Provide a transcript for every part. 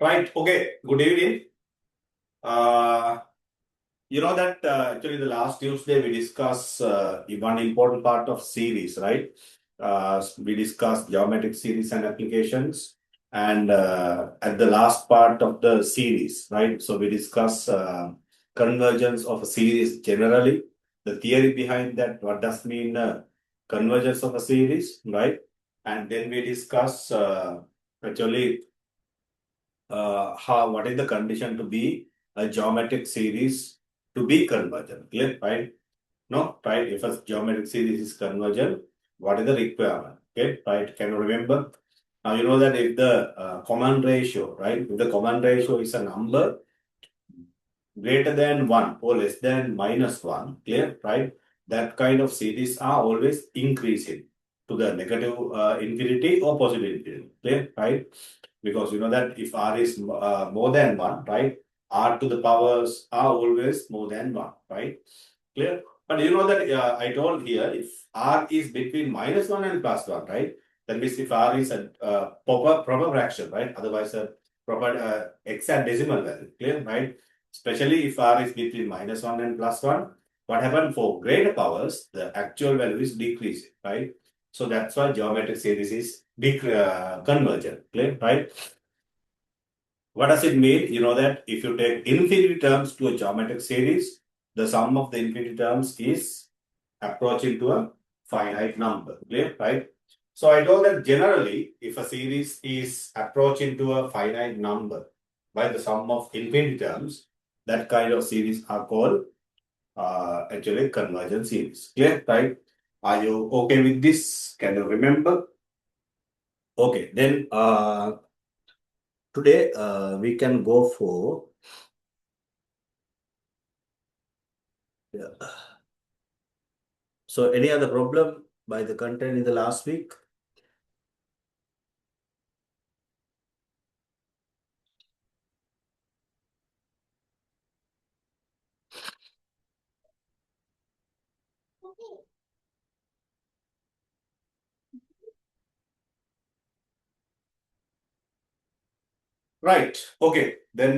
Right. Okay. Good evening. Uh, you know that actually the last Tuesday we discussed one important part of series, right? We discussed geometric series and applications, and at the last part of the series, right? So we discuss convergence of a series generally, the theory behind that, what does mean convergence of a series, right? And then we discuss actually what is the condition to be a geometric series to be convergent? Clear, right? No, right? If a geometric series is convergent, what is the requirement? Okay, right? Can you remember? Now you know that if the common ratio, right? If the common ratio is a number greater than 1 or less than -1, clear, right? That kind of series are always increasing to the negative infinity or positive infinity, clear, right? Because you know that if r is more than 1, right? R to the powers are always more than 1, right? Clear? But you know that I told here, if r is between -1 and +1, right? That means if r is a proper fraction, right? Otherwise, a proper exact decimal value, clear, right? Especially if r is between -1 and +1, what happens for greater powers, the actual value is decreasing, right? So that's why geometric series is convergent, clear, right? What does it mean? You know that if you take infinity terms to a geometric series, the sum of the infinity terms is approaching to a finite number, clear, right? So I know that generally, if a series is approaching to a finite number by the sum of infinity terms, that kind of series are called actually convergent series. Clear, right? Are you okay with this? Can you remember? Okay, then today we can go for yeah. So any other problem by the content in the last week? Right. Okay. Then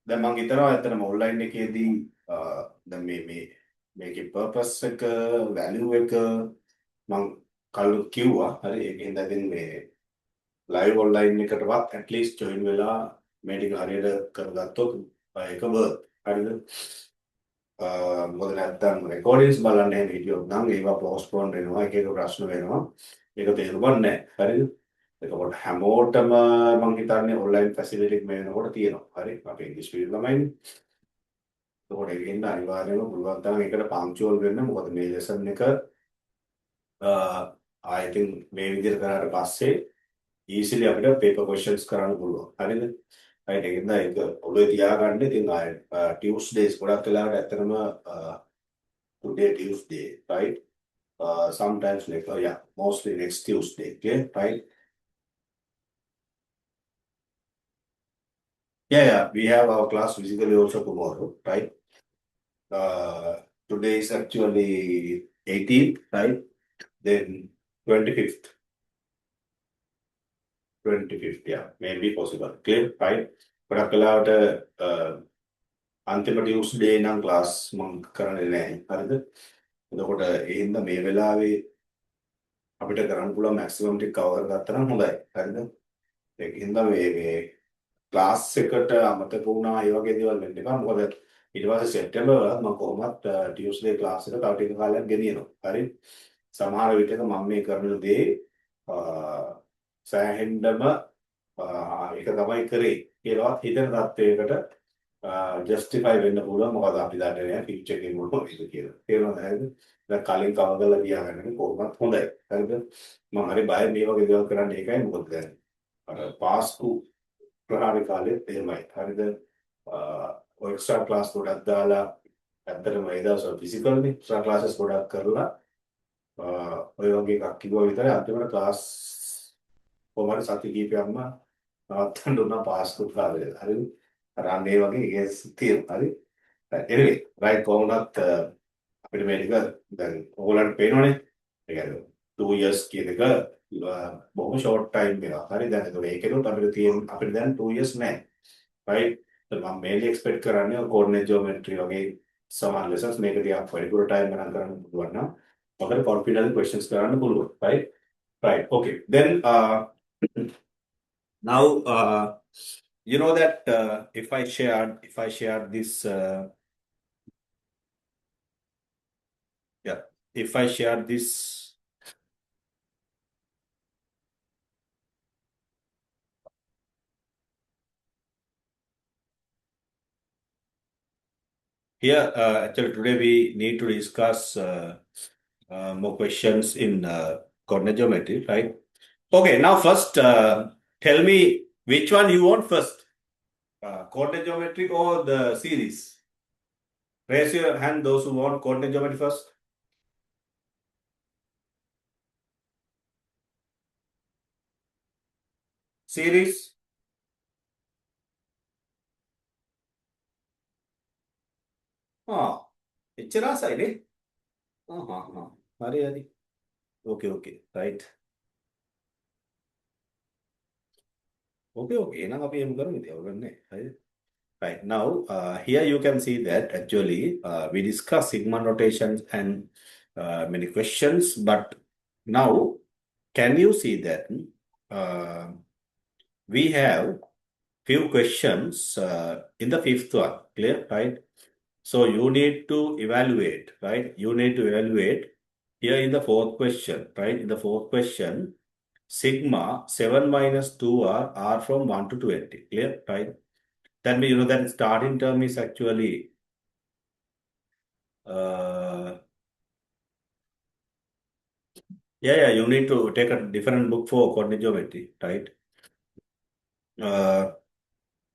දැන් මම හිතනවා ඇත්තටම online එකේදී දැන් මේ මේකේ purpose එක value එක මම කලින් කිව්වා. හරි ඒක හින්දා ඉතින් මේ live online එකටවත් at least join වෙලා මේ ටික හරියට කරගත්තොත් ඒක worth. හරිද? මොකද නැත්තම් recordings බලන්න එහෙම හිටියොත් නම් ඒවා postpone වෙනවා එක එක ප්‍රශ්න වෙනවා. ඒක තේරුම්වත් නැහැ. හරිද? එතකොට හැමෝටම මම හිතන්නේ ඔන්ලයින් ෆැසිලිටි එක මේ වෙනකොට තියෙනවා. හරි. අපේ ඉංග්‍රීසි මීඩියම් ළමයිනේ. එතකොට ඒකෙන්ද අනිවාර්යයෙන්ම පුළුවන් තරම් ඒකට පංචුවල් වෙන්න. මොකද මේ ලෙසන් එක I think මේ විදිහට කරාට පස්සේ easily අපිට paper questions කරන්න පුළුවන්. හරිද? right ඒකෙන්ද ඒක ඔළුවේ තියාගන්න. ඉතින් Tuesdays ගොඩක් වෙලාවට ඇත්තටම today Tuesday, right? Sometimes like yeah, mostly next Tuesday, okay, right? Yeah, we have our class physically also tomorrow, right? Today is actually 18th, right? Then 25th. 25th, yeah, maybe possible. Clear, right? ගොඩක් වෙලාවට අන්තිම ටියුස්ඩේ නම් class මම කරන්නේ නැහැ. හරිද? එතකොට ඒ හින්දා මේ වෙලාවේ අපිට කරන්න පුළුවන් මැක්සිමම් ටික කවර් කරගත්තා නම් හොඳයි. හරිද? ඒක හින්දා මේ ක්ලාස් එකට අමතක වුණා ඒ වගේ දේවල් වෙන්න එපා. මොකද ඊට පස්සේ සෙප්තැම්බර් වල මම කොහොමත් ටියුස්ඩේ ක්ලාස් එක තව ටික කාලයක් ගෙනියනවා. හරි? සමහර විටක මම මේ කරන දේ සෑහෙන්නම ඒක තමයි කරේ කියලාවත් හිතන තත්වයකට ජස්ටිෆයි වෙන්න පුළුවන්. මොකද අපි දන්නේ නැහැ ෆියුචර් එකේ මොනවද කියලා. තේරුණාද නේද? දැන් කලින් කවර් කරලා තියාගන්න කොහොමත් හොඳයි. හරිද? මම හරි බය මේ වගේ දේවල් කරන්න ඒකයි. මොකද දැන් අර පාස්කු ප්‍රහාරේ කාලෙත් එහෙමයි. හරිද? ඔය එක්ස්ට්‍රා ක්ලාස් ගොඩක් දාලා ඇත්තටම ඒ දවස්වල ෆිසිකල්නේ එක්ස්ට්‍රා ක්ලාසස් ගොඩක් කරලා ඔය වගේ එකක් කිව්වා විතරයි අන්තිමට ක්ලාස් කොහමද සති කීපයක්ම නවත්තන්න උනා පාස්කු ප්‍රහාරේ. හරිද? අර අන්න ඒ වගේ කේස් තියෙනවා. හරි? anyway right කොහොමවත් අපිට මේ ටික දැන් ඕගොල්ලන්ට පේනවනේ. ඒ කියන්නේ 2 years කියන එක බොහොම short time එකක්. හරි දැන් ඒකෙනුත් අපිට දැන් 2 years නැහැ. right? මම mainly expect කරන්නේ coordinate geometry වගේ සමාන lessons මේක ටිකක් වැඩිපුර time ගණන් කරන්න පුළුවන් නම් ඔකට confident questions කරන්න පුළුවන්. right? Right. Okay. Then now you know that if I shared this yeah if I share this here actually today we need to discuss more questions in coordinate geometry, right? Okay, now first tell me which one you want first, coordinate geometry or the series? Raise your hand those who want coordinate geometry first. Series? එච්චර ආසයිනේ. හරි හරි. Okay, right. Okay, එහෙනම් අපි එහෙම කරමු ඉතින් අවුලක් නැහැ. හරිද? Right. Now, here you can see that actually we discuss sigma notations and many questions, but now can you see that we have few questions in the fifth one, clear, right? So you need to evaluate, right? You need to evaluate here in the fourth question, right? In the fourth question, sigma 7 minus 2r are from 1 to 20, clear, right? That means you know that starting term is actually yeah, you need to take a different book for coordinate geometry, right?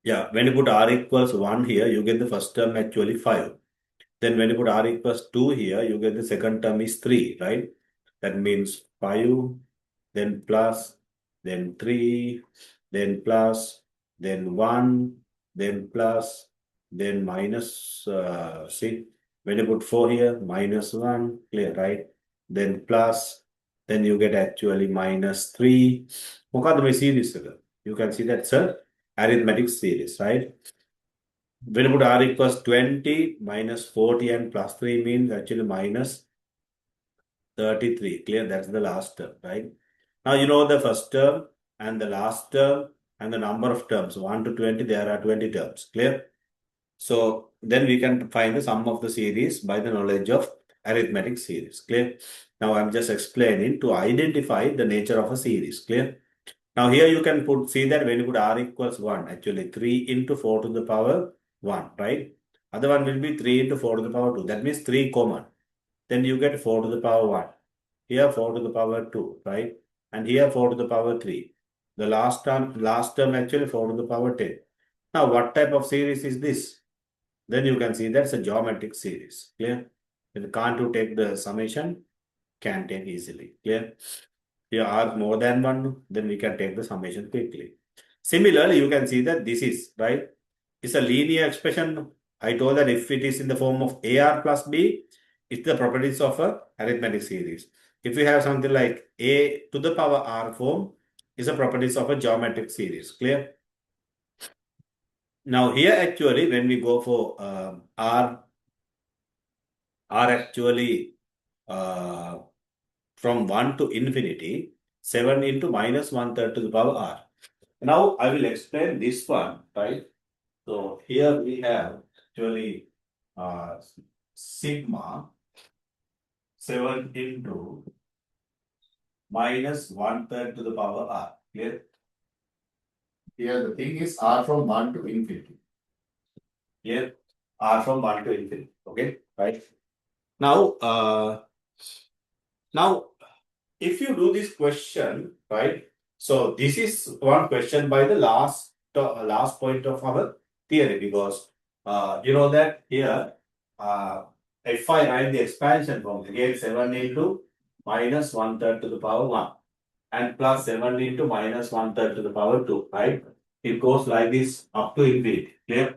Yeah, when you put r equals 1 here, you get the first term actually 5. Then when you put r equals 2 here, you get the second term is 3, right? That means 5, then plus, then 3, then plus, then 1, then plus, then minus, see, when you put 4 here, minus 1, clear, right? Then plus, then you get actually minus 3. මොකද්ද මේ series එක? You can see that's a arithmetic series, right? When you put r equals 20, minus 40 and plus 3 means actually minus 33. Clear? That's the last term, right? Now you know the first term and the last term and the number of terms. 1 to 20, there are 20 terms. Clear? So then we can find the sum of the series by the knowledge of arithmetic series. Clear? Now I'm just explaining to identify the nature of a series. Clear? Now here you can see that when you put r equals 1, actually 3 into 4 to the power 1, right? Other one will be 3 into 4 to the power 2. That means 3 common. Then you get 4 to the power 1. Here 4 to the power 2, right? And here 4 to the power 3. The last term actually 4 to the power 10. Now what type of series is this? Then you can see that's a geometric series. Clear? If you can't you take the summation, can take easily. Clear? Here are more than one, then we can take the summation quickly. Similarly, you can see that this is, right? It's a linear expression. I told that if it is in the form of AR plus B, it's the properties of a arithmetic series. If you have something like A to the power R form, is the properties of a geometric series. Clear? Now here actually, when we go for R actually from 1 to infinity, 7 into minus 1/3 to the power R. Now I will explain this one, right? So here we have actually sigma 7 into minus 1/3 to the power R. Clear? Here the thing is R from 1 to infinity. Clear? R from 1 to infinity. Okay, right? Now, if you do this question, right? So this is one question by the last point of our theory, because you know that here if I write the expansion form again 7 into minus 1/3 to the power 1 and plus 7 into minus 1/3 to the power 2, right? It goes like this up to infinity. Clear?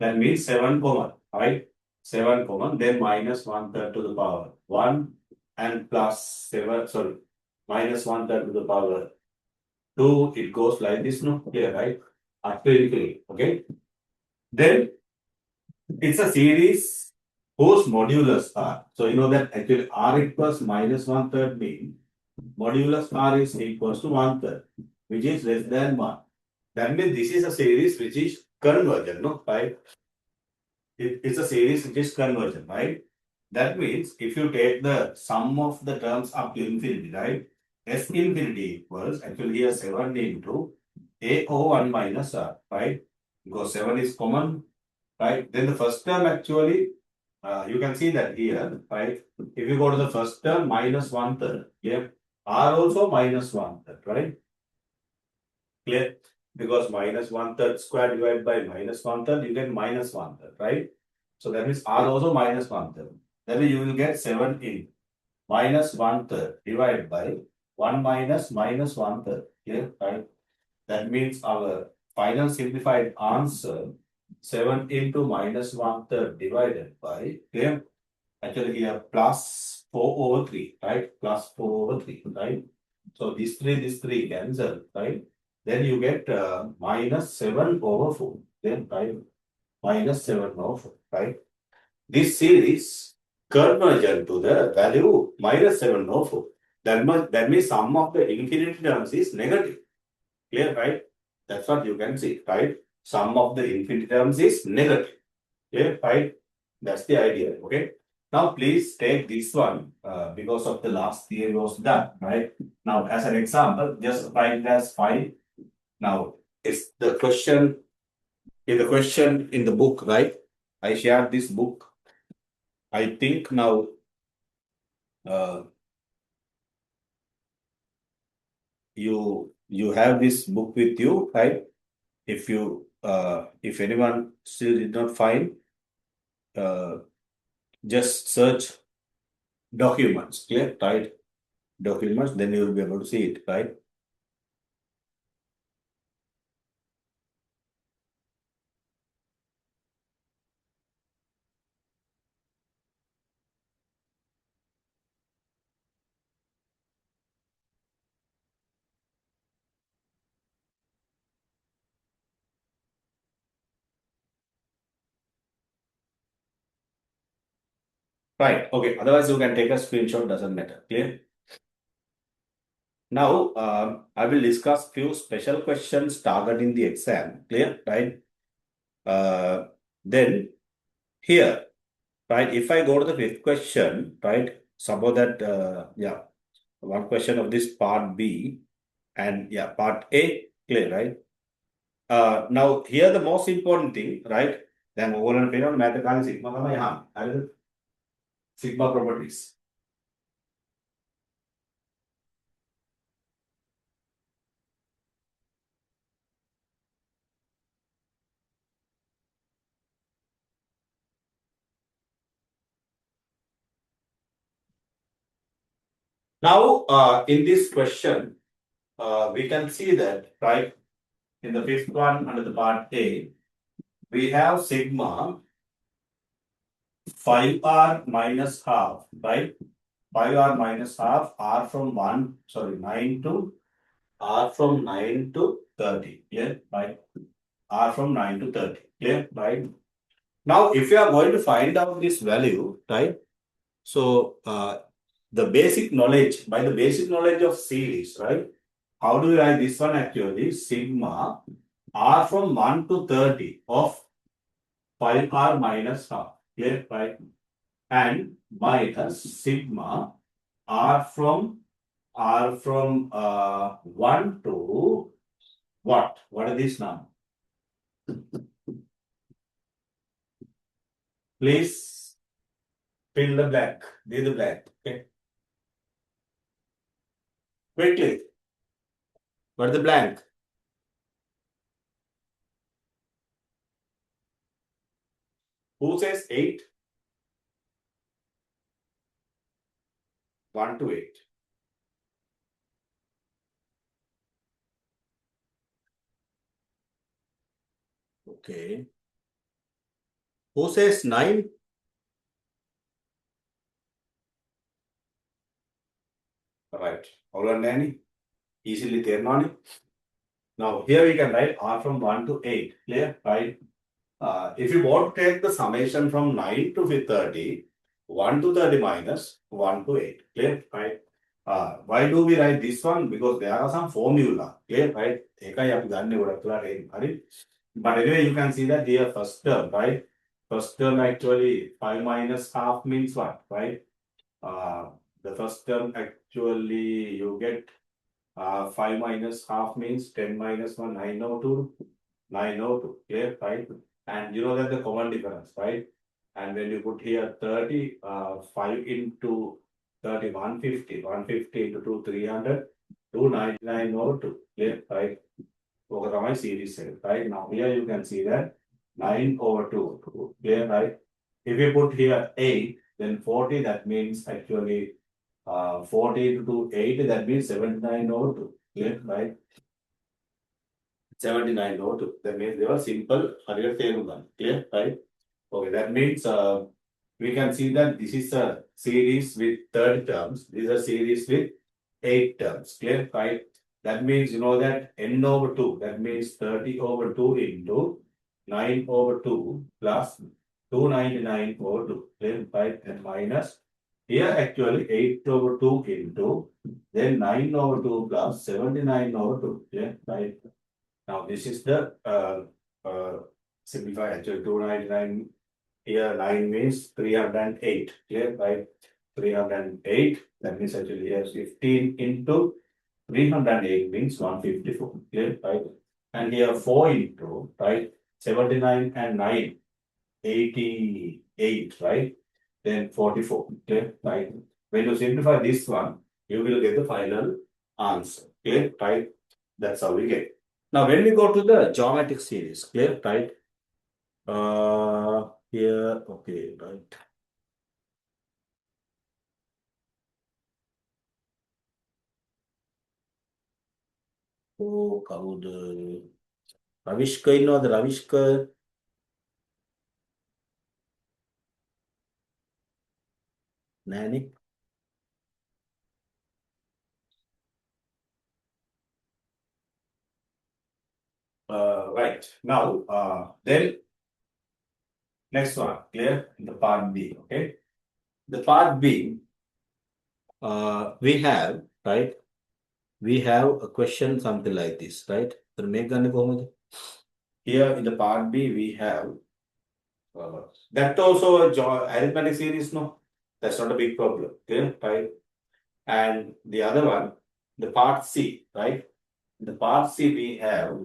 That means 7 common, right? 7 common, then minus 1/3 to the power 1 and plus 7, sorry, minus 1/3 to the power 2, it goes like this, no? Clear, right? Up to infinity, okay? Then it's a series whose modulus are. So you know that actually R equals minus 1/3 means modulus R is equals to 1/3, which is less than 1. That means this is a series which is convergent, no? Right? It's a series which is convergent, right? That means if you take the sum of the terms up to infinity, right? S infinity equals actually here 7 into A O 1 minus R, right? Because 7 is common, right? Then the first term actually, you can see that here, right? If you go to the first term, minus 1/3, yeah, R also minus 1/3, right? Clear? Because minus 1/3 square divided by minus 1/3, you get minus 1/3, right? So that means R also minus 1/3. Then you will get 7 in minus 1/3 divided by 1 minus minus 1/3. Clear? Right? That means our final simplified answer 7 into minus 1/3 divided by, clear? Actually here plus 4 over 3, right? Plus 4 over 3, right? So this 3 cancel, right? Then you get minus 7 over 4. Then, right? Minus 7 over 4, right? This series convergent to the value minus 7 over 4. That means sum of the infinity terms is negative. Clear, right? That's what you can see, right? Sum of the infinity terms is negative. Clear, right? That's the idea, okay? Now, please take this one because of the last theory was done, right? Now, as an example, just write it as 5. Now, it's the question in the book, right? I shared this book. I think now uh, you have this book with you, right? If anyone still did not find, uh, just search documents, clear, right? Documents, then you will be able to see it, right? Right. Okay. Otherwise, you can take a screenshot. Doesn't matter. Clear. Now, I will discuss few special questions targeting the exam. Clear. Right. Uh, then here, right. If I go to the fifth question, right. Suppose that yeah, one question of this part B and yeah, part A. Clear. Right. Now here the most important thing, right? Then over and beyond math sigma kama yahan. Sigma properties. Now, in this question, we can see that, right, in the fifth one under the part A, we have sigma 5r minus half, right? 5r minus half, r from 9 to, r from 9 to 30, yeah, right? R from 9 to 30, yeah, right? Now, if you are going to find out this value, right? So, by the basic knowledge of series, right? How do we write this one actually? Sigma r from 1 to 30 of 5r minus half. Clear, right? And minus sigma r from 1 to what? What is this now? Please fill the blank. Leave the blank. Okay. Quickly. What is the blank? Who says 8? 1 to 8. Okay. Who says 9? Right. easily තේරෙනවනේ. Now here we can write R from 1 to 8. Clear? Right? If you want to take the summation from 9 to 30, 1 to 30 minus 1 to 8. Clear? Right? Why do we write this one? Because there are some formula. Clear? Right? ඒකයි අපි ගන්න ගොඩක් වෙලාට එන්නේ. හරි? But anyway, you can see that here first term, right? First term actually 5 minus half means what? Right? The first term actually you get 5 minus half means 10 minus 1, 902. 902. Clear? Right? And you know that the common difference, right? And when you put here 30, 5 into 30, 150. 150 into 2, 300. 299 over 2. Clear? Right? Okay, my series set, right? Now here you can see that 9 over 2. Clear? Right? If you put here 8, then 40, that means actually 40 into 8, that means 79 over 2. Clear? Right? 79 over 2. That means they were simple. Clear? Right? Okay, that means we can see that this is a series with 30 terms. This is a series with 8 terms. Clear? Right? That means you know that n over 2. That means 30 over 2 into 9 over 2 plus 299 over 2. Clear? Right? And minus here actually 8 over 2 into then 9 over 2 plus 79 over 2. Clear? Right? Now this is the simplify actually 299 here 9 means 308. Clear? Right? 308. That means actually here 15 into 308 means 154. Clear? Right? And here 4 into, right? 79 and 9, 88, right? Then 44. Clear? Right? When you simplify this one, you will get the final answer. Clear? Right? That's how we get. Now, when we go to the geometric series, clear? Right? Here, okay, right. Oh, කවුද? රවිෂ්ක ඉන්නවද? රවිෂ්ක? නෑනේ. Right. Now, then next one, clear? The part B, okay? The part B, we have, right? We have a question something like this, right? Here in the part B, we have that also a arithmetic series, no? That's not a big problem, clear? Right? And the other one, the part C, right? In the part C, we have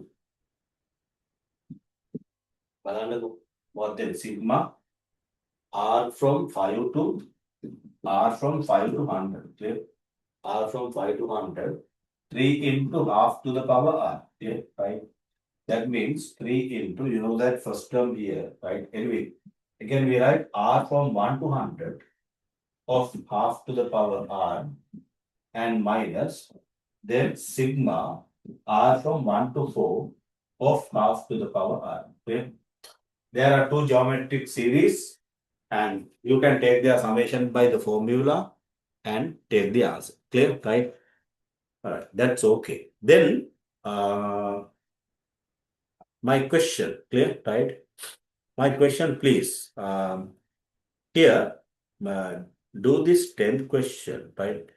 what then sigma r from 5 to r from 5 to 100. Clear? R from 5 to 100. 3 into half to the power r. Clear? Right? That means 3 into, you know that first term here, right? Anyway, again we write r from 1 to 100 of half to the power r and minus then sigma r from 1 to 4 of half to the power r. Okay? There are two geometric series and you can take their summation by the formula and take the answer. Clear? Right? Alright, that's okay. Then my question, clear? Right? My question, please. Here, do this 10th question, right?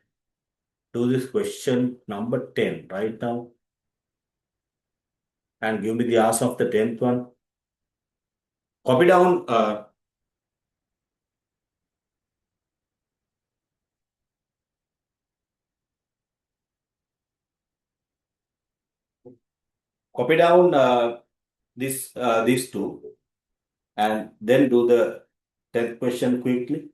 Do this question number 10 right now. And give me the answer of the 10th one. Copy down. Copy down these two and then do the 10th question quickly.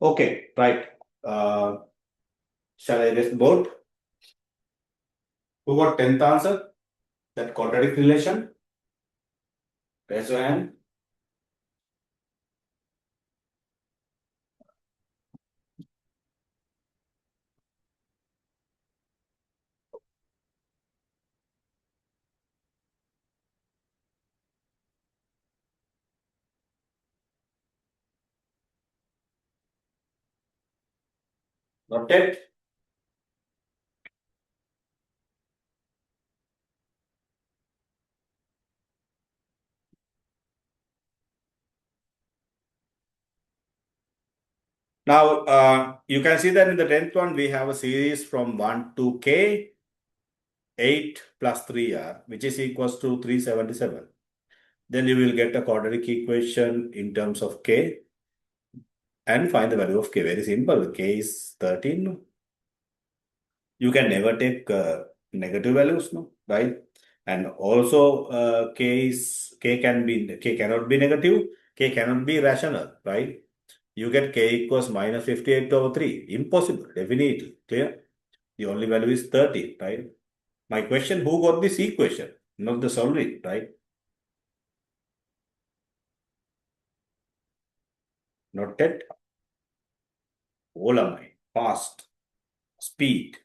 Okay, right. Uh, shall I erase the board? Who got 10th answer? That quadratic relation? Raise your hand. Noted. Now, you can see that in the 10th one, we have a series from 1 to k, 8 plus 3r, which is equals to 377. Then you will get a quadratic equation in terms of k and find the value of k. Very simple. K is 13. You can never take negative values, no, right? And also, k cannot be negative, k cannot be rational, right? You get k equals minus 58 over 3. Impossible, definitely. Clear? The only value is 30, right? My question, who got this equation? Not the solving, right? Not that. All am I? Fast. Speed.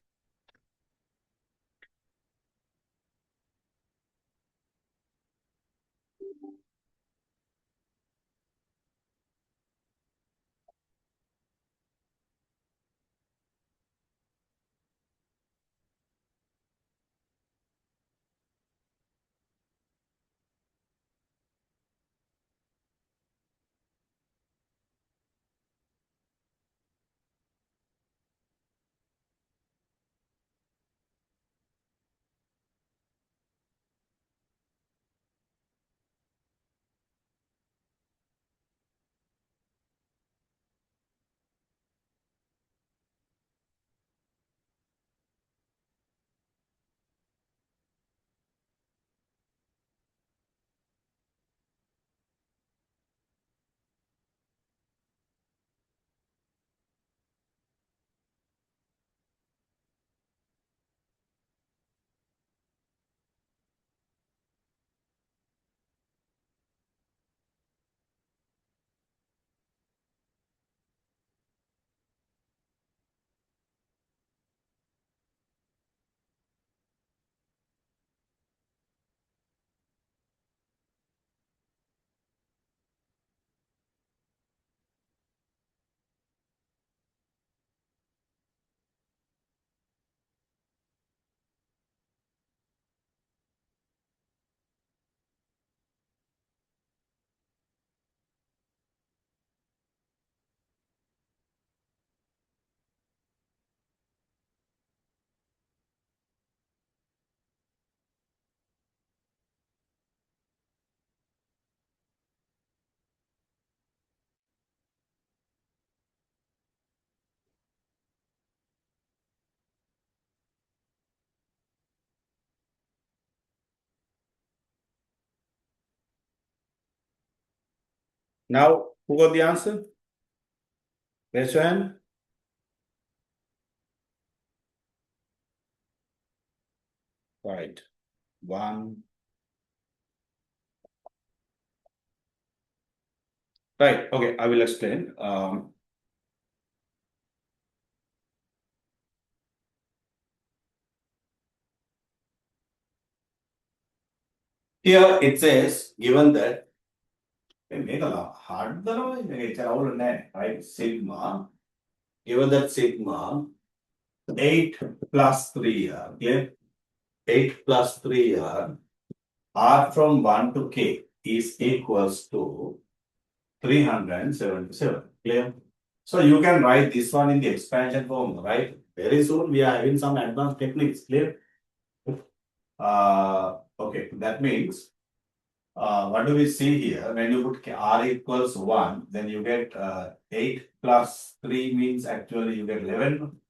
Now, who got the answer? Raise your hand. Right. One. Right. Okay, I will explain. Here it says, given that, hard right? Sigma, given that sigma 8 plus 3r, clear? 8 plus 3r, r from 1 to k is equals to 377, clear? So you can write this one in the expansion form, right? Very soon we are having some advanced techniques, clear? Okay, that means what do we see here? When you put r equals 1, then you get 8 plus 3 means actually you get 11,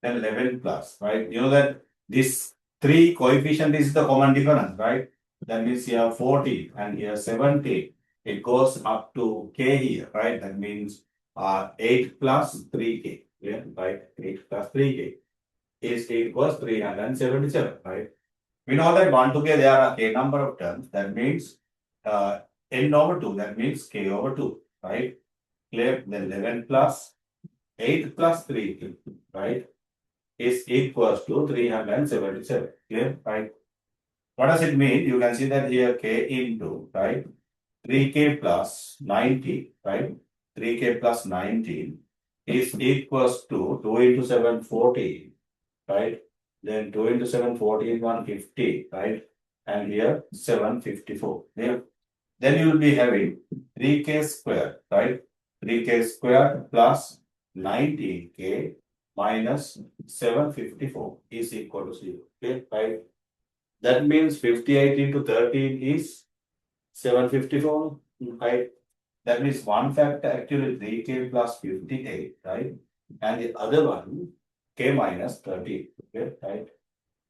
then 11 plus, right? You know that this 3 coefficient is the common difference, right? That means here 40 and here 70. It goes up to k here, right? That means 8 plus 3k, yeah, right? 8 plus 3k is equals 377, right? We know that 1 to k there are a number of terms. That means n over 2. That means k over 2, right? Clear? Then 11 plus 8 plus 3k, right? Is equals to 377. Clear? Right? What does it mean? You can see that here k into, right? 3k plus 90, right? 3k plus 19 is equals to 2 into 7, 14, right? Then 2 into 7, 14, 150, right? And here 754. Yeah. Then you will be having 3k square, right? 3k square plus 19k minus 754 is equal to 0. Okay, right? That means 58 into 13 is 754, right? That means one factor actually 3k plus 58, right? And the other one k minus 30, okay, right?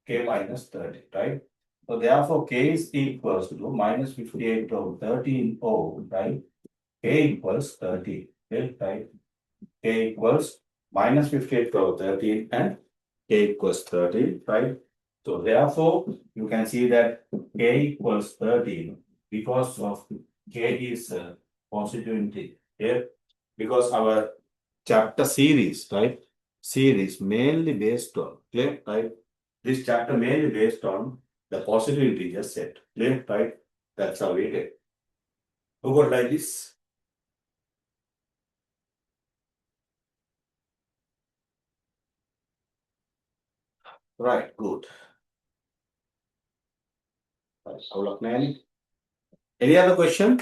K minus 30, right? So therefore k is equals to minus 58 over 13 O, right? K equals 30, okay, right? K equals minus 58 over 13 and k equals 30, right? So therefore, you can see that k equals 13 because of k is positive integer here, because our chapter series, right? Series mainly based on, clear, right? This chapter mainly based on the positive integer set, clear, right? That's how we did. Who got like this? Right, good. Right. Any other question?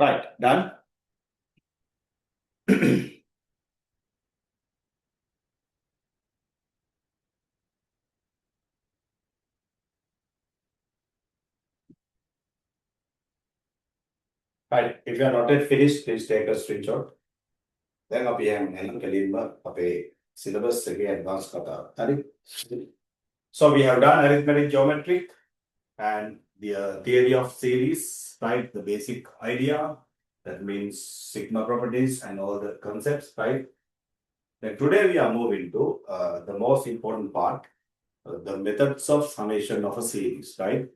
Right, done. Right. If you are not yet finished, please take a screenshot. Then අපි යන්න කලින්ම අපේ syllabus එකේ advanced කතාව. හරි? So we have done arithmetic geometry and the theory of series, right? The basic idea, that means sigma properties and all the concepts, right? Then today we are moving to the most important part, the methods of summation of a series, right?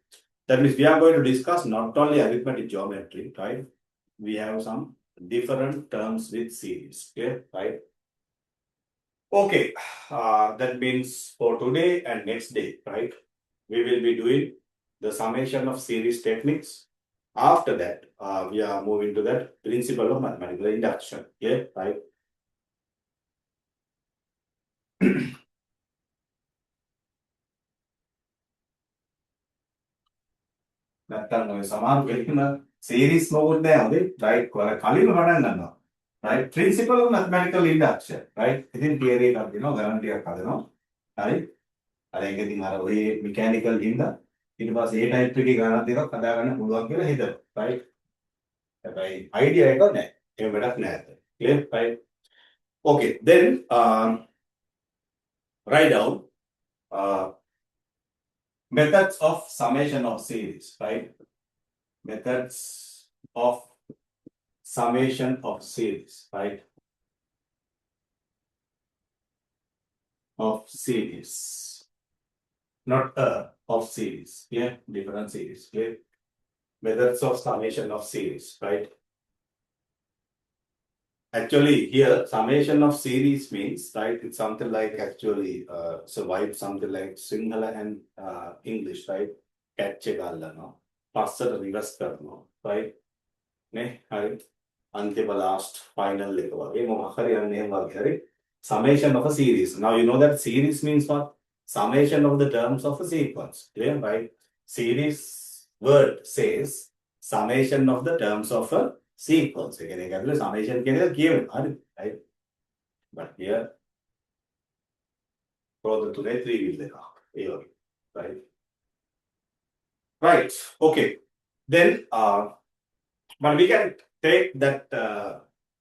That means we are going to discuss not only arithmetic geometry, right? We have some different terms with series, okay, right? Okay, that means for today and next day, right? We will be doing the summation of series techniques. After that, we are moving to that principle of mathematical induction, okay, right? නැත්තම් ඔය සමාන වෙලිම series මොකුත් නැහැ හොඳේ right කලින්ම පටන් ගන්නවා right principle of mathematical induction right ඉතින් theory එකක් දෙනවා guarantee එකක් හදනවා හරි අර ඒකෙන් අර ඔය mechanical හින්දා ඊට පස්සේ ඒ type එකේ ගණන් දෙකක් හදා ගන්න පුළුවන් කියලා හිතනවා right හැබැයි idea එක නැහැ ඒක වැඩක් නැහැ clear right okay then write down uh, methods of summation of series right methods of summation of series, right? Of series. Not of series. Yeah, different series. Yeah. Methods of summation of series, right? Actually, here summation of series means, right? It's something like actually survive something like Sinhala and English, right? Catch no? පස්සට reverse කරනවා. right? නේ හරි. අන්තිම last final එක වගේ මොකක් හරි යන්නේ එහෙම වගේ හරි. Summation of a series. Now you know that series means what? Summation of the terms of a sequence. Clear, right? Series word says summation of the terms of a sequence. ඒ කියන්නේ ඒකට summation කියන එක කියවෙනවා. හරි. right? But here ප්‍රෝද තුනේ 3 will එකක්. ඒ වගේ. right? Right. Okay. Then but we can take that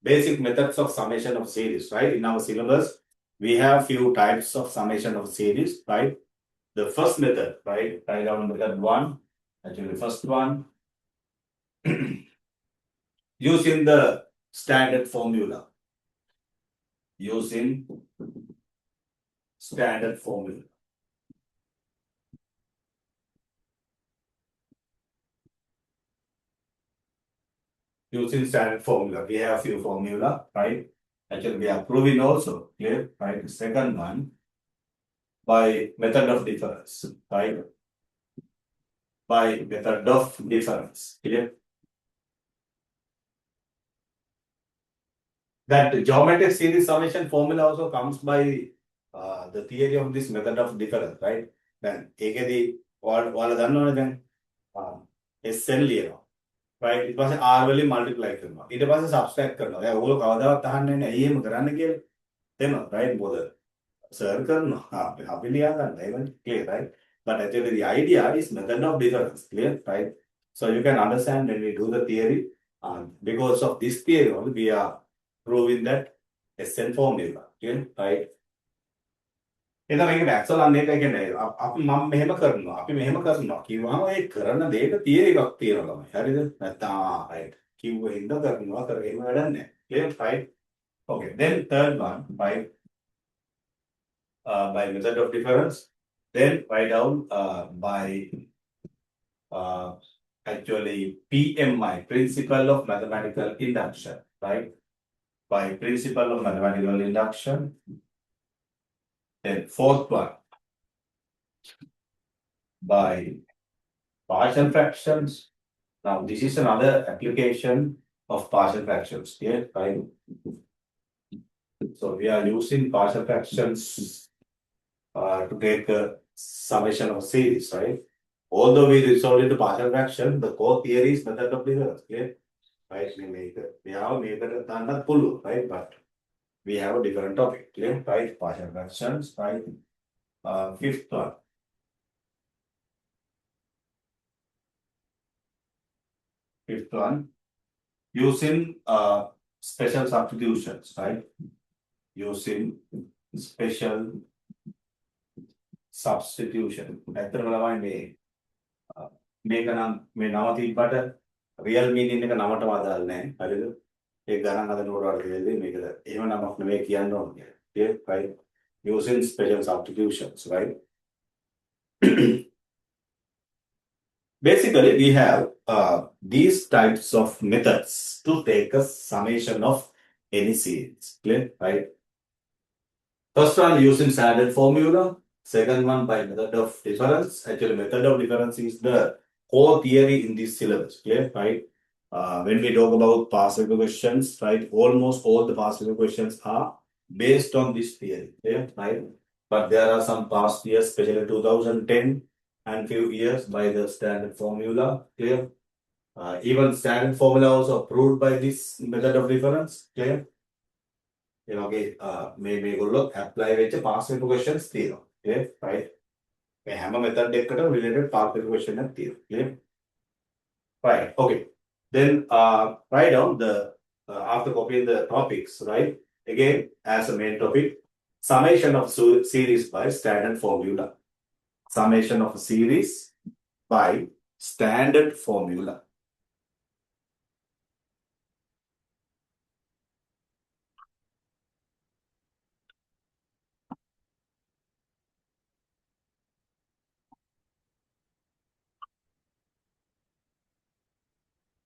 basic methods of summation of series, right? In our syllabus, we have few types of summation of series, right? The first method, right? Write down method 1, actually the first one, using the standard formula. Using standard formula. Using standard formula. We have few formula, right? Actually, we are proving also, clear, right? The second one, by method of difference, right? By method of difference, clear? That geometric series summation formula also comes by the theory of this method of difference, right? Then ඒකෙදී ඔයාලා දන්නවනේ දැන් SL ලියනවා. right? ඊට පස්සේ R වලින් multiply කරනවා. ඊට පස්සේ subtract කරනවා. දැන් ඕගොල්ලෝ කවදාවත් අහන්නේ නැහැ ඇයි එහෙම කරන්න කියලා. තේරෙනවද? right? මොකද සර් කරනවා. අපි ලියා ගන්න. ඒක clear, right? But actually the idea is method of difference, clear, right? So you can understand when we do the theory, because of this theory only we are proving that SN formula, clear, right? එතන මේක මැක්ස්වල අන්න එකයි කියන්නේ අපි මම මෙහෙම කරනවා අපි මෙහෙම කරනවා කිව්වම ඒ කරන දෙයක තියරි එකක් තියෙනවා ළමයි හරිද නැත්නම් right කිව්ව හින්දා කරනවා කරගෙන වැඩක් නැහැ clear, right? Okay, then third one by method of difference, then write down by actually PMI, principle of mathematical induction, right? By principle of mathematical induction. Then fourth one, by partial fractions. Now this is another application of partial fractions here, right? So we are using partial fractions to take a summation of series, right? Although we resolve into partial fraction, the core theory is method of difference, clear? Right? We have made it done full, right? But we have a different topic, clear? Right? Partial fractions, right? Fifth one. Fifth one, using special substitutions, right? Using special substitution. ඇත්තටම ළමයි මේක නම් මේ නම තිබ්බට real meaning එක නමටම අදාළ නැහැ. හරිද? ඒ ගණන් හදනකොට වල දෙන්නේ මේකද එහෙම නමක් නෙවෙයි කියන්න ඕනේ. Okay, right? Using special substitutions, right? Basically, we have these types of methods to take a summation of any series. Clear, right? First one using standard formula. Second one by method of difference. Actually, method of difference is the core theory in this syllabus. Clear, right? When we talk about past paper questions, right? Almost all the past paper questions are based on this theory. Clear, right? But there are some past years, especially 2010 and few years by the standard formula. Clear. Even standard formula also approved by this method of difference. Clear. You know, okay, මේගොල්ලෝ apply වෙච්ච past paper questions තියෙනවා. Clear, right? මේ හැම method එකකටම related past paper question එකක් තියෙනවා. Clear? Right. Okay. Then write down the after copying the topics, right? Again, as a main topic, summation of series by standard formula. Summation of a series by standard formula.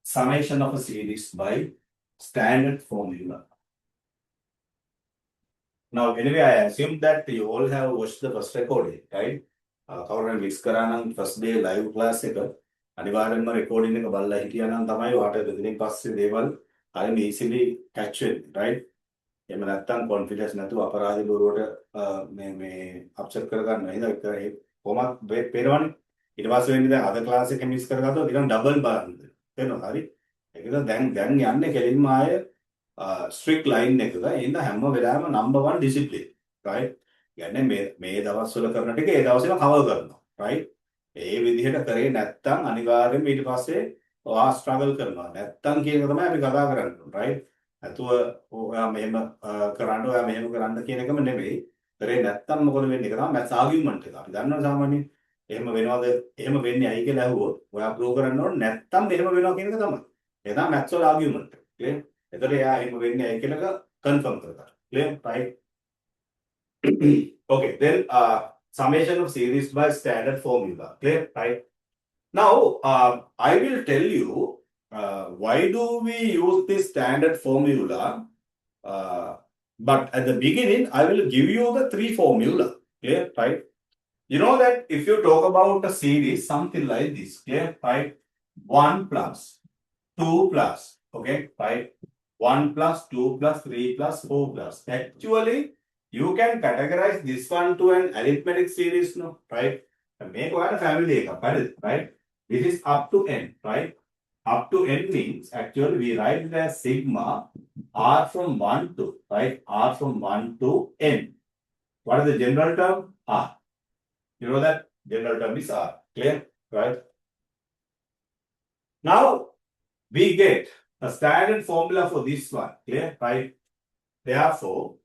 Summation of a series by standard formula. Now, anyway, I assume that you all have watched the first recording, right? කවුරුන් miss කරා නම් first day live class එක අනිවාර්යෙන්ම recording එක බලලා හිටියා නම් තමයි ඔයාට දෙදිනින් පස්සේ දේවල් හරිම easily catch වෙන්නේ right. එහෙම නැත්නම් කොන්ෆිඩන්ස් නැතුව අපරාධ බොරුවට මේ අප්සෙට් කරගන්න. එහෙනම් ඒක කොහොමද පේනවනේ. ඊට පස්සේ වෙන්නේ දැන් අද ක්ලාස් එකේ මිස් කරගත්තොත් ඊළඟ ඩබල් බලන්න. තේරෙනවද? හරි. ඒකද දැන් යන්නේ කෙලින්ම ආය ස්ට්‍රික්ට් ලයින් එකක. එහෙනම් හැම වෙලාවෙම නම්බර් 1 ඩිසිප්ලින්. right. කියන්නේ මේ දවස්වල කරන ටික ඒ දවසේම කවර් කරනවා. right. ඒ විදිහට කරේ නැත්නම් අනිවාර්යෙන්ම ඊට පස්සේ ඔයා ස්ට්‍රගල් කරනවා. නැත්නම් කියන එක තමයි අපි කතා කරන්නේ. right. නැතුව ඔයා මෙහෙම කරන්න ඔයා මෙහෙම කරන්න කියන එකම නෙවෙයි. කරේ නැත්තම් මොකද වෙන්නේ? ඒක තමයි මැත්ස් ආගියුමන්ට් එක. අපි දන්නවා සාමාන්‍යයෙන් එහෙම වෙනවද? එහෙම වෙන්නේ ඇයි කියලා අහුවොත් ඔයා ප්‍රූව් කරන්න ඕනේ නැත්තම් මෙහෙම වෙනවා කියන එක තමයි. ඒක තමයි මැත්ස් වල ආගියුමන්ට් එක. ක්ලියර්? එතකොට එයා එහෙම වෙන්නේ ඇයි කියලා කන්ෆර්ම් කරගන්න. Clear? right. Okay, then summation of series by standard formula. Clear? Right. Now, I will tell you why do we use this standard formula. But at the beginning, I will give you the three formula. Clear? Right. You know that if you talk about a series, something like this. Clear? Right. 1 plus 2 plus. Okay. Right. 1 plus 2 plus 3 plus 4 plus. Actually, you can categorize this one to an arithmetic series, no? Right. Make one a family, right? This is up to n, right? Up to n means actually we write it as sigma r from 1 to, right? R from 1 to n. What is the general term? R. You know that general term is R. Clear? Right? Now we get a standard formula for this one. Clear? Right? Therefore,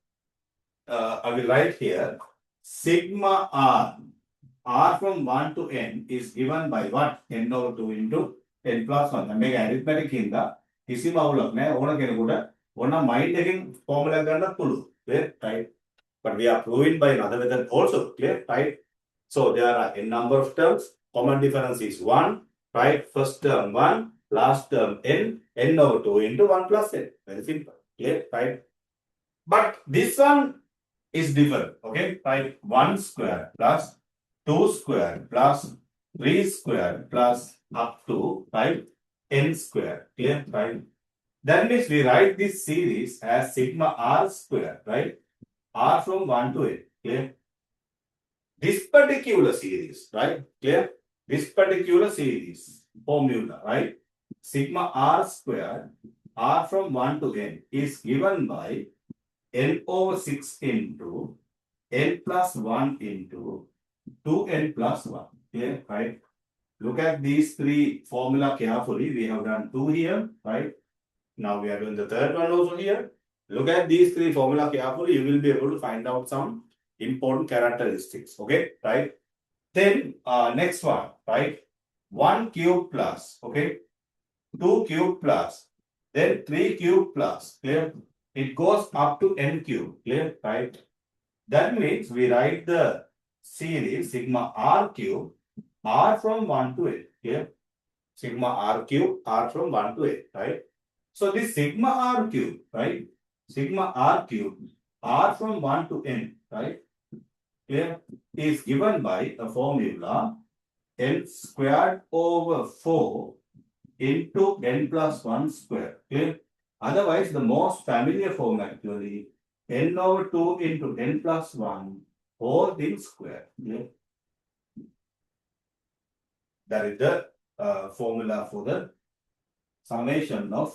I will write here sigma r. R from 1 to n is given by what? N over 2 into n plus 1. මේක arithmetic හින්දා කිසිම අවුලක් නැහැ. ඕන කෙනෙකුට ඕන mind එකෙන් formula ගන්නත් පුළුවන්. Clear? Right? But we are proving by another method also. Clear? Right? So there are n number of terms. Common difference is 1. Right? First term 1. Last term n. N over 2 into 1 plus n. Very simple. Clear? Right? But this one is different. Okay? Right? 1 square plus 2 square plus 3 square plus up to 5 n square. Clear? Right? That means we write this series as sigma r square. Right? R from 1 to n. Clear? This particular series. Right? Clear? This particular series formula. Right? Sigma r square r from 1 to n is given by n over 6 into n plus 1 into 2n plus 1. Okay, right? Look at these three formula carefully. We have done 2 here, right? Now we are doing the third one also here. Look at these three formula carefully. You will be able to find out some important characteristics. Okay, right? Then next one, right? 1 cube plus, okay? 2 cube plus, then 3 cube plus. Clear? It goes up to n cube. Clear? Right? That means we write the series sigma r cube r from 1 to 8. Clear? Sigma r cube r from 1 to 8. Right? So this sigma r cube, right? Sigma r cube r from 1 to n, right? Clear? Is given by a formula n squared over 4 into n plus 1 square. Clear? Otherwise, the most familiar form actually n over 2 into n plus 1 whole thing square. Yeah. That is the formula for the summation of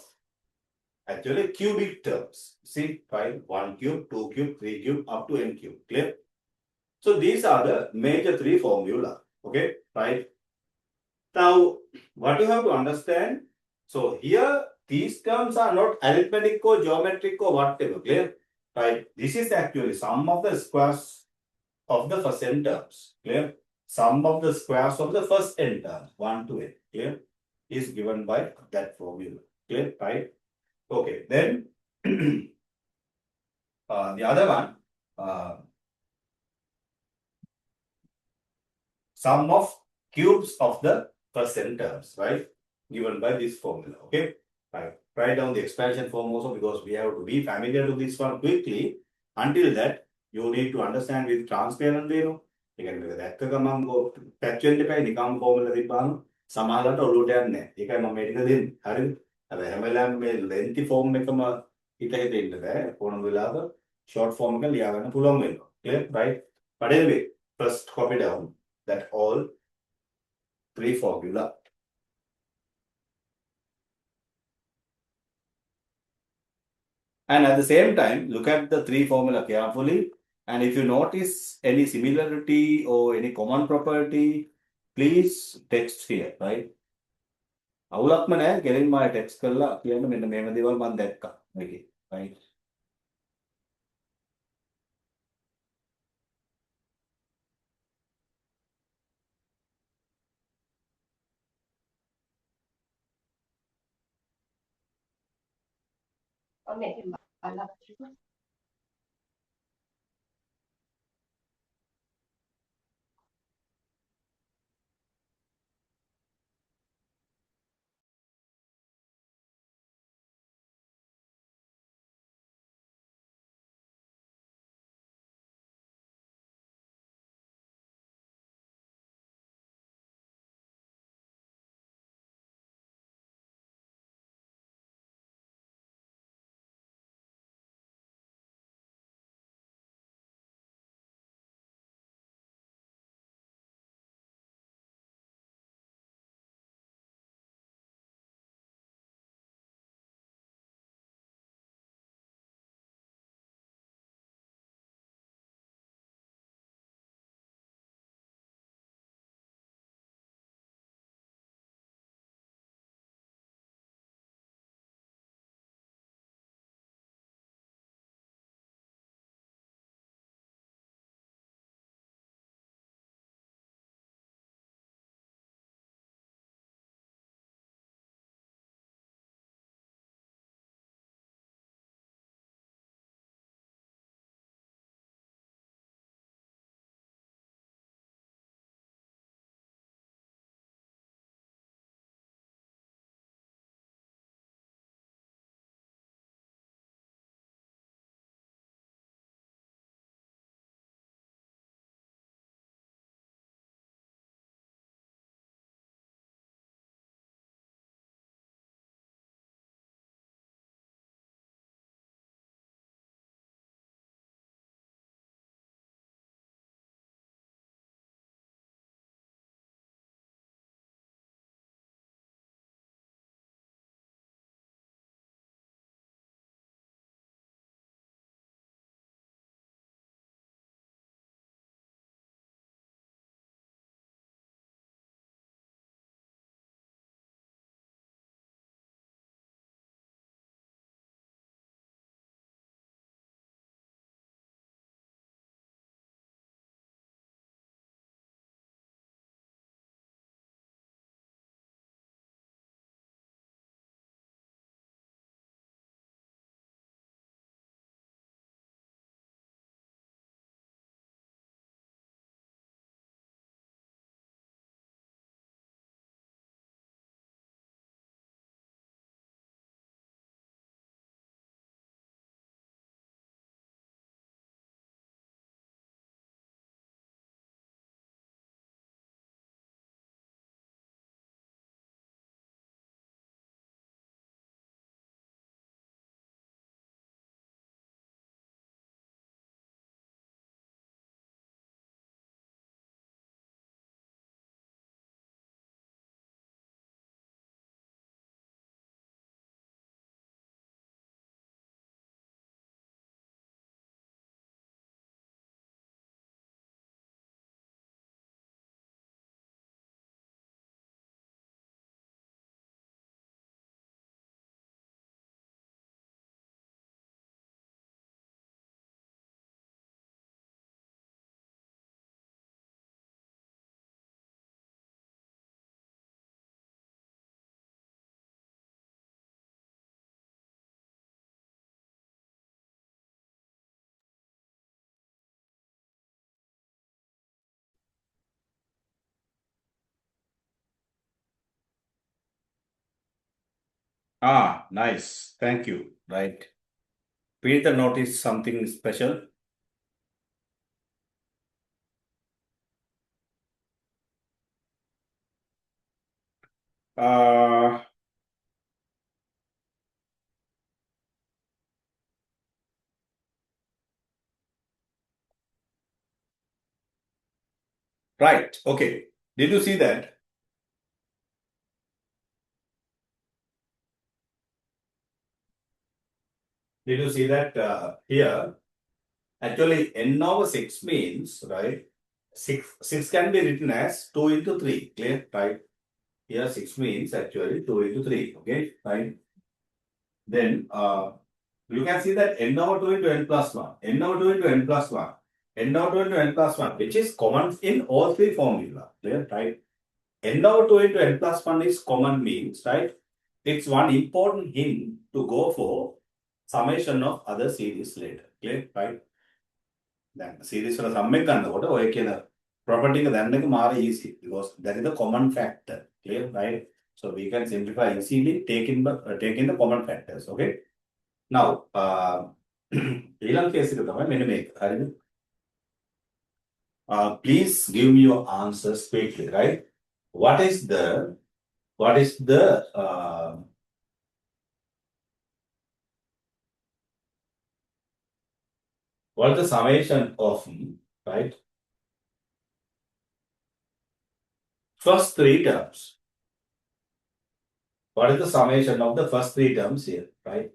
actually cubic terms. See, 5, 1 cube, 2 cube, 3 cube, up to n cube. Clear? So these are the major three formula. Okay, right? Now, what you have to understand, so here these terms are not arithmetic or geometric or whatever. Clear? Right? This is actually sum of the squares of the first n terms. Clear? Sum of the squares of the first n terms, 1 to n. Clear? Is given by that formula. Clear? Right? Okay. Then the other one, sum of cubes of the first n terms, right? Given by this formula. Okay? Right. Write down the expansion form also because we have to be familiar to this one quickly. Until that, you need to understand with transparent way. No? You can do that. Patch වෙන්න එපා නිකම් formula තිබ්බාම සමහරවිට ඔලුවට යන්නේ නැහැ. ඒකයි මම මේ ටික දෙන්නේ. හරිද? හැබැයි හැම වෙලාවෙම මේ lengthy form එකම හිත හිත ඉන්න බෑ. ඕනම වෙලාවක short form එක ලියා ගන්න පුළුවන් වෙනවා. Clear? Right? But anyway, first copy down that all three formula. And at the same time, look at the three formula carefully. And if you notice any similarity or any common property, please text here, right? අවුලක්ම නෑ කෙලින්ම ආයෙ text කරලා කියන්න මෙන්න මේව දේවල් මම දැක්කා මේකේ. right? Ah, nice. Thank you. Right. Peter noticed something special. Uh, right. Okay. Did you see that? Did you see that here? Actually, n over 6 means, right? 6 can be written as 2 into 3. Clear? Right? Here 6 means actually 2 into 3. Okay? Fine. Then you can see that n over 2 into n plus 1. N over 2 into n plus 1. N over 2 into n plus 1, which is common in all three formula. Clear? Right? N over 2 into n plus 1 is common means, right? It's one important hint to go for summation of other series later. Clear? Right? Then series වල sum එක ගන්නකොට ඔය කියන property එක දැන්න එක මාර easy because that is the common factor. Clear? Right? So we can simplify easily taking the common factors. Okay? Now, ඊළඟ case එක තමයි මෙන්න මේක. හරිද? Please give me your answers quickly, right? What is the what is the summation of, right, first three terms? What is the summation of the first three terms here, right?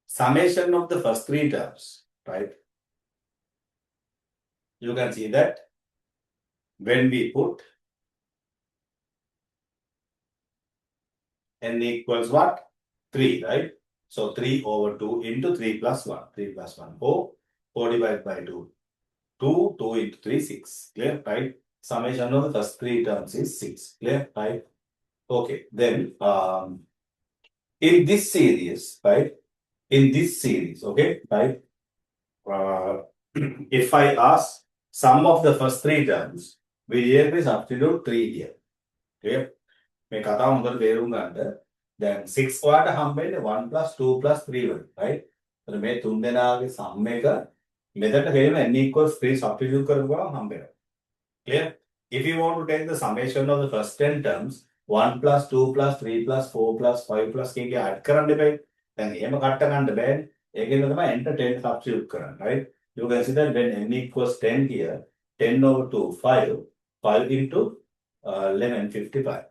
Summation of the first three terms, right? You can see that when we put n equals what? 3, right? So 3 over 2 into 3 plus 1. 3 plus 1, 4. 4 divided by 2. 2, 2 into 3, 6. Clear, right? Summation of the first three terms is 6. Clear, right? Okay, then in this series, right? In this series, okay, right? If I ask sum of the first three terms, we directly substitute 3 here. Clear? මේ කතාව හොඳට තේරුම් ගන්න. දැන් 6 වාට හම්බෙන්නේ 1 plus 2 plus 3 වලින්, right? එතන මේ තුන් දෙනාගේ sum එක මෙතනට හේම n equals 3 substitute කරපුවාම හම්බෙනවා. Clear? If you want to take the summation of the first 10 terms, 1 plus 2 plus 3 plus 4 plus 5 plus කීකේ add කරන්න බෑ. දැන් එහෙම කට්ට ගන්න බෑනේ. ඒකෙන්ද තමයි n ට 10 substitute කරන්නේ, right? You can see that when n equals 10 here, 10 over 2, 5. 5 into 11, 55.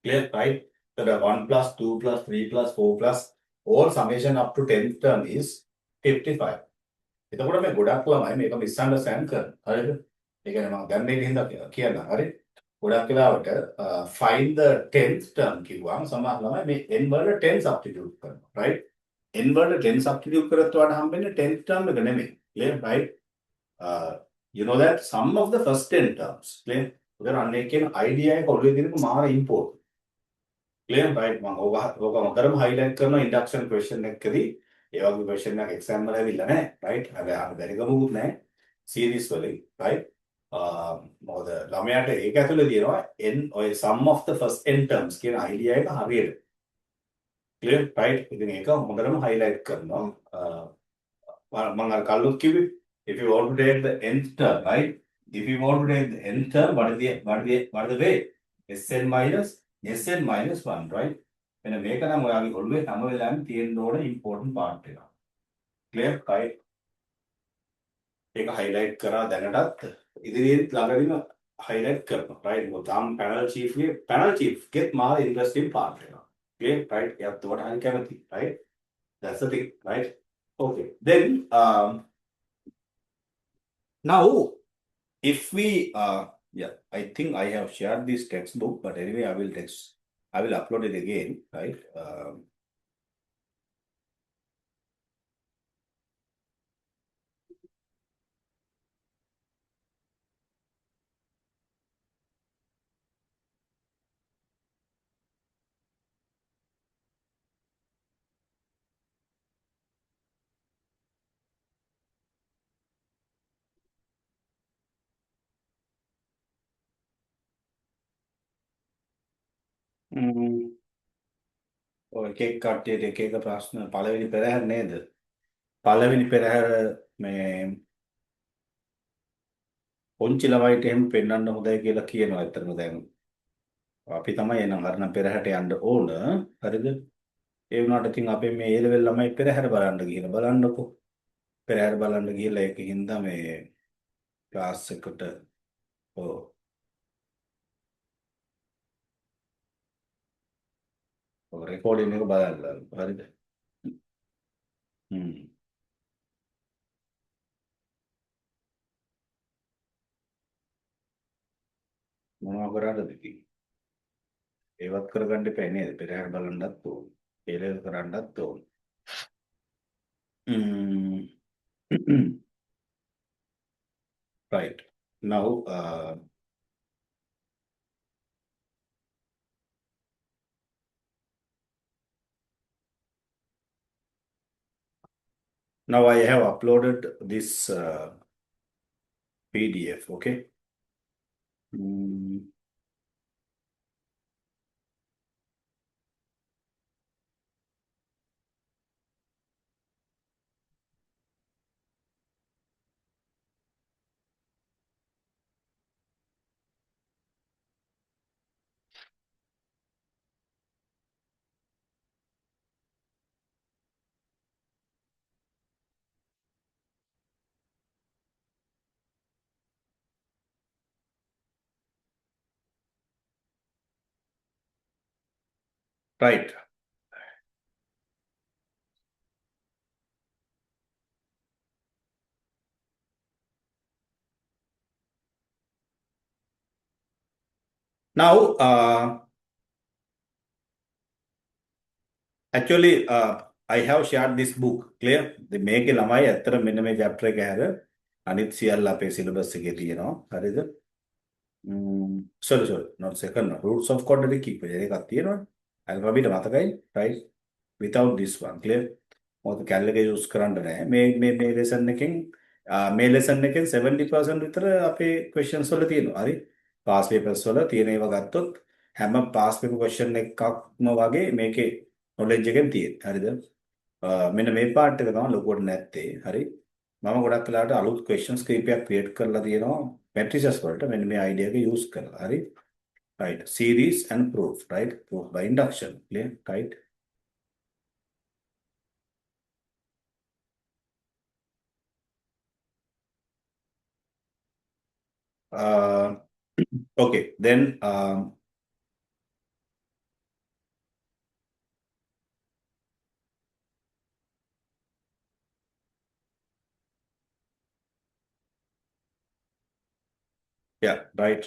Clear, right? So the 1 plus 2 plus 3 plus 4 plus all summation up to 10th term is 55. එතකොට මේ ගොඩක් ළමයි මේක misunderstand කරනවා. හරිද? ඒ කියන්නේ මම දැන් මේක හින්දා කියන්න. හරි? ගොඩක් වෙලාවට find the 10th term කිව්වම සමහර ළමයි මේ n වලට 10 substitute කරනවා. right? n වලට 10 substitute කරත් ඔයාලට හම්බෙන්නේ 10th term එක නෙමෙයි. clear, right? You know that sum of the first 10 terms. clear? උදේ අන්න එක කියන idea එක ඔළුවේ තියෙනක මාර important. clear, right? මම ඕක මොකටම highlight කරනවා induction question එකකදී. ඒ වගේ question එකක් exam වල ඇවිල්ලා නැහැ, right? හැබැයි අහන්න බැරි කමකුත් නැහැ. series වලින්, right? මොකද ළමයාට ඒක ඇතුලේ තියෙනවා n ඔය sum of the first n terms කියන idea එක හරියට. clear, right? ඉතින් ඒක හොඳටම highlight කරනවා. මම අර කල්ලුත් කිව්වේ if you want to take the nth term, right? If you want to take the nth term, what is the way? Sn minus 1, right? මෙන්න මේක නම් ඔයාගේ ඔළුවේ හැම වෙලාවෙම තියෙන්න ඕන important part එක. clear, right? ඒක highlight කරා දැනටත් ඉදිරියට ළඟදීම highlight කරනවා, right? මොකද තාම panel chief get මාර interesting part එක. clear, right? එයාත් උඩට හරි කැමති, right? That's the thing, right? Okay. Then now if we yeah, I think I have shared this textbook, but anyway I will upload it again, right? ඔය එක කට්ටියට එක එක ප්‍රශ්න පළවෙනි පෙරහැර නේද? පළවෙනි පෙරහැර මේ පොන්චි ළමයිට එහෙම පෙන්වන්න හොඳයි කියලා කියනවා ඇත්තටම දැන්. අපි තමයි එනම් අරන පෙරහැට යන්න ඕන. හරිද? ඒ වුණාට ඉතින් අපේ මේ ඒ ලෙවල් ළමයි පෙරහැර බලන්න ගිහින් බලන්නකෝ. පෙරහැර බලන්න ගිහලා ඒකින්ද මේ ක්ලාස් එකට ඔව් රෙකෝඩින් එක බලන්න. හරිද? හ්ම්. මොනවා කරන්නද ඉතින්? ඒවත් කරගන්න එපා නේද? පෙරහැර බලන්නත් ඕන. ඒ ලෙවල් කරන්නත් ඕන. Mm. Right. Now, now I have uploaded this PDF. Okay. Mm, right. Now, actually, I have shared this book. Clear? The මේකේ ළමයි ඇත්තට මෙන්න මේ chapter එක හැර අනිත් සියල්ල අපේ syllabus එකේ තියෙනවා. හරිද? sorry, not second. No. Roots of quadratic equation එකක් තියෙනවා. alphabet මතකයි? Right? Without this one. Clear? මොකද කැල් එක යූස් කරන්න නැහැ. මේ ලෙසන් එකෙන් මේ ලෙසන් එකෙන් 70% විතර අපේ questions වල තියෙනවා. හරි? පාස් පේපර්ස් වල තියෙන ඒවා ගත්තොත් හැම පාස් පේපර් question එකක්ම වගේ මේකේ knowledge එකෙන් තියෙන. හරිද? මෙන්න මේ part එක තමයි ලොකුවට නැත්තේ. හරි? මම ගොඩක් වෙලාවට අලුත් questions කීපයක් create කරලා තියෙනවා matrices වලට මෙන්න මේ idea එක use කරලා. හරි? Right. Series and proof. Right? Proof by induction. Clear? Right? Okay, then yeah, right.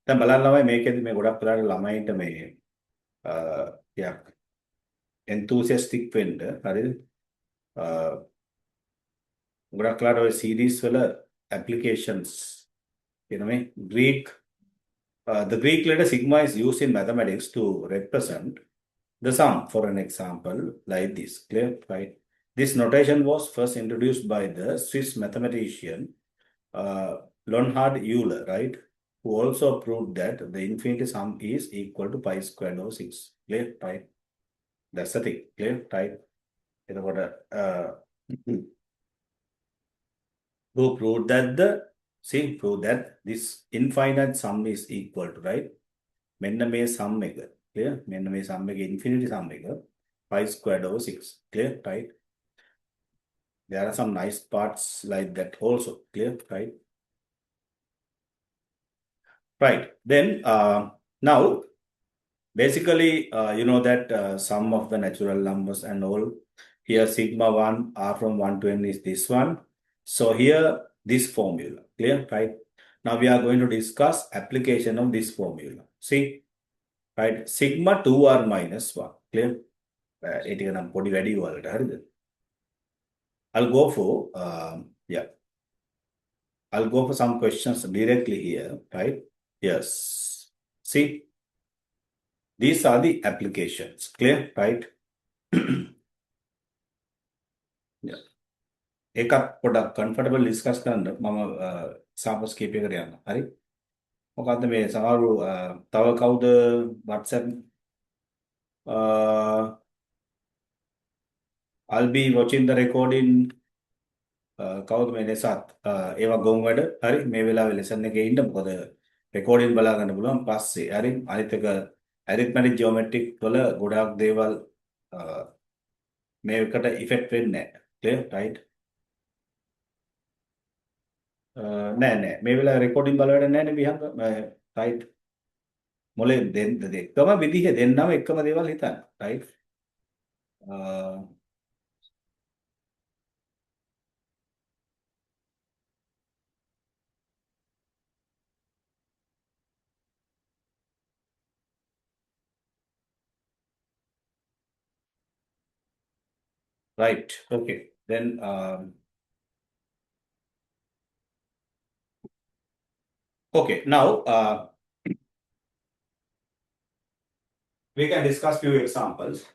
දැන් බලන්න ළමයි මේකෙදි මේ ගොඩක් වෙලාවට ළමයින්ට මේ yeah enthusiastic වෙන්න හරිද? ගොඩක් වෙලාවට ඔය series වල applications මේ Greek the Greek letter sigma is used in mathematics to represent the sum, for an example, like this. Clear? Right? This notation was first introduced by the Swiss mathematician Leonhard Euler, right? Who also proved that the infinity sum is equal to pi squared over 6. Clear? Right? That's the thing. Clear? Right? Who proved that prove that this infinite sum is equal to, right? මෙන්න මේ sum එක. Clear? මෙන්න මේ sum එක infinity sum එක pi squared over 6. Clear? Right? There are some nice parts like that also. Clear? Right? Right. Then now, basically, you know that sum of the natural numbers and all. Here sigma 1 r from 1 to n is this one. So here this formula. Clear? Right? Now we are going to discuss application of this formula. See? Right? Sigma 2r minus 1. Clear? ඒක නම් පොඩි වැඩි වලට හරිද? I'll go for yeah. I'll go for some questions directly here, right? Yes. See, these are the applications. Clear, right? Yeah. එකක් පොඩක් comfortable discuss කරන්න මම samples කීපයකට යන්න. හරි? මොකද්ද මේ සමහරව තව කවුද WhatsApp I'll be watching the recording කවුද මේ ලෙසත් ඒවා ගොන් වැඩ හරි මේ වෙලාවේ ලෙසන් එකේ ඉන්න මොකද රෙකෝඩින් බලා ගන්න පුළුවන් පස්සේ. හරි. අනිත් එක ඇරිත්මැටික් ජියොමෙට්‍රික් වල ගොඩාක් දේවල් මේකට ඉෆෙක්ට් වෙන්නේ නැහැ. Clear right? නෑ නෑ මේ වෙලාවේ රෙකෝඩින් බල වැඩ නැහැ නේ විහංග. රයිට්. මොලේ දෙකම විදිහ දෙන්නම එකම දේවල් හිතන්න. Right? right. Okay. Then okay. Now we can discuss few examples.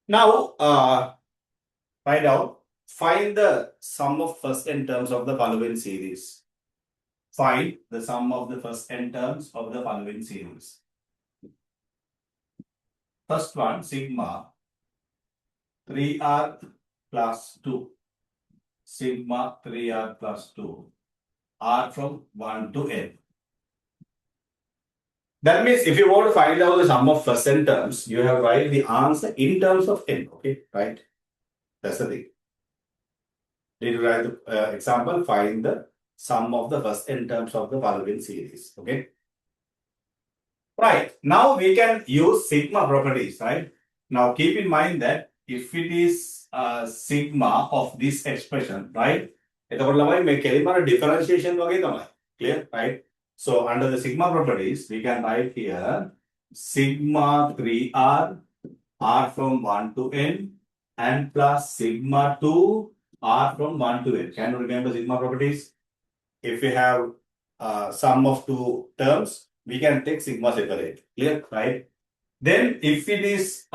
Now find the sum of first n terms of the following series. Find the sum of the first n terms of the following series. First one, sigma 3r plus 2. Sigma 3r plus 2. R from 1 to n. That means if you want to find out the sum of first n terms, you have to write the answer in terms of n. Okay, right? That's the thing. Need to write the example, find the sum of the first n terms of the following series. Okay. Right. Now we can use sigma properties, right? Now keep in mind that if it is sigma of this expression, right? එතකොට ළමයි මේ කෙලින්ම differentiation වගේ තමයි. Clear? Right? So under the sigma properties, we can write here sigma 3r, r from 1 to n, and plus sigma 2, r from 1 to n. Can you remember sigma properties? If we have sum of two terms, we can take sigma separate. Clear? Right? Then if it is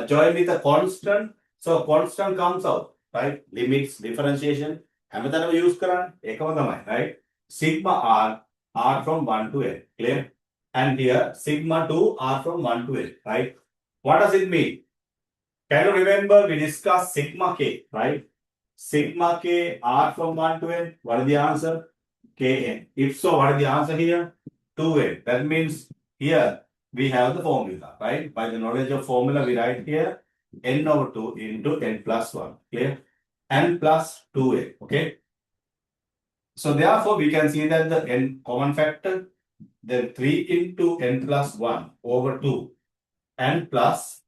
joined with a constant, so constant comes out. Right? Limits, differentiation. හැමතැනම use කරන්නේ ඒකම තමයි. Right? Sigma r, r from 1 to n. Clear? And here sigma 2, r from 1 to n. Right? What does it mean? Can you remember we discussed sigma k, right? Sigma k, r from 1 to n. What is the answer? Kn. If so, what is the answer here? 2n. That means here we have the formula, right? By the knowledge of formula, we write here n over 2 into n plus 1. Clear? N plus 2n. Okay? So therefore, we can see that the n common factor, then 3 into n plus 1 over 2, n plus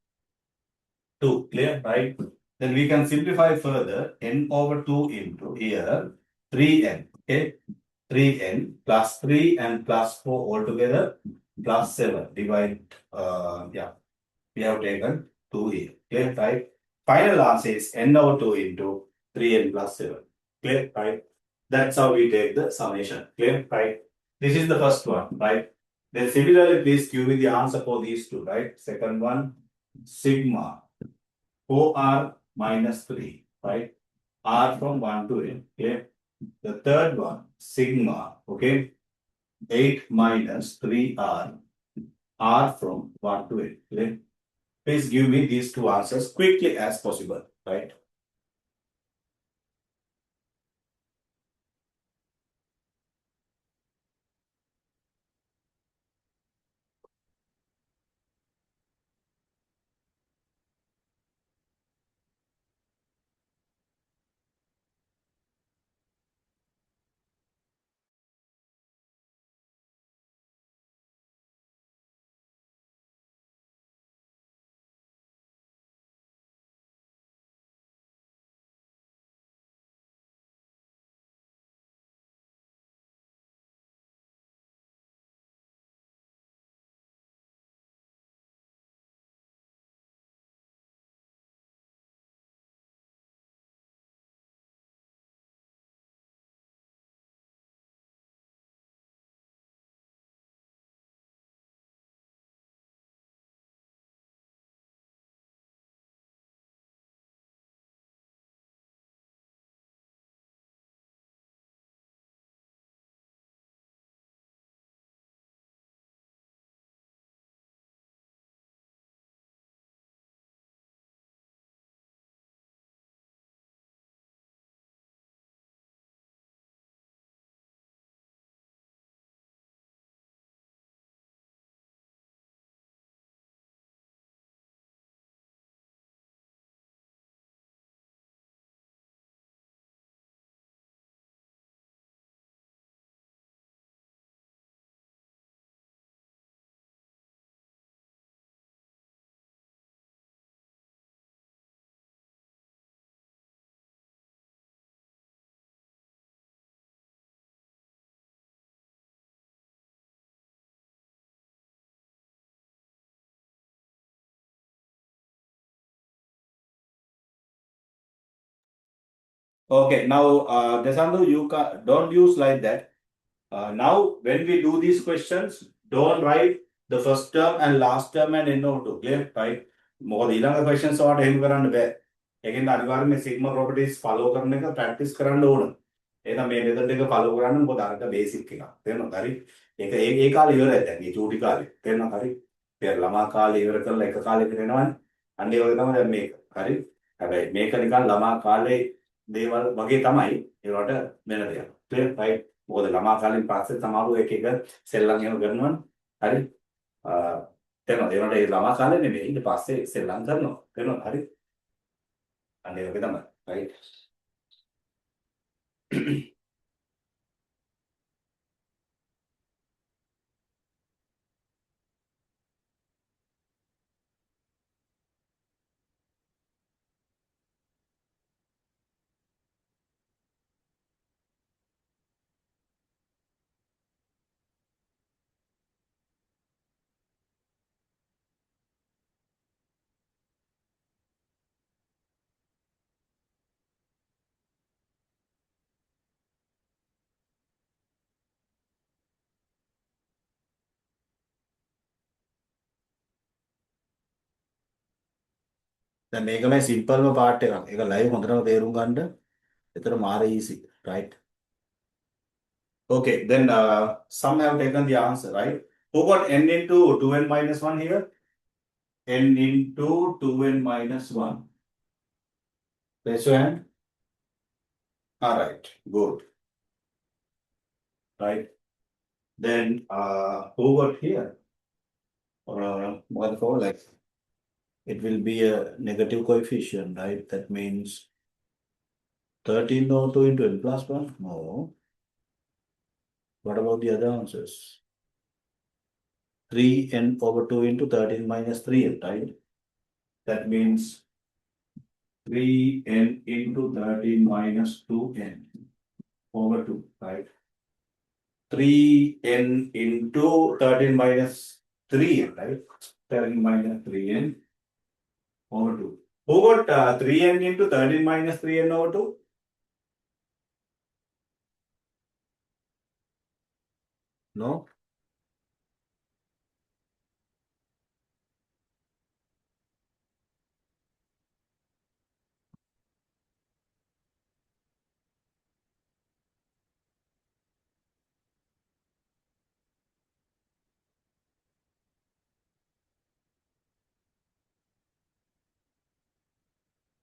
2. Clear? Right? Then we can simplify further n over 2 into here 3n. Okay? 3n plus 3 and plus 4 altogether plus 7. Divide, we have taken 2 here. Clear? Right? Final answer is n over 2 into 3n plus 7. Clear? Right? That's how we take the summation. Clear? Right? This is the first one. Right? Then similarly, please give me the answer for these two. Right? Second one, sigma 4r minus 3. Right? R from 1 to n. Clear? The third one, sigma, okay, 8 minus 3r, r from 1 to 8. Okay? Please give me these two answers quickly as possible, right? Okay, now Desandu, you don't use like that. Now, when we do these questions, don't write the first term and last term and end of two. Clear? Right? More ඊළඟ questions වලට එහෙම කරන්න බෑ. ඒකෙන් අනිවාර්යයෙන් මේ sigma properties follow කරන එක practice කරන්න ඕන. එහෙනම් මේ method එක follow කරන්න මොකද අරක basic එකක්. තේරෙනවද? හරි? ඒක ඒ කාලේ ඉවරයි දැන්. මේ චූටි කාලේ. තේරෙනවද? හරි? පෙර ළමා කාලේ ඉවර කරලා එක කාලෙකට එනවනේ. අන්න ඒ වගේ තමයි දැන් මේක. හරි? හැබැයි මේක නිකන් ළමා කාලේ දේවල් වගේ තමයි. ඒවට වෙන දෙයක්. clear? right? මොකද ළමා කාලෙන් පස්සේ සමහරව එක සෙල්ලම් එහෙම කරනවනේ. හරි? තේරෙනවද? ඒකට ඒ ළමා කාලේ නෙමෙයි ඊට පස්සේ සෙල්ලම් කරනවා. තේරෙනවද? හරි? අන්න ඒ වගේ තමයි. right? දැන් මේකමයි සිම්පල්ම පාර්ට් එකක්. ඒක ලයිව් හොඳටම තේරුම් ගන්න. ඒතර මාර easy, right? Okay, then some have taken the answer, right? Who got n into 2n minus 1 here? N into 2n minus 1. Raise your hand. All right, good. Right. Then who got here? What for like it will be a negative coefficient, right? That means 13 over 2 into n plus 1? No. What about the other answers? 3n over 2 into 13 minus 3n, right? That means 3n into 13 minus 2n over 2, right? 3n into 13 minus 3n, right? 13 minus 3n over 2. Who got 3n into 13 minus 3n over 2? No?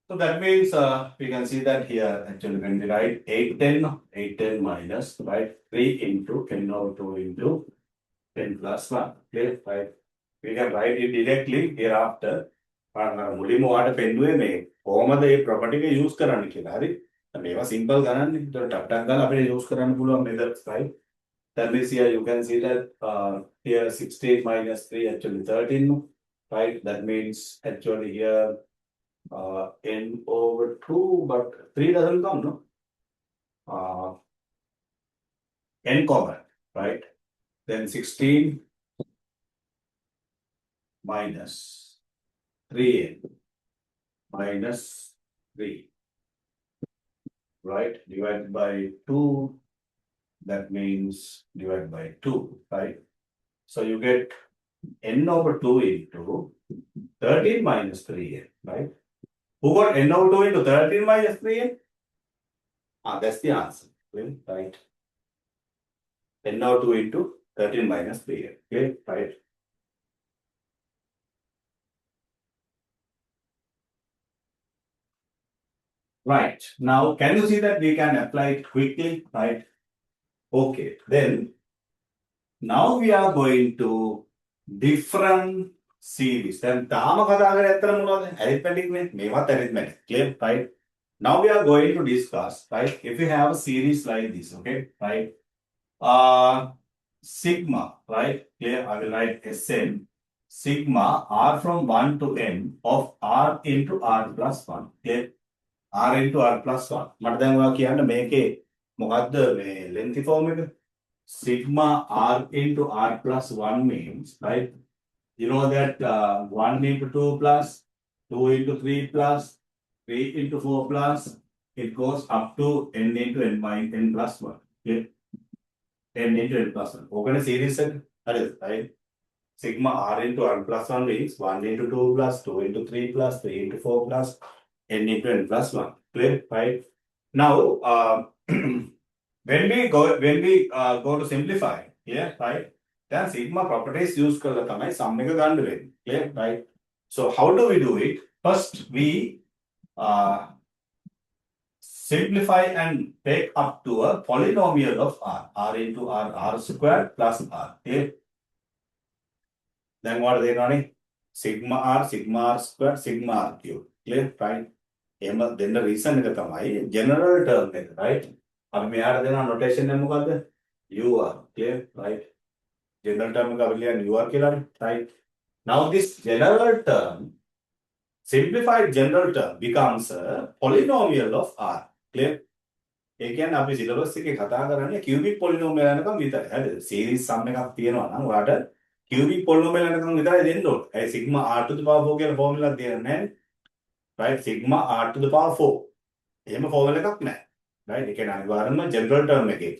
So that means we can see that here actually when we write 810 minus, right? 3 into n over 2 into 10 plus 1. Okay, right? We can write it directly hereafter. මුලින්ම ඔයාලට පෙන්නුවේ මේ කොහොමද මේ property එක use කරන්න කියලා. හරි? මේවා සිම්පල් ගණන්. ඒකට ටක් ටක් ගාලා අපිට යූස් කරන්න පුළුවන් methods, right? That means here you can see that here 16 minus 3 actually 13, right? That means actually here n over 2, but 3 doesn't come, no? N common, right? Then 16 minus 3n minus 3, right? Divided by 2, that means divided by 2, right? So you get n over 2 into 13 minus 3n, right? Who got n over 2 into 13 minus 3n? That's the answer, right? N over 2 into 13 minus 3n, okay, right? Right. Now, can you see that we can apply it quickly, right? Okay, then now we are going to different series. Then තාම කතා කරේ ඇත්තට මොනවද? Arithmetic නේ. මේවත් arithmetic. Clear, right? Now we are going to discuss, right? If you have a series like this, okay, right? Sigma, right? Clear? I will write Sn sigma r from 1 to n of r into r plus 1. Clear? R into R plus 1. මට දැන් ඔයා කියන්න මේකේ මොකද්ද මේ lengthy form එක? Sigma R into R plus 1 means, right? You know that 1 into 2 plus, 2 into 3 plus, 3 into 4 plus, it goes up to n into n minus n plus 1. Okay? n into n plus 1. Open a series set. That is right. Sigma r into n plus 1 means 1 into 2 plus 2 into 3 plus 3 into 4 plus n into n plus 1. Clear? Right? Now, when we go to simplify, yeah, right? Then sigma properties use කරලා තමයි sum එක ගන්න වෙන්නේ. Clear? Right? So how do we do it? First, we uh, simplify and take up to a polynomial of r into r squared plus r. Okay? Then what are they running? Sigma r squared, sigma r cubed. Clear? Right? Then the reason එක තමයි general term එක, right? අපි මෙයාට දෙන notation එක මොකද්ද? ur. Clear? Right? General term එක අපි ලියන්නේ ur කියලානේ, right? Now this general term, simplified general term becomes a polynomial of r. Clear? ඒ කියන්නේ අපි සිලබස් එකේ කතා කරන්නේ cubic polynomial යනකම් විතරයි. හරිද? series sum එකක් තියෙනවා නම් ඔයාලට cubic polynomial යනකම් විතරයි දෙන්න ඕනේ. ඒ sigma r to the power 4 කියලා formula එකක් දෙන්නේ නැහැ. Right? Sigma r to the power 4. එහෙම formula එකක් නැහැ. Right? ඒ කියන්නේ අනිවාර්යයෙන්ම general term එකේ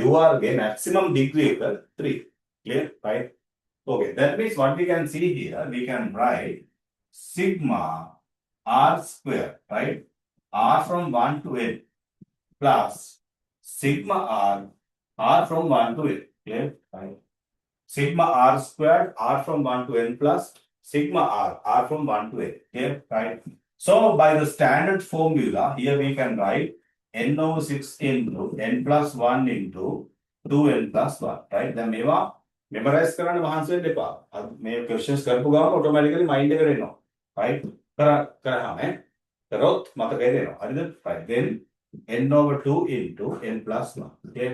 ur ගේ maximum degree එක 3. Clear? Right? Okay, that means what we can see here, we can write sigma r square, right? R from 1 to n plus sigma r from 1 to n. Clear? Right? Sigma r squared, r from 1 to n plus sigma r from 1 to n. Clear? Right? So by the standard formula, here we can write n over 6 into n plus 1 into 2n plus 1. Right? Then මේවා memorize කරන්න මහන්සි වෙන්න එපා. මේ questions කරපු ගමන් automatically mind එකට එනවා. Right? කරාම කරොත් මතකයට එනවා. හරිද? Right. Then n over 2 into n plus 1. Okay?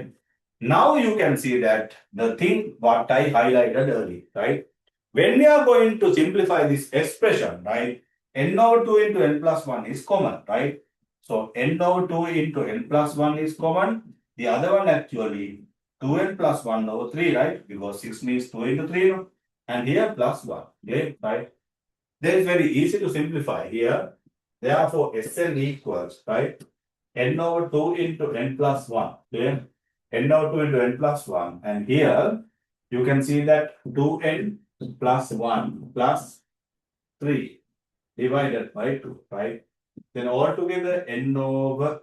Now you can see that the thing what I highlighted earlier, right? When we are going to simplify this expression, right? N over 2 into n plus 1 is common, right? So n over 2 into n plus 1 is common. The other one actually 2n plus 1 over 3, right? Because 6 means 2 into 3, no? And here plus 1, okay? Right? Then it's very easy to simplify here. Therefore, Sn equals, right? N over 2 into n plus 1, okay? N over 2 into n plus 1. And here, you can see that 2n plus 1 plus 3 divided by 2, right? Then altogether n over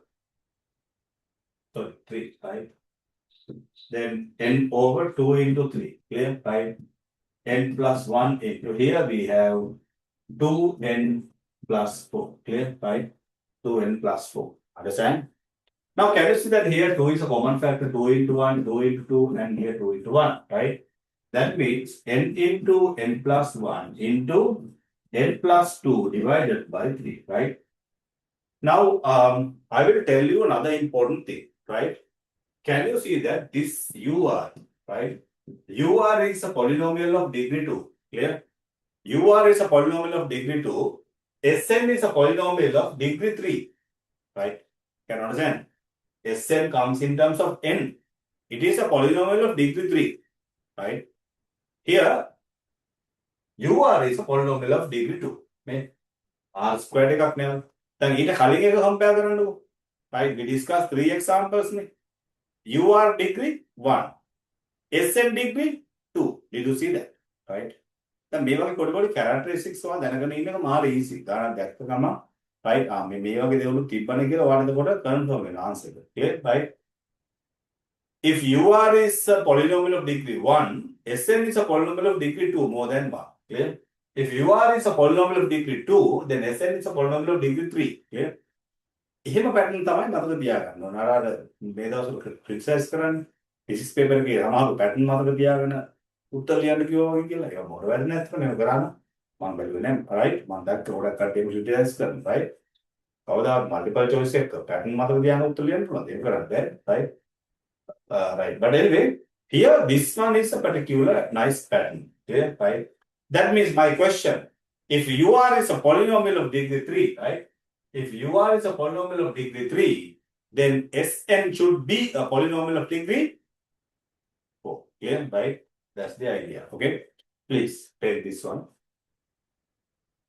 3, right? Then n over 2 into 3, clear? Right? N plus 1 into here we have 2n plus 4, clear? Right? 2n plus 4, understand? Now can you see that here 2 is a common factor, 2 into 1, 2 into 2, and here 2 into 1, right? That means n into n plus 1 into n plus 2 divided by 3, right? Now, I will tell you another important thing, right? Can you see that this ur, right? Ur is a polynomial of degree 2, clear? Ur is a polynomial of degree 2. Sn is a polynomial of degree 3, right? Can you understand? Sn comes in terms of n. It is a polynomial of degree 3, right? Here, ur is a polynomial of degree 2. Okay? R squared එකක් නේද? දැන් ඊට කලින් එක compare කරන්නකෝ. Right? We discussed 3 examples නේ. ur degree 1. Sn degree 2. Did you see that? Right? දැන් මේ වගේ පොඩි characteristics ඔයා දැනගෙන ඉන්න එක මාර easy. ගානක් දැක්ක ගමන් right? මේ වගේ දේවලු තිබ්බනේ කියලා ඔයාලට එතකොට confirm වෙනවා answer එක. Okay? Right? If ur is a polynomial of degree 1, Sn is a polynomial of degree 2 more than 1. Clear? If ur is a polynomial of degree 2, then Sn is a polynomial of degree 3. Clear? එහෙම pattern තමයි මතක තියාගන්න ඕන. අර මේ දවස්වල criticise කරන්නේ physics paper එකේ අමාරු පැටර්න් මතක තියාගෙන උත්තර ලියන්න කිව්වා වගේ කියලා. ඒක මොඩ වැඩ නැත්නම් මේක කරාන මම බැලුවේ නෑ. right? මම දැක්ක ගොඩක් කට්ටිය ක්‍රිටිසයිස් කරනවා. right? කවදාවත් මල්ටිපල් චොයිස් එක පැටර්න් මතක තියාගෙන උත්තර ලියන්න පුළුවන්. ඒක කරන්න බෑ. right? Right. But anyway, here this one is a particular nice pattern. Okay? Right? That means my question, if ur is a polynomial of degree 3, right? If ur is a polynomial of degree 3, then Sn should be a polynomial of degree 4. Okay? Right? That's the idea. Okay? Please take this one.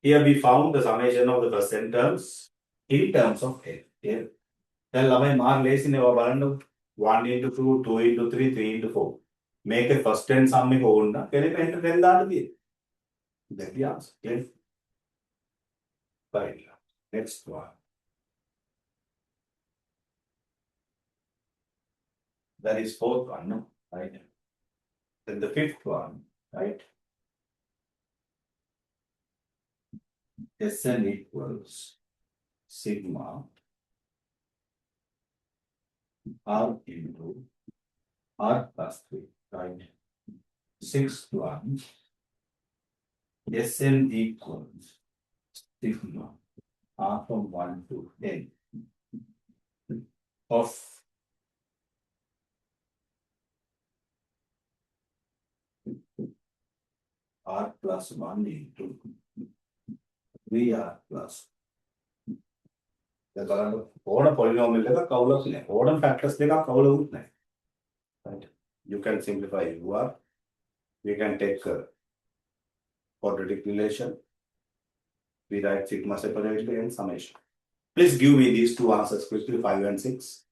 Here we found the summation of the percent terms in terms of n. Okay? දැන් ළමයි Mark ලේසිනේ ඔයා බලන්න 1 into 2 2 into 3 3 into 4 මේකේ first and sum එක ඕන නම් කෙනෙක් enter 10 දාන්න තියෙන්නේ. That's the answer. Yes. Right. Next one. That is fourth one, no? Right. Then the fifth one, right? Sn equals sigma r into r plus 3, right? Sixth one, Sn equals sigma r from 1 to n of r plus 1 into 3r plus. දැන් බලන්න ඕන polynomial එකක් කවුලක් නැහැ. ඕන factors දෙකක් කවුලුත් නැහැ. Right? You can simplify UR. We can take quadratic relation. We write sigma separately and summation. Please give me these two answers quickly, 5 and 6.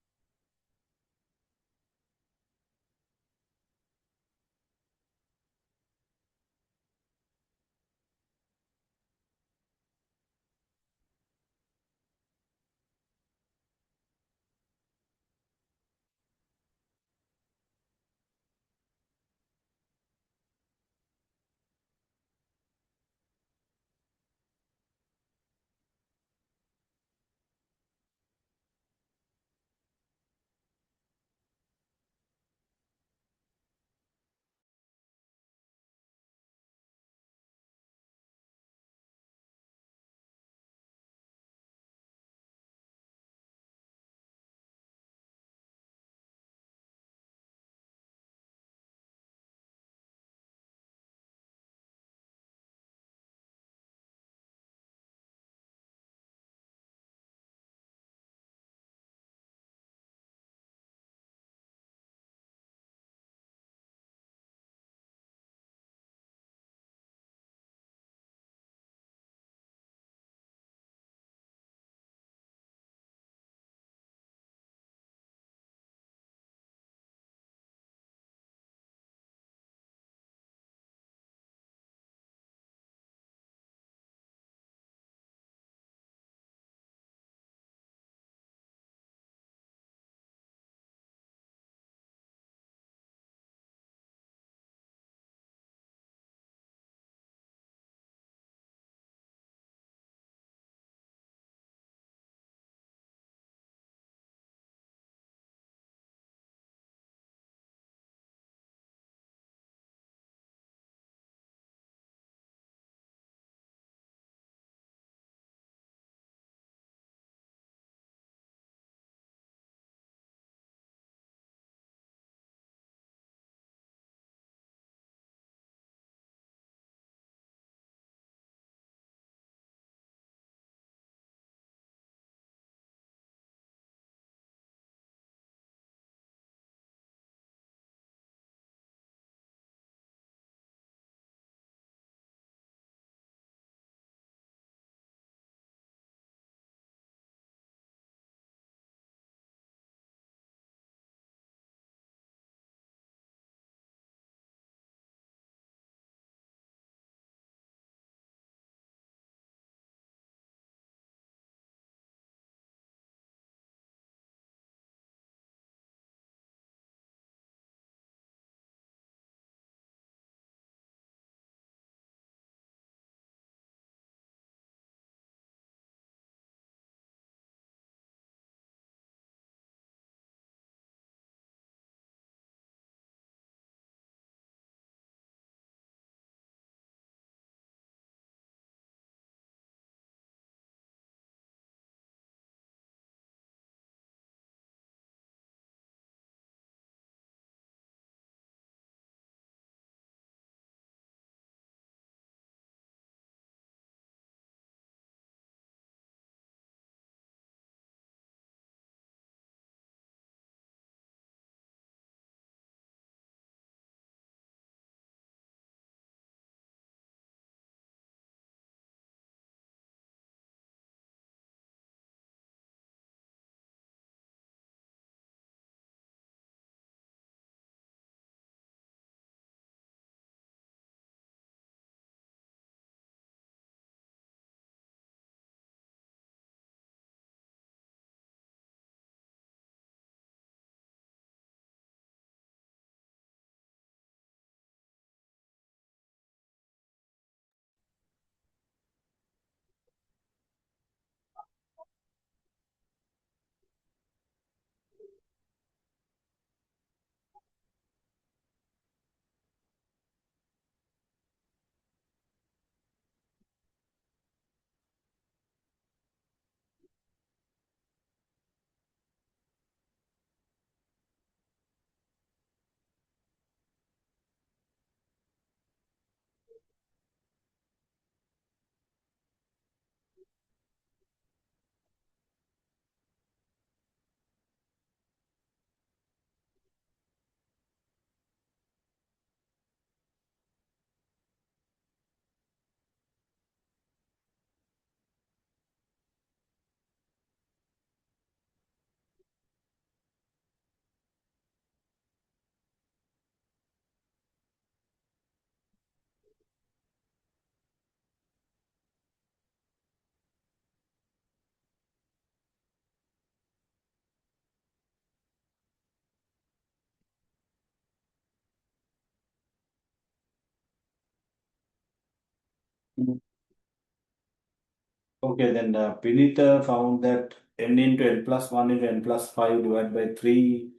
Okay, then Pinita found that n into n plus 1 into n plus 5 divided by 3,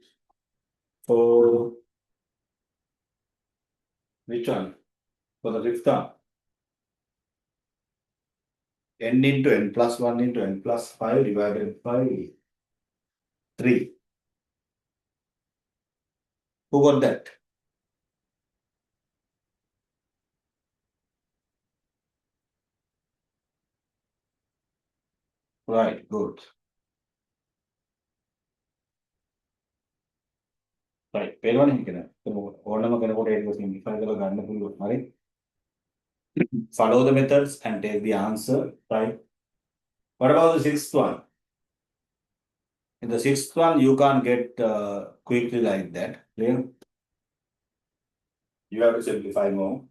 4, which one? For the fifth one. N into n plus 1 into n plus 5 divided by 3. Who got that? Right, good. Right, පේනවනේ මේක නේද? ඕනම කෙනෙකුට ඒක simplify කරලා ගන්න පුළුවන්. හරි? Follow the methods and take the answer, right? What about the sixth one? In the sixth one, you can't get quickly like that. Clear? You have to simplify more.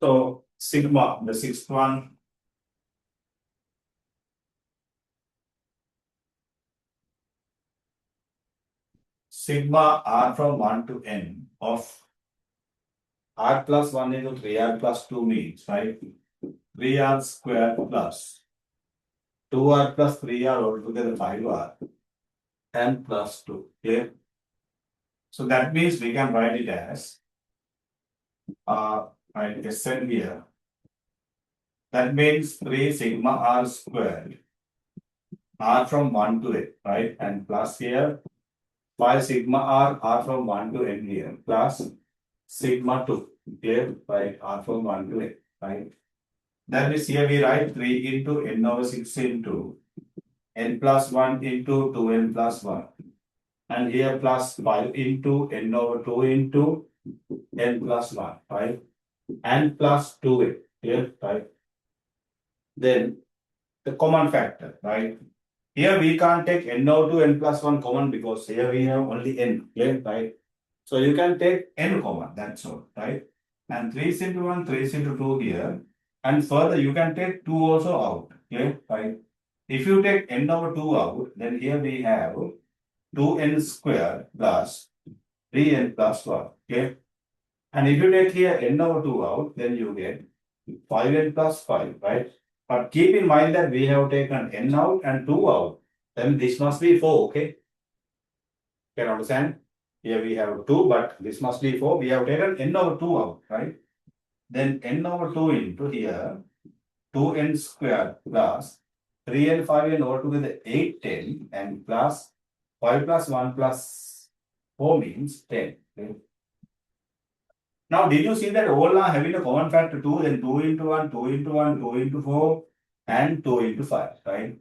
So sigma, the sixth one, sigma r from 1 to n of r plus 1 into 3r plus 2 means, right? 3r square plus 2r plus 3r altogether 5r and plus 2. Clear? So that means we can write it as right, Sn here. That means 3 sigma r squared, r from 1 to n, right? And plus here 5 sigma r from 1 to n here, plus sigma 2, clear? Right, r from 1 to n, right? That means here we write 3 into n over 6 into n plus 1 into 2n plus 1. And here plus 5 into n over 2 into n plus 1, right? And plus 2n, clear? Right? Then the common factor, right? Here we can't take n over 2 n plus 1 common because here we have only n, clear? Right? So you can take n common, that's all, right? And 3 into 1, 3 into 2 here. And further, you can take 2 also out, clear? Right? If you take n over 2 out, then here we have 2n square plus 3n plus 1, okay? And if you take here n over 2 out, then you get 5n plus 5, right? But keep in mind that we have taken n out and 2 out. Then this must be 4, okay? Can you understand? Here we have 2, but this must be 4. We have taken n over 2 out, right? Then n over 2 into here, 2n square plus 3n, 5n over together 8, 10, and plus 5 plus 1 plus 4 means 10. Okay? Now, did you see that all are having a common factor 2, then 2 into 1, 2 into 1, 2 into 4, and 2 into 5, right?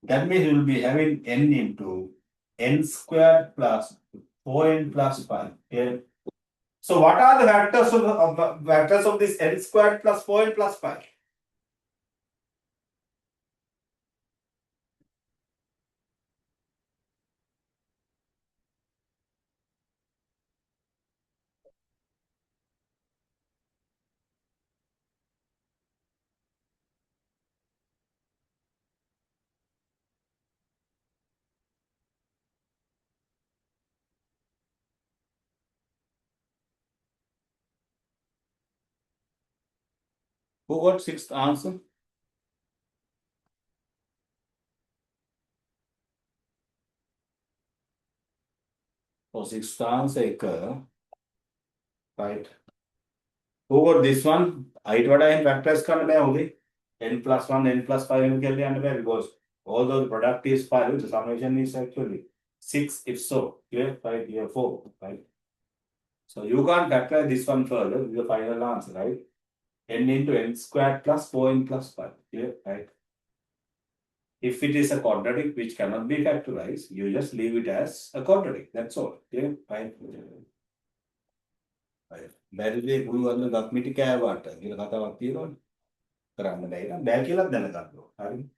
That means you will be having n into n squared plus 4n plus 5. Okay? So, what are the factors of this n squared plus 4n plus 5? Who got sixth answer? So, sixth answer, right? Who got this one? Height what I in factors करने में होगी n plus 1, n plus 5 in के लिए आने में because although the product is 5, the summation is actually 6 if so. Clear? Right here 4, right? So you can't factor this one further with the final answer, right? N into n squared plus 4n plus 5. Clear? Right? If it is a quadratic which cannot be factorized, you just leave it as a quadratic. That's all. Clear? Right? බැරිදේ පුළුවන් ගක් මිටි කෑවට කියලා කතාවක් තියෙනවනේ. කරන්න බැයි නම් බෑ කියලා දැනගන්න ඕන. හරිද?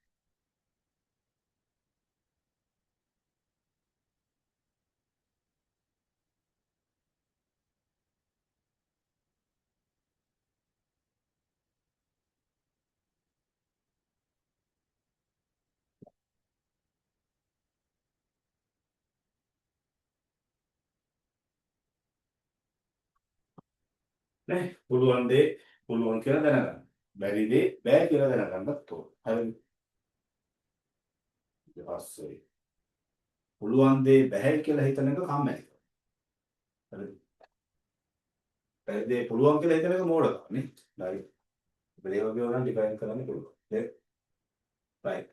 නේ පුළුවන් දේ පුළුවන් කියලා දැනගන්න. බැරි දේ බෑ කියලා දැනගන්නත් ඕන. හරිද? ඊට පස්සේ පුළුවන් දේ බෑ කියලා හිතන එක කම්මැලි. හරිද? බැරි දේ පුළුවන් කියලා හිතන එක මෝඩකම නේ. හරි. ඒ වගේ වුණා ඩිෆයින් කරන්න පුළුවන්. Right.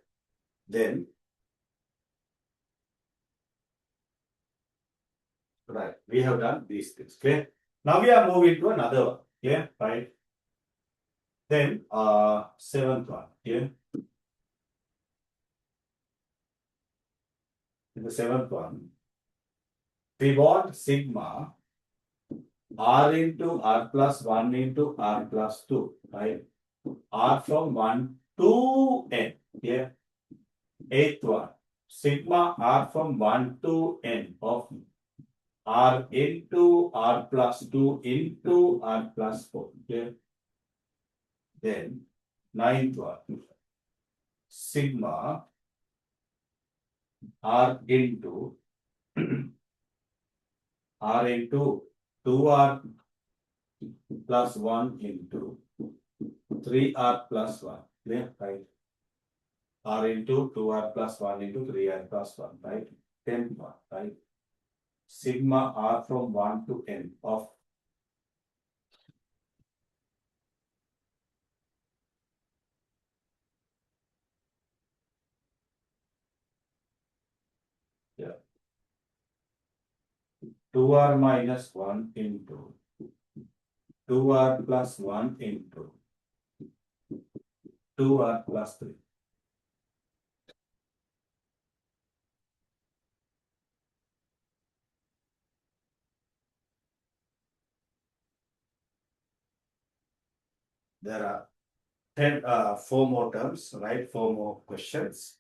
Then, right, we have done these things. Clear? Now we are moving to another one. Clear? Right. Then, seventh one. Clear? In the seventh one, we want sigma r into r plus 1 into r plus 2. Right? R from 1 to n. Clear? Eighth one, sigma r from 1 to n of r into r plus 2 into r plus 4. Okay? Then, ninth one, sigma r into r into 2r plus 1 into 3r plus 1. Clear? Right? R into 2r plus 1 into 3r plus 1. Right? 10th one. Right? Sigma r from 1 to n of yeah, 2r minus 1 into 2r plus 1 into 2r plus 3. There are 4 more terms, right? 4 more questions.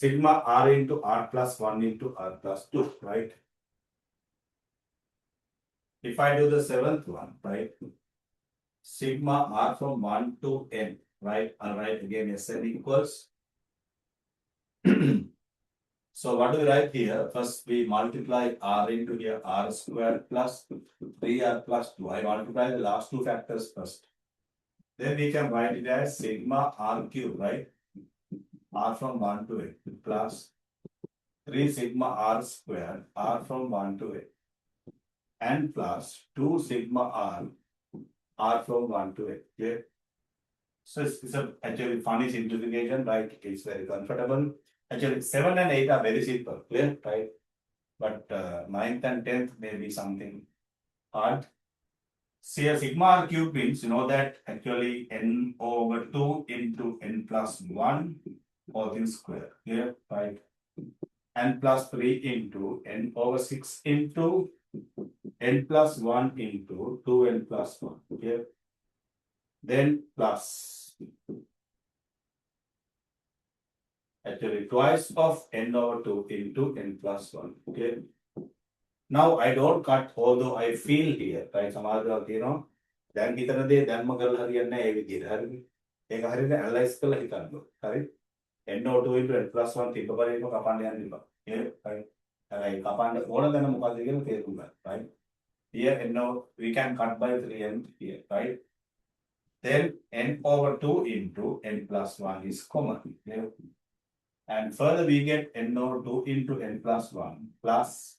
Sigma r into r plus 1 into r plus 2, right? If I do the seventh one, right? Sigma r from 1 to n, right? I'll write again Sn equals. So what do we write here? First we multiply r into here r squared plus 3r plus 2. I multiply the last two factors first. Then we can write it as sigma r cube, right? R from 1 to n plus 3 sigma r squared r from 1 to n and plus 2 sigma r from 1 to n. Okay? So it's actually funny simplification, right? It's very comfortable. Actually, 7 and 8 are very simple, clear, right? But 9th and 10th may be something hard. See, a sigma r cube means you know that actually n over 2 into n plus 1 all things square, clear, right? N plus 3 into n over 6 into n plus 1 into 2n plus 1, clear? Then plus actually twice of n over 2 into n plus 1, okay? Now I don't cut, although I feel here, right? සමාජයක් තියෙනවා දැන් හිතන දේ දැන්ම කරලා හරියන්නේ නැහැ ඒ විදිහට. හරිද? ඒක හරියට ඇනලයිස් කරලා හිතන්න ඕනේ. හරි? n over 2 into n plus 1 තිබ්බ බලන්න කපන්න යන්න එපා. right? Right. කපන්න ඕන දැන මොකද්ද කියලා තේරුම් ගන්න. Right? Here n over, we can cut by 3n here, right? Then n over 2 into n plus 1 is common. Okay? And further we get n over 2 into n plus 1 plus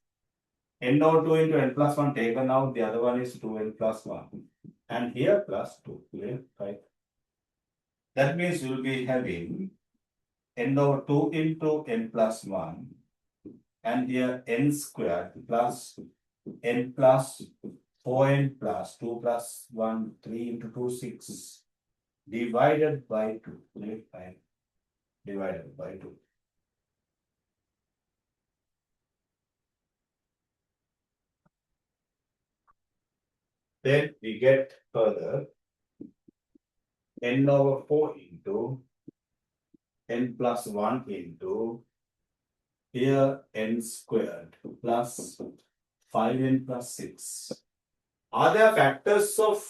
n over 2 into n plus 1 taken out, the other one is 2n plus 1. And here plus 2, clear, right? That means you'll be having n over 2 into n plus 1 and here n squared plus n plus 4n plus 2 plus 1, 3 into 2, 6 divided by 2. Divided by 2. Then we get further n over 4 into n plus 1 into here n squared plus 5n plus 6. Are there factors of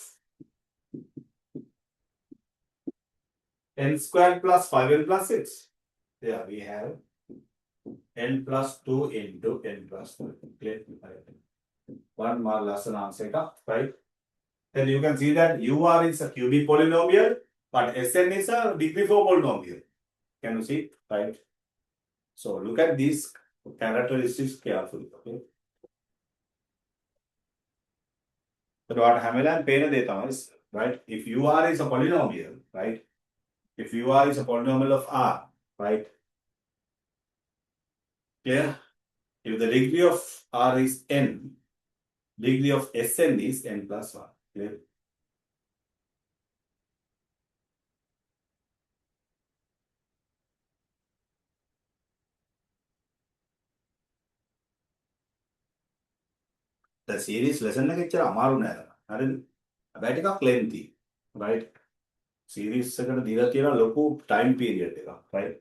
n squared plus 5n plus 6? Yeah, we have n plus 2 into n plus 3. One more lesson answer, right? Then you can see that UR is a cubic polynomial, but Sn is a degree 4 polynomial. Can you see? Right? So look at these characteristics carefully. Okay. So what Hamilton Payne data is, right? If UR is a polynomial, right? If UR is a polynomial of R, right? Clear? If the degree of R is n, degree of Sn is n plus 1. Clear? The series lesson එක එච්චර අමාරු නෑ. හරිද? හැබැයි ටිකක් lengthy. Right? Series එකට දීලා තියෙන ලොකු time period එකක්. Right?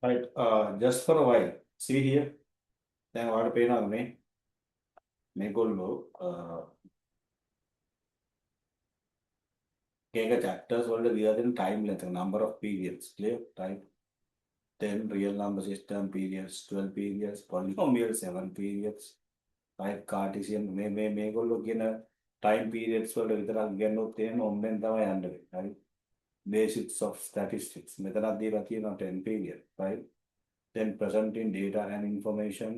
Right. Just for a while. See here. Then what payන මේ මේගොල්ලෝ ඒක chapters වලට දීලා දෙන time length number of periods clear right 10 real number system periods 12 periods polynomial 7 periods right Cartesian මේගොල්ලෝ කියන time periods වලට විතරක් ඉගෙනුවොත් තියෙන ඔන්නෙන් තමයි යන්න වෙන්නේ right basics of statistics මෙතනක් දීලා තියෙනවා 10 period right then presenting data and information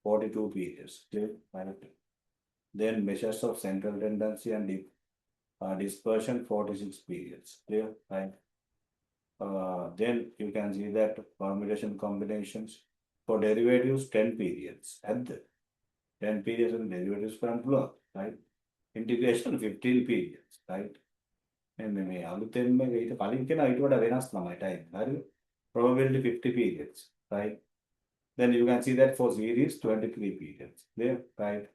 42 periods clear right then measures of central tendency and dispersion 46 periods clear right then you can see that permutation combinations for derivatives 10 periods and 10 periods and derivatives from block right integration 15 periods right මේ අලුතෙන්ම ඊට කලින් කෙනා ඊට වඩා වෙනස් තමයි time හරි probability 50 periods right then you can see that for series 23 periods there right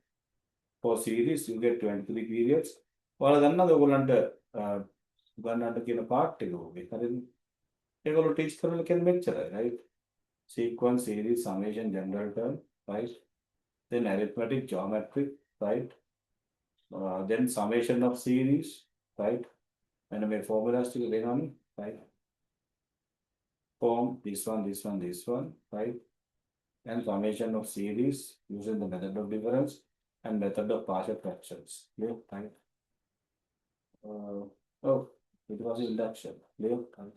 for series you get 23 periods ඔයාලා දන්නවද ඔයගොල්ලන්ට උගන්නන්න කියන පාර්ට් එක ඔගේ හරිද ඒගොල්ලෝ ටීච් කරලා කියන්නේ මෙච්චරයි right sequence series summation general term right then arithmetic geometry right then summation of series right and my formulas to the right form this one right and summation of series using the method of difference and method of partial fractions clear right oh it was induction clear right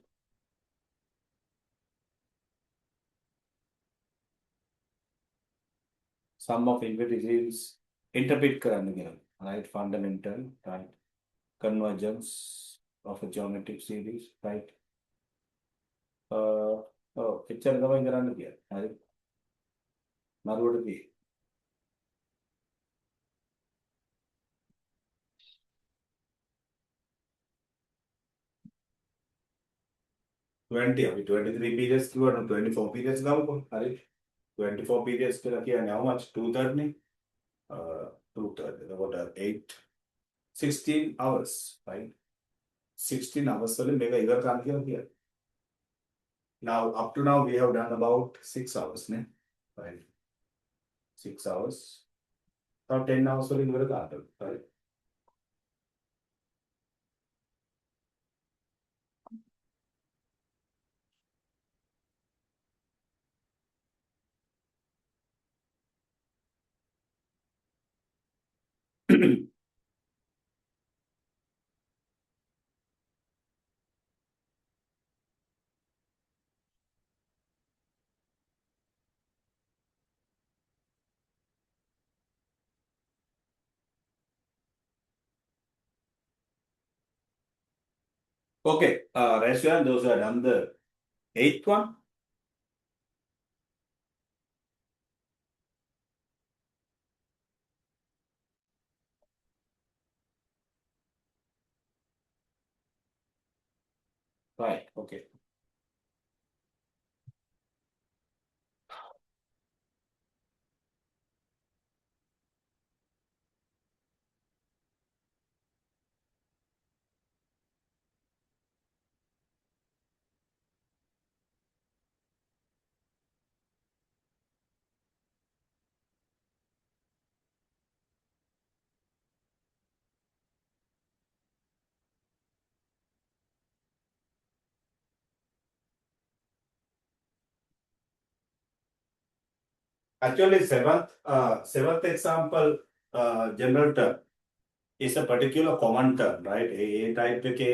sum of infinity interpret කරන්න කියලා right fundamental right convergence of a geometric series right එච්චර තමයි කරන්න කියලා හරි මරුවට තියෙන්නේ 20 අපි 23 periods කිව්වනම් 24 periods ගමුකෝ හරි 24 periods කියලා කියන්නේ how much 2/3 නේ 2/3 එතකොට 8 16 hours right 16 hours වලින් මේක ඉවර කරන්න කියලා කියනවා now up to now we have done about 6 hours නේ right 6 hours තව 10 hours වලින් ඉවර කරන්න right okay Rashwan, those are done the 8th one right okay actually seventh example general term is a particular common term right a type එකේ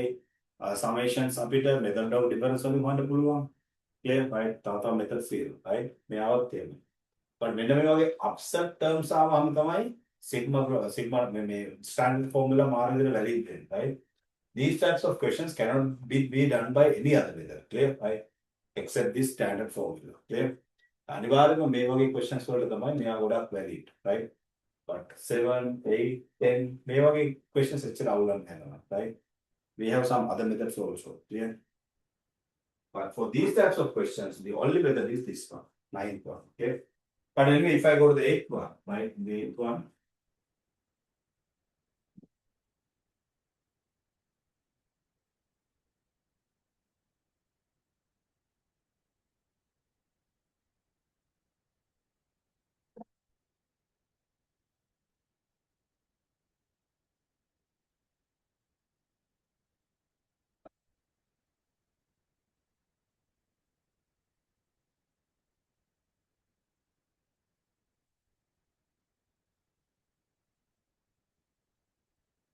summations අපිට method of difference වලින් හොයන්න පුළුවන් clear right තව methods තියෙනවා right මෙයාවත් තියෙනවා but මෙන්න මේ වගේ upset terms ආවම තමයි sigma මේ standard formula මාරු විදිහට valid වෙන්නේ right these types of questions cannot be done by any other method clear right except this standard formula clear අනිවාර්යයෙන්ම මේ වගේ questions වලට තමයි මෙයා ගොඩක් valid right but 7 8 10 මේ වගේ questions එච්චර අවුලක් නැහැ right we have some other methods also clear but for these types of questions the only method is this one ninth one okay but anyway if I go to the eighth one right the eighth one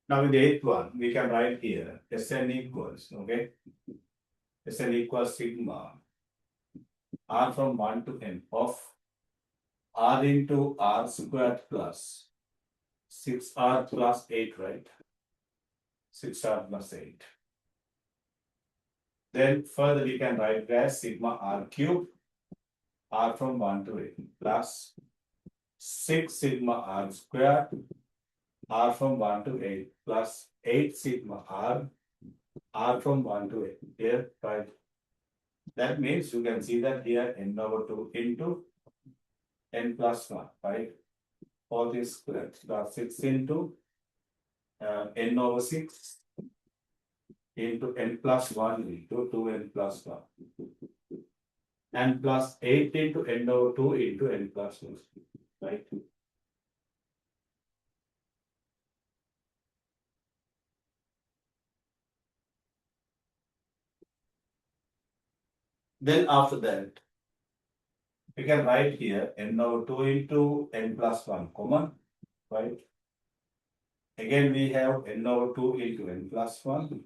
Now in the eighth one, we can write here Sn equals, okay? Sn equals sigma r from 1 to n of r into r squared plus 6r plus 8, right? 6r plus 8. Then further we can write as sigma r cube r from 1 to 8 plus 6 sigma r squared r from 1 to 8 plus 8 sigma r from 1 to 8. Here, right? That means you can see that here n over 2 into n plus 1, right? All this squared plus 6 into n over 6 into n plus 1 into 2n plus 1 and plus 8 into n over 2 into n plus 1, right? Then after that, we can write here n over 2 into n plus 1 common, right? Again, we have n over 2 into n plus 1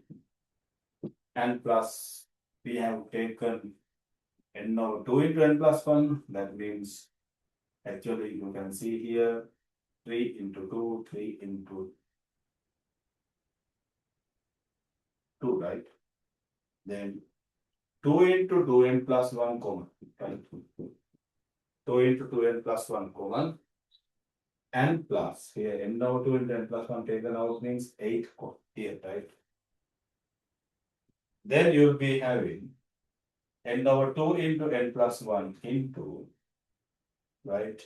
and plus we have taken n over 2 into n plus 1. That means actually you can see here 3 into 2, 3 into 2, right? Then 2 into 2n plus 1 common, right? 2 into 2n plus 1 common and plus here n over 2 into n plus 1 taken out means 8 here, right? Then you'll be having n over 2 into n plus 1 into, right?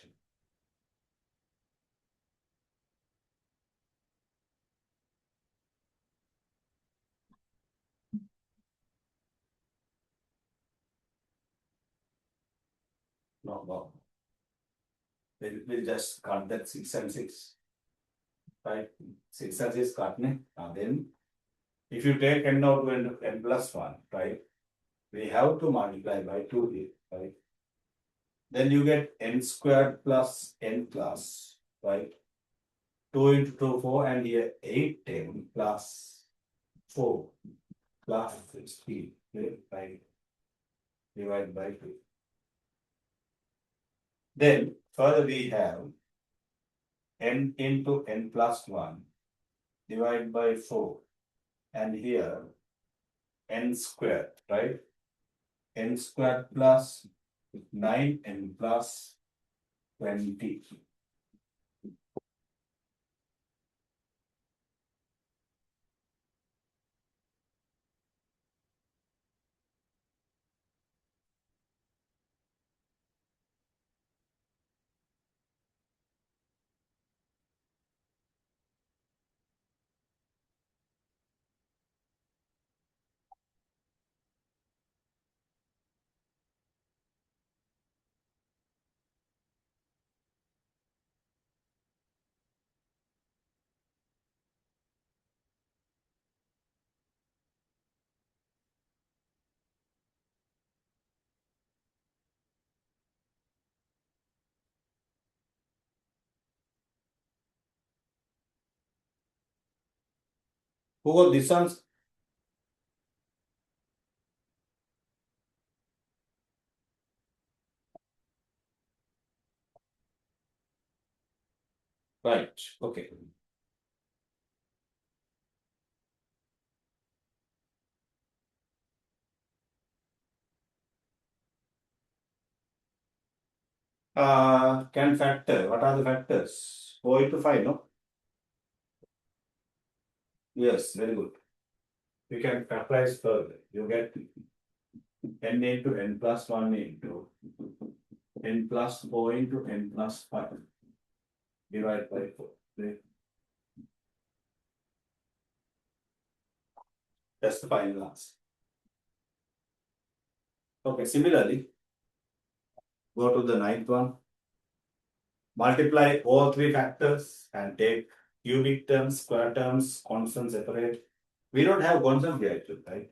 No. We'll just cut that 6 and 6, right? 6 and 6 cut, ne? Then if you take n over 2 into n plus 1, right? We have to multiply by 2 here, right? Then you get n squared plus n plus, right? 2 into 2, 4, and here 8, 10 plus 4 plus 16, right? Divided by 2. Then further we have n into n plus 1 divided by 4, and here n squared, right? N squared plus 9n plus 20. Who got this one? Right. Okay. Can factor. What are the factors? 4 into 5, no? Yes, very good. You can factorize further. You get n into n plus 1 into n plus 4 into n plus 5 divided by 4. That's the final answer. Okay, similarly, go to the ninth one. Multiply all three factors and take cubic terms, square terms, constant separate. We don't have constant here actually, right?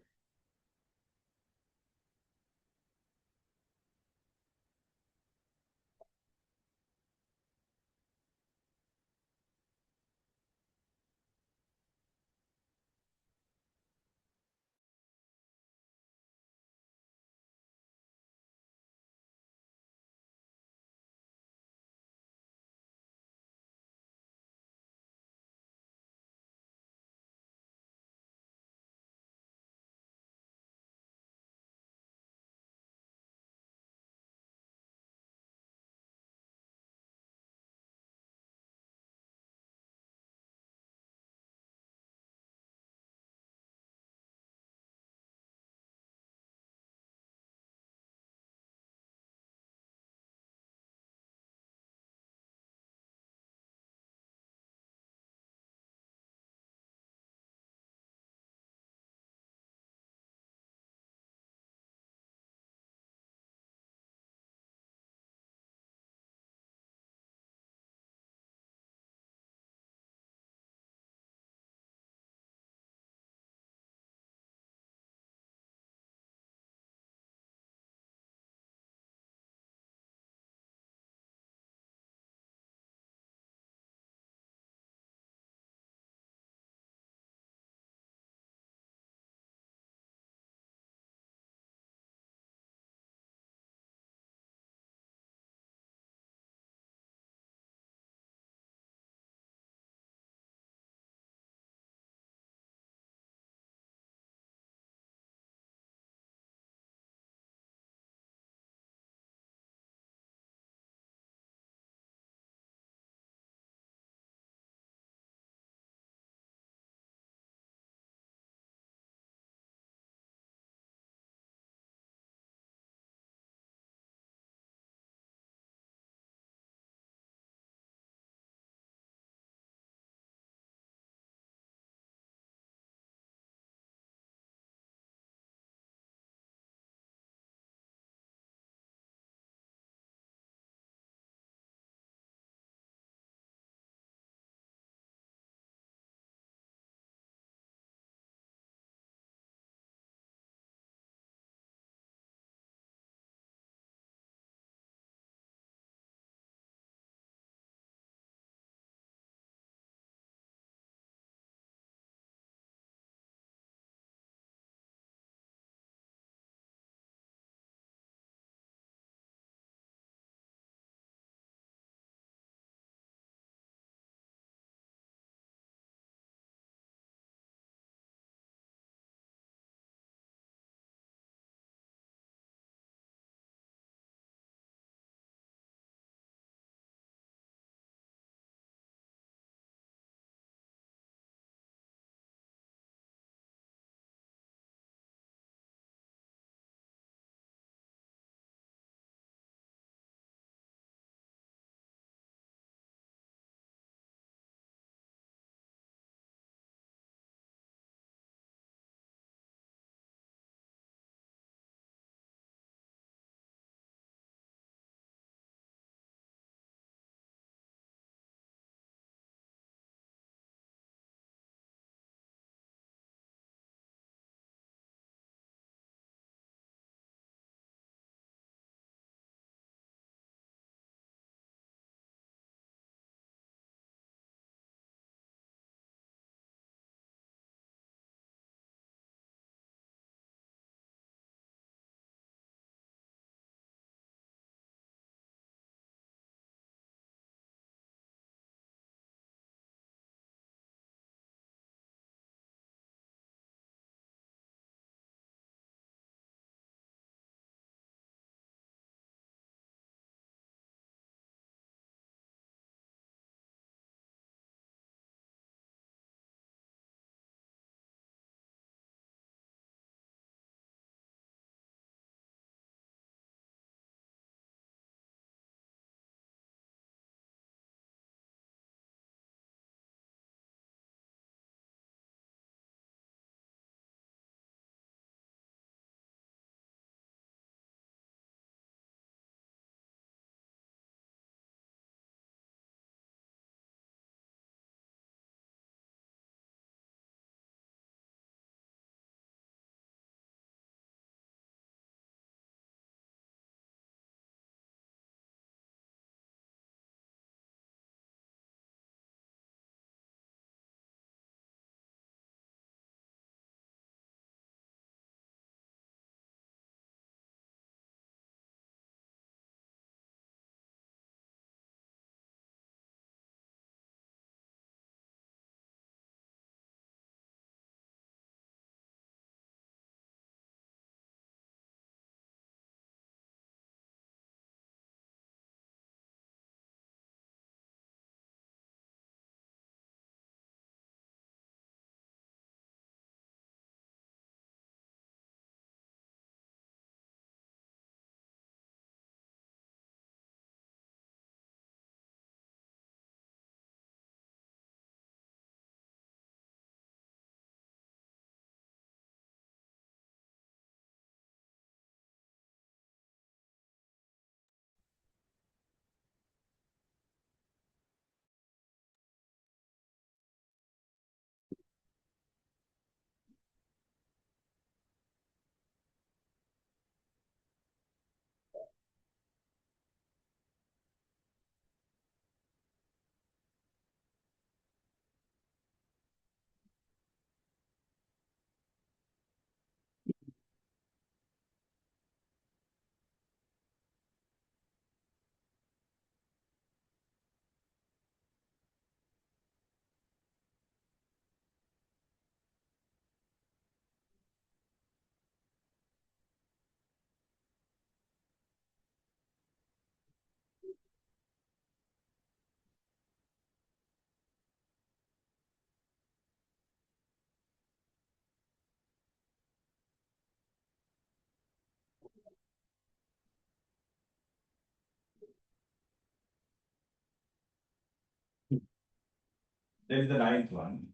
Then the ninth one.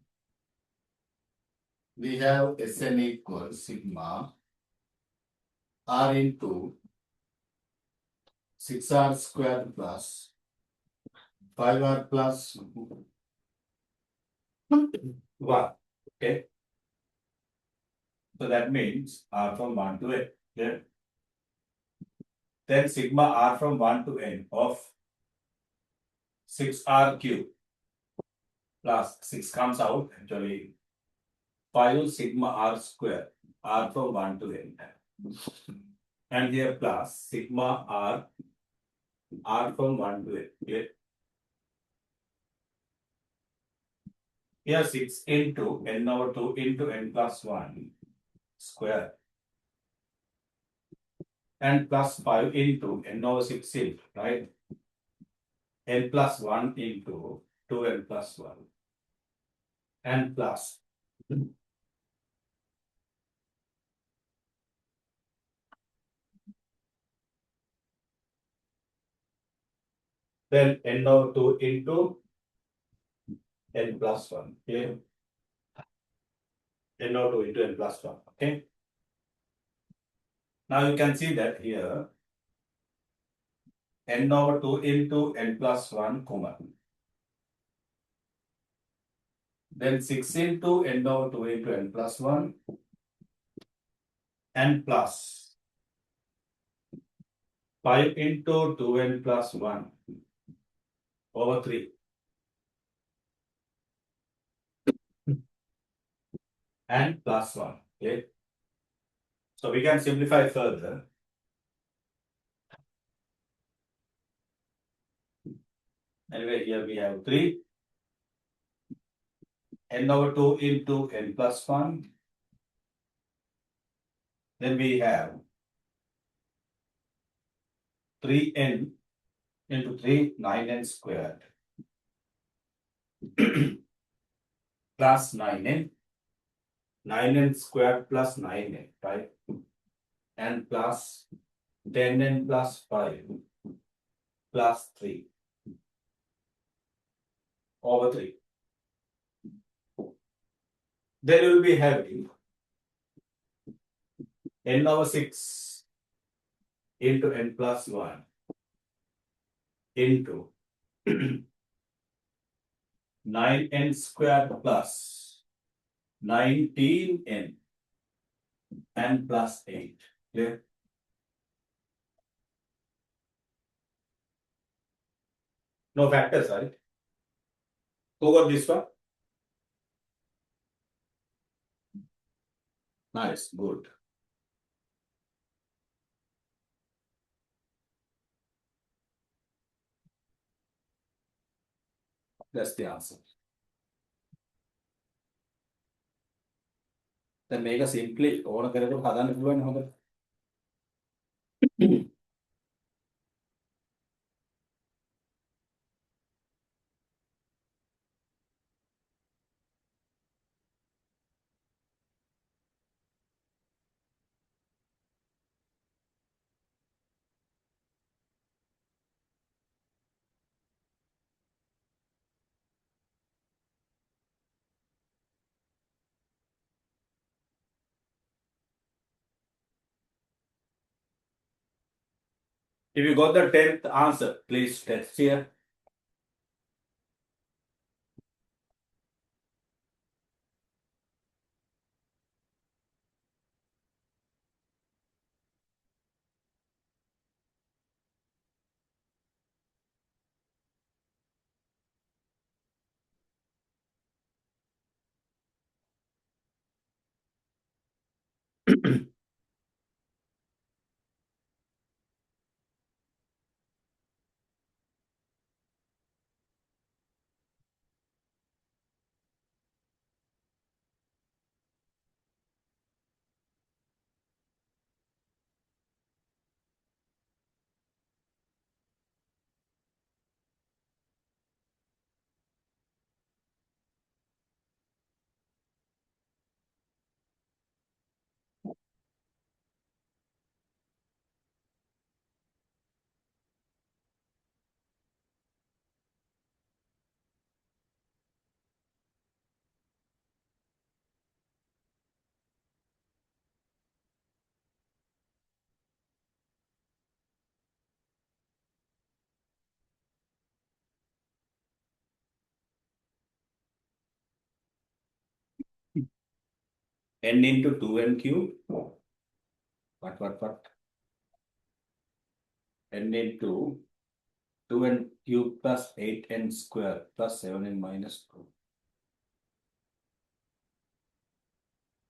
We have Sn equals sigma r into 6r squared plus 5r plus 1. Okay. So that means r from 1 to n. Yeah. Then sigma r from 1 to n of 6r cube plus 6 comes out actually 5 sigma r square r from 1 to n. And here plus sigma r from 1 to n. Okay. Here 6 into n over 2 into n plus 1 square and plus 5 into n over 16, right? N plus 1 into 2n plus 1 and plus then n over 2 into n plus 1. Okay. N over 2 into n plus 1. Okay. Now you can see that here n over 2 into n plus 1 common. Then 6 into n over 2 into n plus 1 and plus 5 into 2n plus 1 over 3 and plus 1. Okay. So we can simplify further. Anyway, here we have 3 n over 2 into n plus 1. Then we have 3n into 3, 9n squared plus 9n, 9n squared plus 9n, right? And plus 10n plus 5 plus 3 over 3. Then you will be having n over 6 into n plus 1 into 9n squared plus 19n and plus 8. Clear? No factors, right? Who got this one? Nice, good. That's the answer. Then make a simply ඕන කරකට හදන්න පුළුවන් හොඳට. If you got the 10th answer, please text here. n into 2n cube. What? N into 2n cube plus 8n square plus 7n minus 2.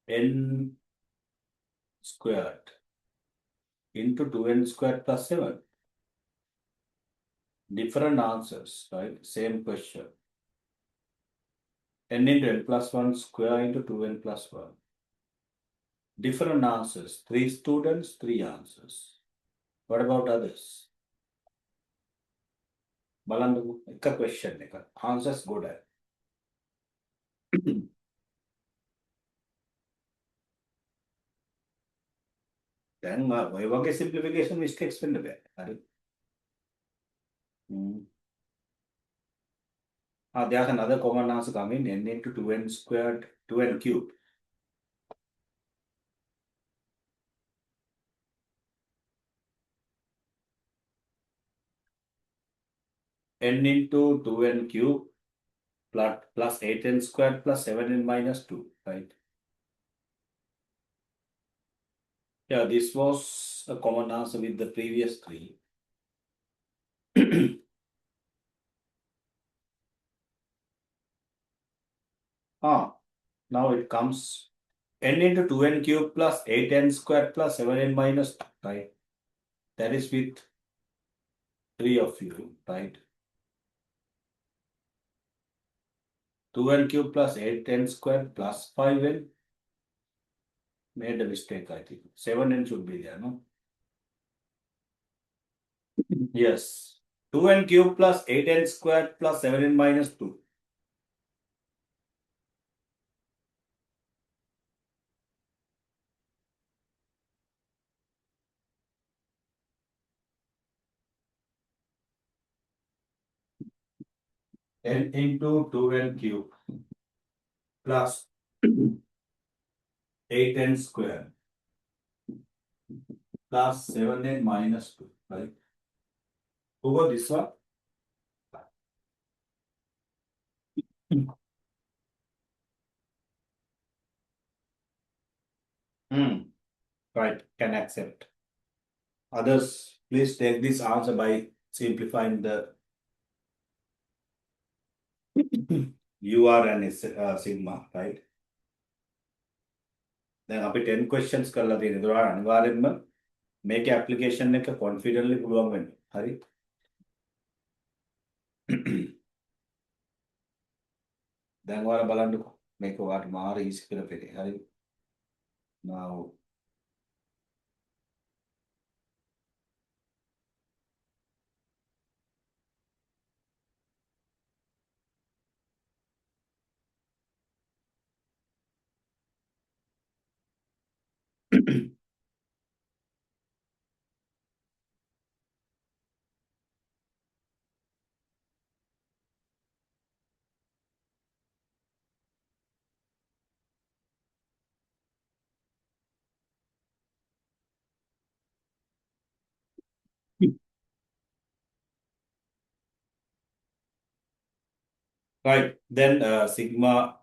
N squared into 2n squared plus 7. Different answers, right? Same question. N into n plus 1 square into 2n plus 1. Different answers. 3 students, 3 answers. What about others? Balandu, a question. Answers good. Then why වගේ simplification mistakes වෙන්න බෑ. හරි. There's another common answer coming, n into 2n squared, 2n cubed. N into 2n cubed plus 8n squared plus 7n minus 2, right? Yeah, this was a common answer with the previous 3. Now it comes n into 2n cubed plus 8n squared plus 7n minus 2, right? That is with 3 of you, right? 2n cubed plus 8n squared plus 5n. Made a mistake, I think. 7n should be there, no? Yes. 2n cubed plus 8n squared plus 7n minus 2. N into 2n cubed plus 8n squared plus 7n minus 2, right? Who got this one? Right, can accept. Others, please take this answer by simplifying the UR and sigma, right? Then අපි 10 questions කරලා තියෙනවා. ඒතකොට අනිවාර්යෙන්ම මේක application එක confidently පුළුවන් වෙන්න. හරි? දැන් ඔයාලා බලන්නකෝ. මේක ඔයාලට මාර easy කියලා පෙරේ. හරි? Now right, then sigma.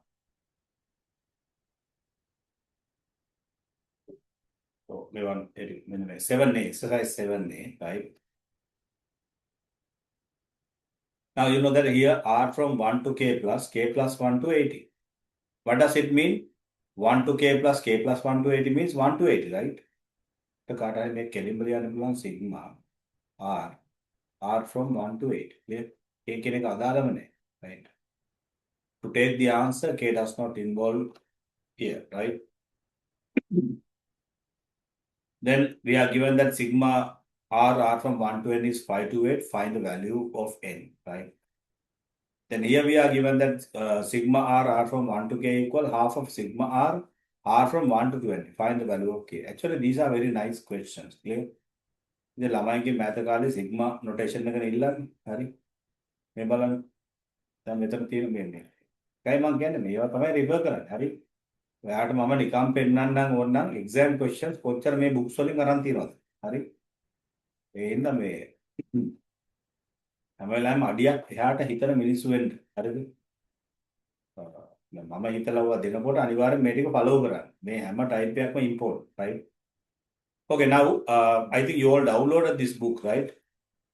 Oh, we want 7A, exercise 7A, right? Now you know that here R from 1 to K plus 1 to 80. What does it mean? 1 to K plus 1 to 80 means 1 to 80, right? The kata make Kelimbrian sigma R from 1 to 8. Clear? K කෙනෙක් අදාළම නැහැ, right? To take the answer, K does not involve here, right? Then we are given that sigma R from 1 to n is 5 to 8. Find the value of n, right? Then here we are given that sigma R from 1 to K equal half of sigma R from 1 to 20. Find the value of K. Actually, these are very nice questions. Clear? ඉතින් ළමයින්ගේ මැත කාලේ sigma notation එක නෙල්ලන්නේ. හරි. මේ බලන්න. දැන් මෙතන තියෙන මෙන්නේ. ඒකයි මම කියන්නේ මේවා තමයි රිෆර් කරන්නේ. හරි. ඔයාට මම නිකම් පෙන්නන්නම් ඕනනම් එක්සෑම් ක්වෙස්චන්ස් කොච්චර මේ බුක්ස් වලින් අරන් තියනවද? හරි. ඒ හින්දා මේ හැම වෙලාවෙම අඩියක් එහාට හිතන මිනිස්සු වෙන්න. හරිද? මම හිතලා දෙනකොට අනිවාර්යෙන් මේ ටික follow කරන්න. මේ හැම type එකක්ම important, right? Okay, now I think you all downloaded this book, right?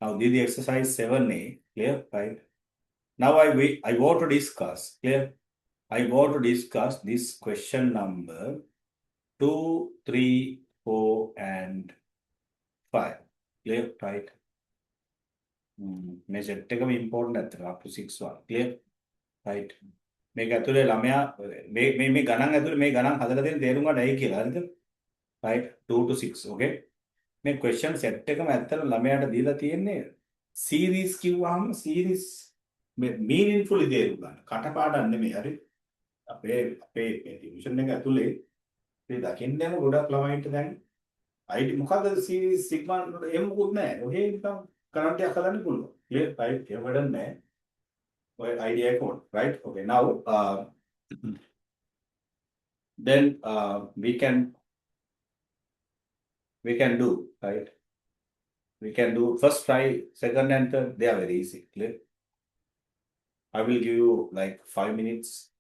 Now this is exercise 7A, clear, right? Now I want to discuss, clear? I want to discuss this question number 2, 3, 4, and 5. Clear, right? මේ set එකම important ඇත්තට up to 6 one. Clear? Right? මේක ඇතුලේ ළමයා මේ ගණන් ඇතුලේ මේ ගණන් හදලා දෙන තේරුම් ගන්න ඇයි කියලා හරිද? Right? 2 to 6, okay? මේ question set එකම ඇත්තට ළමයාට දීලා තියෙන්නේ series කිව්වහම series meaningfully තේරුම් ගන්න. කටපාඩම් නෙමෙයි හරි. අපේ ටියුෂන් එක ඇතුලේ මේ දකින්න යන ගොඩක් ළමයින්ට දැන් ID මොකද්ද series sigma එහෙම මොකුත් නැහැ. ඔහේ නිකන් කරන්ට් එකක් හදන්න පුළුවන්. clear, right? ඒක වැඩක් නැහැ. ඔය idea එක ඕන. right? Okay, now then we can do, right? We can do first, try second and third. They are very easy. Clear? I will give you like 5 minutes.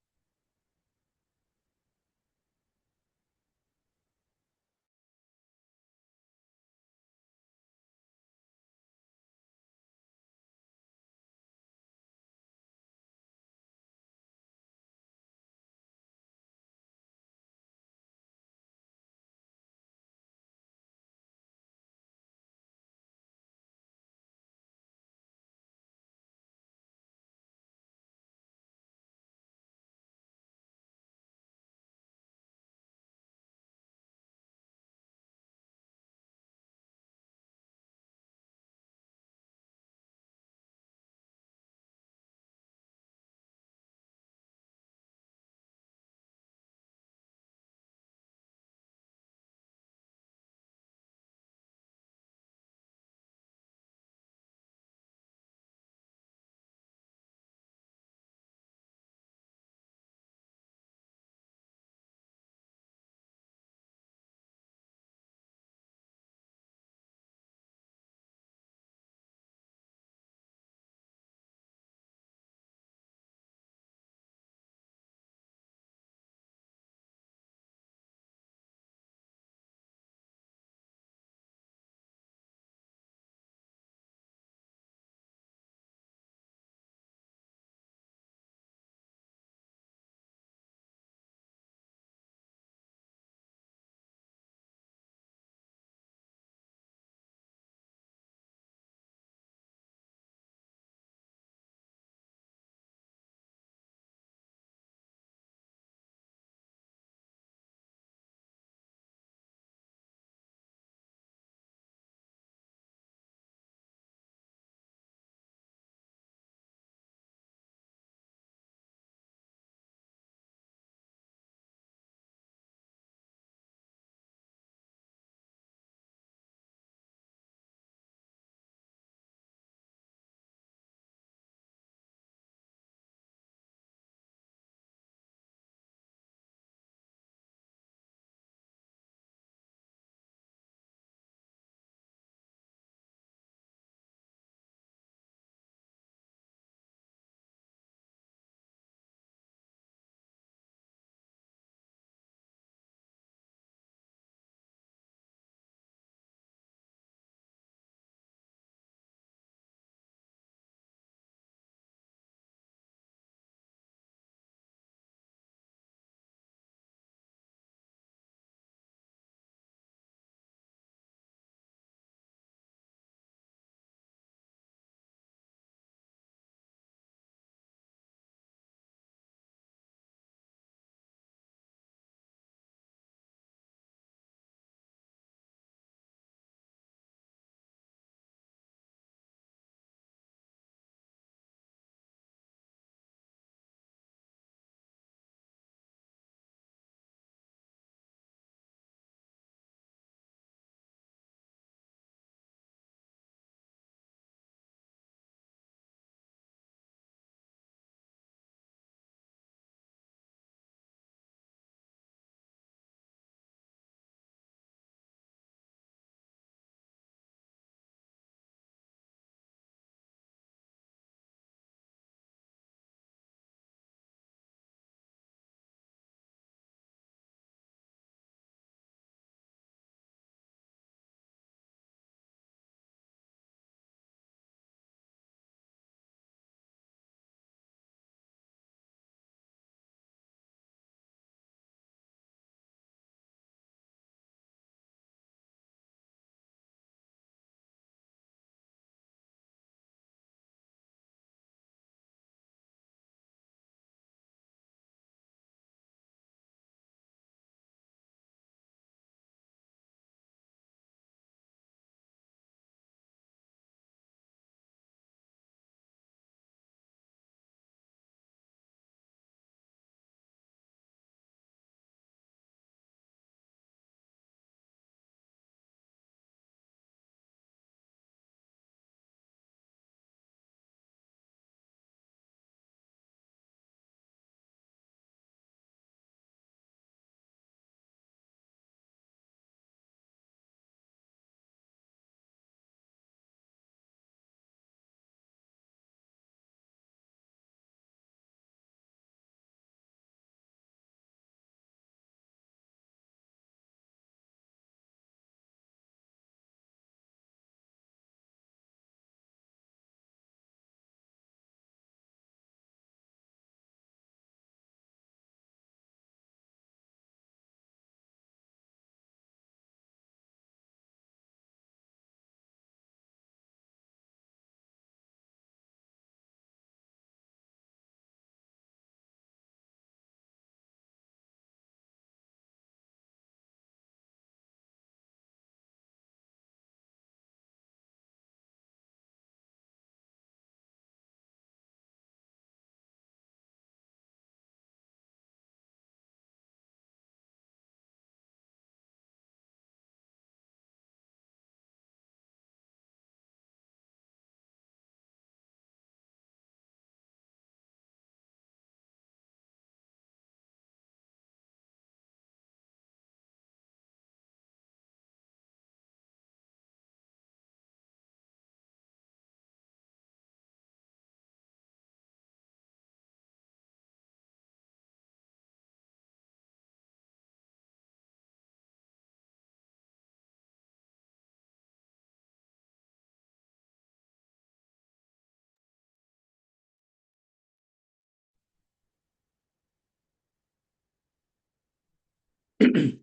Who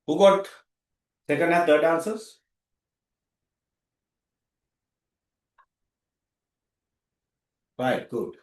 got second and third answers? Right, good.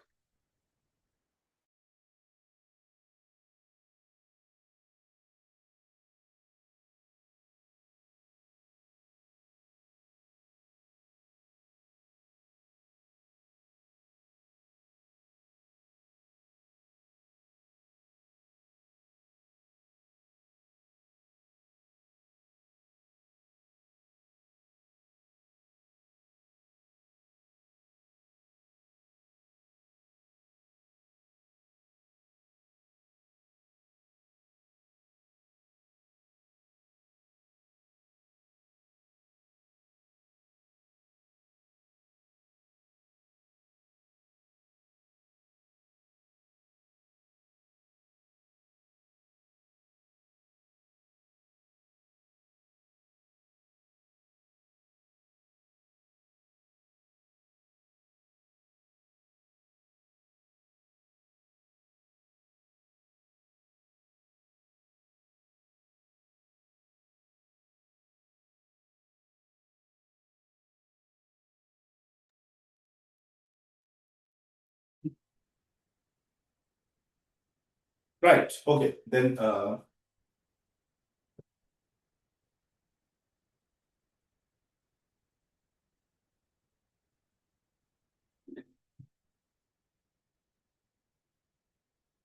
Right. Okay. Then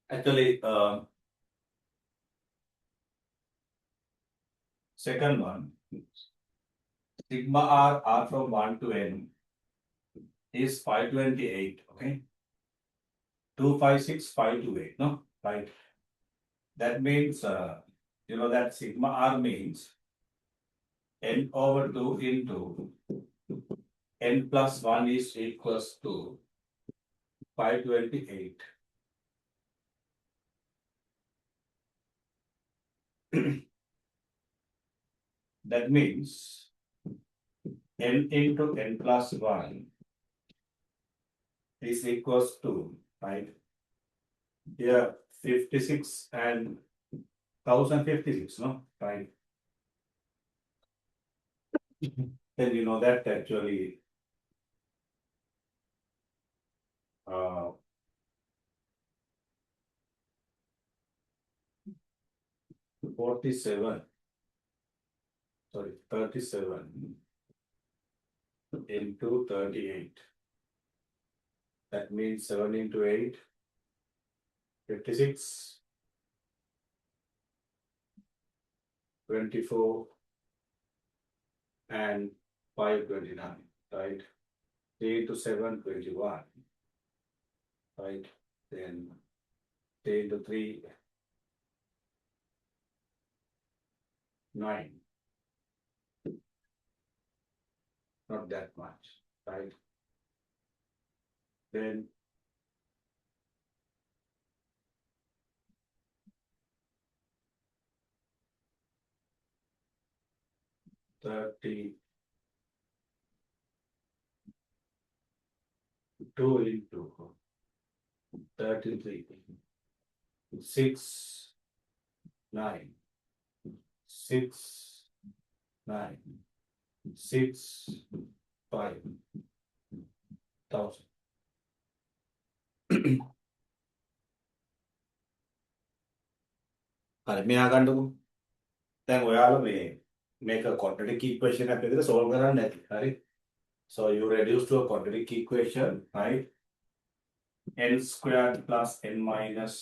actually second one, sigma r from 1 to n is 528. Okay. 256, 528. No, right. That means that sigma r means n over 2 into n plus 1 is equals to 528. That means n into n plus 1 is equals to, right? Here 56 and 1056, no? Right. Then you know that actually uh, 47, sorry, 37 into 38. That means 7 into 8, 56, 24, and 529, right? 3 into 7, 21, right? Then 3 into 3, 9. Not that much, right? Then 32 into 33, 6, 9, 6, 9, 6, 5,000. හරි මෙයා ගන්නකො. දැන් ඔයාලා මේක quadratic equation එකක් විදිහට solve කරන්න ඇති. හරි. So you reduce to a quadratic equation, right? N squared plus n minus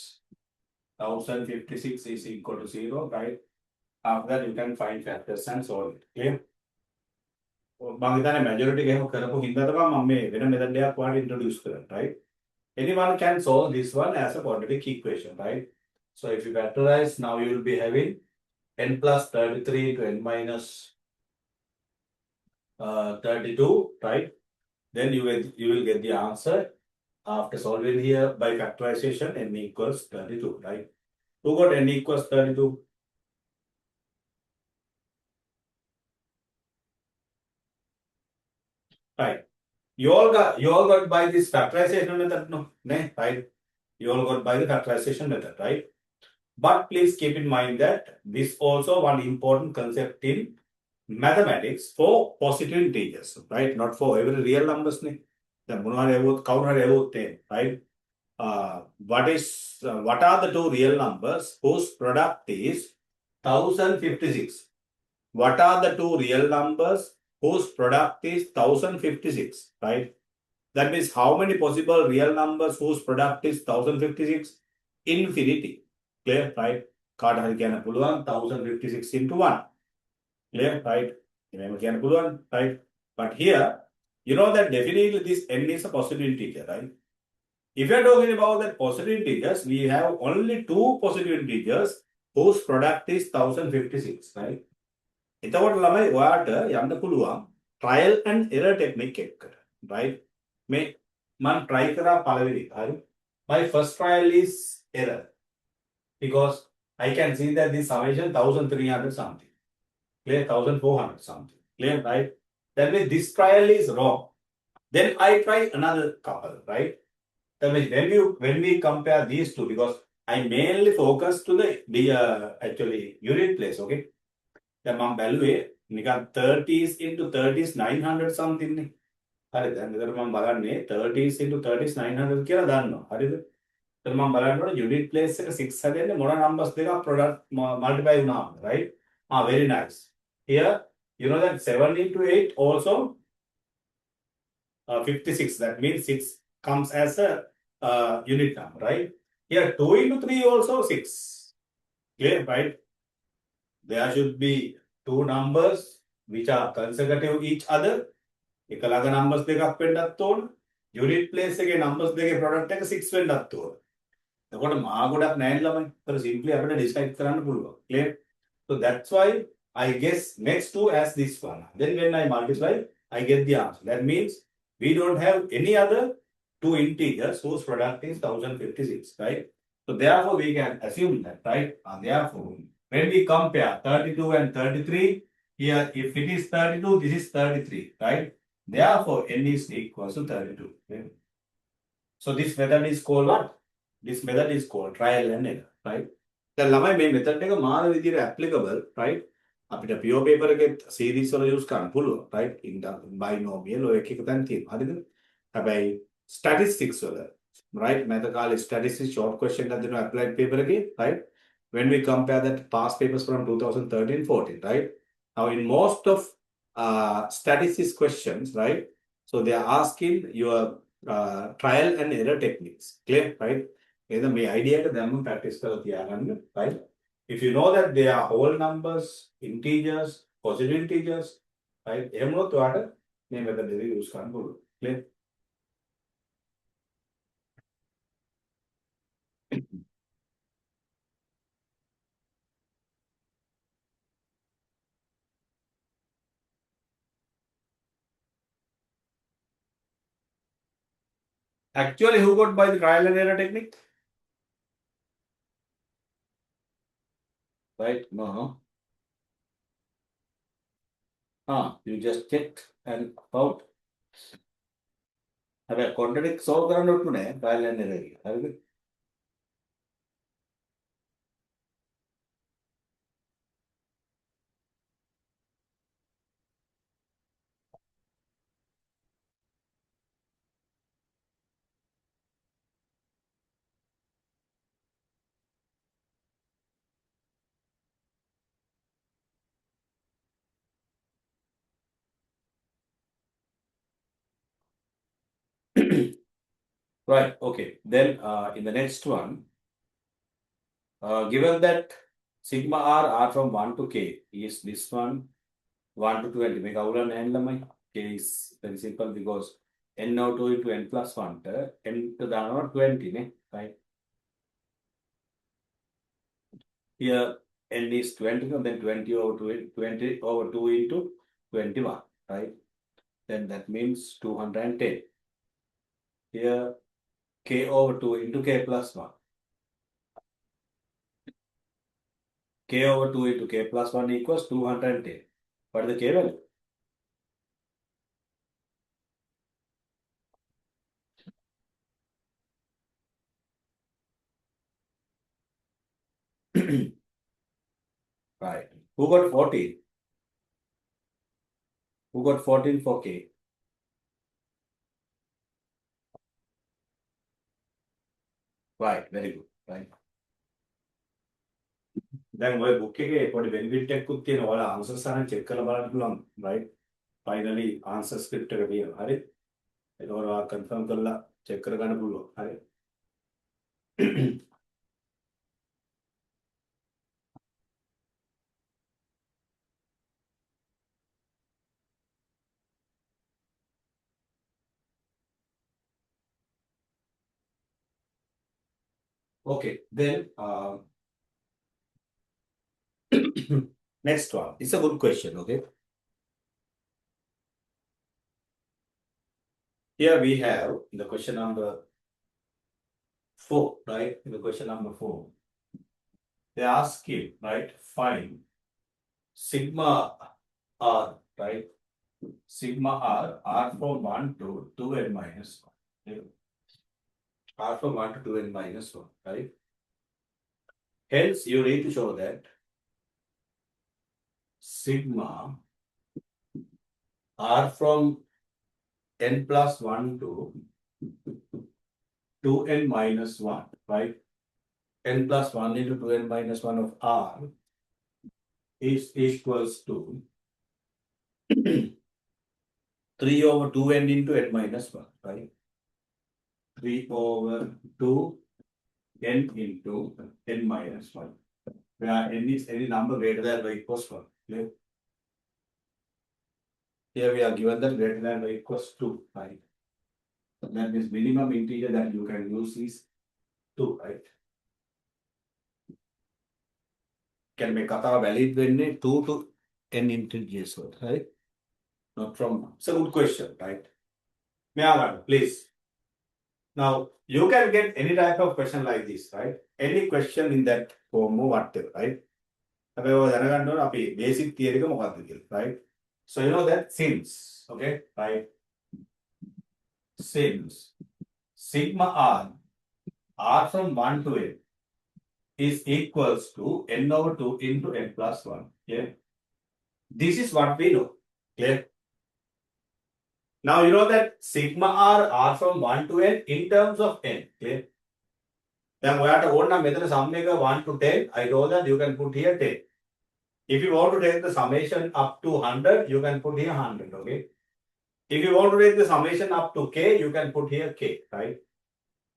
1056 is equal to 0, right? After that you can find factors and solve it. Clear? මම හිතන්නේ majority එකම කරපු හින්දා තමයි මම මේ වෙන method එකක් ඔයාලට introduce කරන්නේ, right? Anyone can solve this one as a quadratic equation, right? So if you factorize, now you will be having n plus 33 to n minus 32, right? Then you will get the answer after solving here by factorization n equals 32, right? Who got n equals 32? Right. You all got by this factorization method, no? Right? You all got by the factorization method, right? But please keep in mind that this also one important concept in mathematics for positive integers, right? Not for every real numbers. Right? What are the two real numbers whose product is 1056? What are the two real numbers whose product is 1056? Right? That means how many possible real numbers whose product is 1056? Infinity. Clear? Right? කාට හරි කියන්න පුළුවන් 1056 into 1. Clear? Right? එහෙම කියන්න පුළුවන්. Right? But here, you know that definitely this n is a positive integer, right? If you are talking about that positive integers, we have only two positive integers whose product is 1056, right? එතකොට ළමයි ඔයාට යන්න පුළුවන් trial and error technique එකකට, right? මේ මම try කරා පළවෙනි හරි. My first trial is error because I can see that this summation 1300 something. Clear? 1400 something. Clear? Right? That means this trial is wrong. Then I try another couple, right? That means when we compare these two, because I mainly focus to the actually unit place, okay? දැන් මම බැලුවේ නිකන් 30s into 30s 900 something නේ. හරිද? දැන් මෙතන මම බලන්නේ 30s into 30s 900 කියලා දන්නවා. හරිද? එතන මම බලනකොට unit place එක 6 හැදෙන්නේ මොන numbers දෙකක් product multiply වුණාම, right? Very nice. Here you know that 7 into 8 also 56. That means 6 comes as a unit number, right? Here 2 into 3 also 6. Clear, right? There should be two numbers which are consecutive each other. එක ළඟ numbers දෙකක් වෙන්නත් ඕන. unit place එකේ numbers දෙකේ product එක 6 වෙන්නත් ඕන. එතකොට මහා ගොඩක් නැහැ ළමයි. ඒතර simply අපිට decide කරන්න පුළුවන්. Clear? So that's why I guess next two as this one. Then when I multiply, I get the answer. That means we don't have any other two integers whose product is 1056, right? So therefore we can assume that, right? And therefore, when we compare 32 and 33, here if it is 32, this is 33, right? Therefore, n is equal to 32. Okay? So this method is called what? This method is called trial and error, right? දැන් ළමයි මේ method එක මාන විදිහට applicable, right? අපිට pure paper එකේ series වල use කරන්න පුළුවන්, right? binomial ඔය එක එක තැන් තියෙනවා. හරිද? හැබැයි statistics වල, right? මම කාලේ statistics short question එකක් දෙනවා applied paper එකේ, right? When we compare that past papers from 2013-14, right? Now in most of statistics questions, right? So they are asking your trial and error techniques. Clear, right? Either may idea to them practice right? If you know that they are whole numbers, integers, positive integers, right? Name method use clear? Actually, who got by the trial and error technique? Right? No. You just checked and out. Have a contradict solve කරන්න trial and error. හරිද? Right, okay. Then in the next one, given that sigma r from 1 to k is this one 1 to 20, make our n k is very simple because n now 2 into n plus 1 n to the power 20, right? Here n is 20, and then 20 over 2 into 21, right? Then that means 210. Here k over 2 into k plus 1. K over 2 into k plus 1 equals 210. What is the k value? Right. Who got 14? Who got 14 for K? Right, very good. Right. දැන් ඔය book එකේ පොඩි benefit එකකුත් තියෙනවා. ඔයාලා answers අරන් check කරලා බලන්න පුළුවන්. right? Finally ආන්සර් ස්ක්‍රිප්ට් එක තියෙනවා. හරි? එතකොට ඔයාලා කන්ෆර්ම් කරලා චෙක් කරගන්න පුළුවන්. හරි? Okay, then next one. It's a good question, okay? Here we have the question number 4, right? In the question number 4, they ask you, right? Find sigma r, right? Sigma r from 1 to 2n minus 1. Okay? R from 1 to 2n minus 1, right? Hence, you need to show that sigma r from n plus 1 to 2n minus 1, right? N plus 1 into 2n minus 1 of r is equals to 3 over 2n into n minus 1, right? 3 over 2 n into n minus 1, where n is any number greater than or equals 1. Clear? Here we are given that greater than or equals 2, right? That means minimum integer that you can use is 2, right? Can make kata valid when 2 to n integers, right? Not from 1. It's a good question, right? Meagan, please. Now, you can get any type of question like this, right? Any question in that form or whatever, right? Basic theory, right? So you know that since, okay, right? Since sigma r from 1 to n is equals to n over 2 into n plus 1. Yeah. This is what we know. Clear? Now you know that sigma r from 1 to n in terms of n. Clear? Then we have to own a method summation 1 to 10. I know that you can put here 10. If you want to take the summation up to 100, you can put here 100. Okay. If you want to take the summation up to k, you can put here k, right?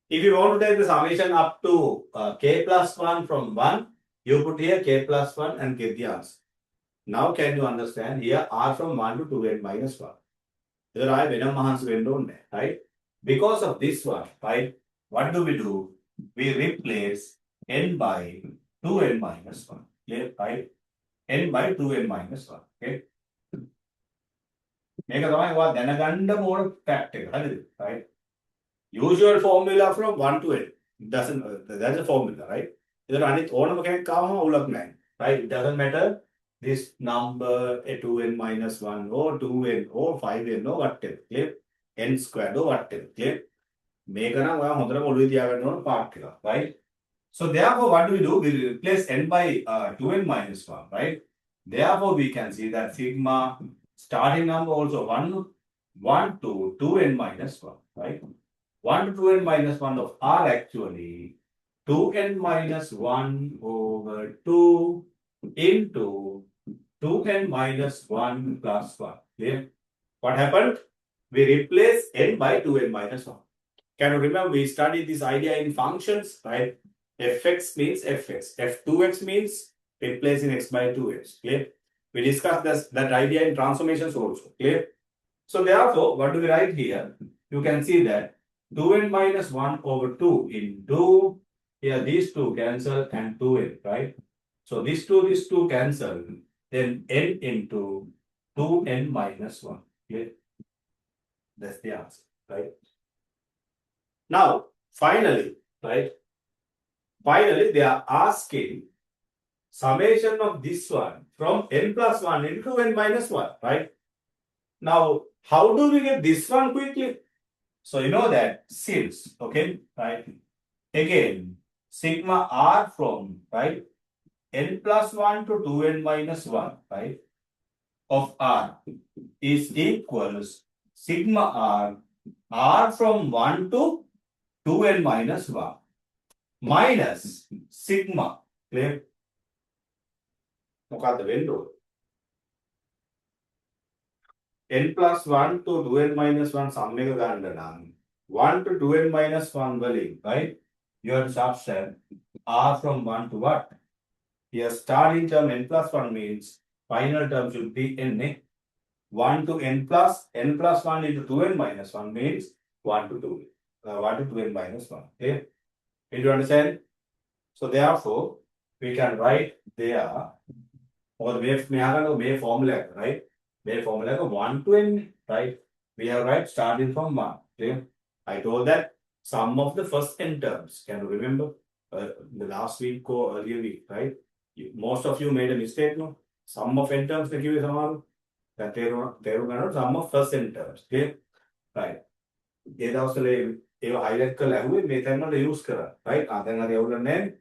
If you want to take the summation up to k plus 1 from 1, you put here k plus 1 and get the answer. Now can you understand here r from 1 to 2n minus 1? Right? Because of this one, right? What do? We replace n by 2n minus 1. Clear? Right? N by 2n minus 1. Okay? Make a fact, right? Usual formula from 1 to n. That's a formula, right? Right? It doesn't matter this number 2n minus 1 or 2n or 5n or whatever. Clear? N squared or whatever. Clear? Right? So therefore, what do? We replace n by 2n minus 1, right? Therefore, we can see that sigma starting number also 1 to 2n minus 1, right? 1 to 2n minus 1 of r actually 2n minus 1 over 2 into 2n minus 1 plus 1. Clear? What happened? We replace n by 2n minus 1. Can you remember we studied this idea in functions, right? Fx means fx. F2x means replacing x by 2x. Clear? We discussed that idea in transformations also. Clear? So therefore, what do we write here? You can see that 2n minus 1 over 2 into, here these two cancel and 2n, right? So these two cancel, then n into 2n minus 1. Clear? That's the answer, right? Now, finally, right? Finally, they are asking summation of this one from n plus 1 into n minus 1, right? Now, how do we get this one quickly? So, you know that since, okay, right? Again, sigma r from, right? n plus 1 to 2n minus 1, right, of R is equals sigma R from 1 to 2n minus 1 minus sigma. Clear? මොකද්ද වෙන්න ඕන? n plus 1 to 2n minus 1 sum එක ගන්න නම් 1 to 2n minus 1 වලින්, right? You have to subtract R from 1 to what? Here starting term n plus 1 means final term should be n. 1 to n plus 1 into 2n minus 1 means 1 to 2. 1 to 2n minus 1. Okay? Did you understand? So therefore, we can write there, or may formula, right? May formula 1 to n, right? We have right starting from 1. Okay? I told that sum of the first n terms. Can you remember? The last week or earlier week, right? Most of you made a mistake, no? Sum of n terms, give you some. That they were sum of first n terms. Okay? Right. ඒ දවස්වල ඒව highlight කරලා ඇහුවේ මේ තැන් වල use කරා. Right? දැන් හරි අවුලක් නැහැ.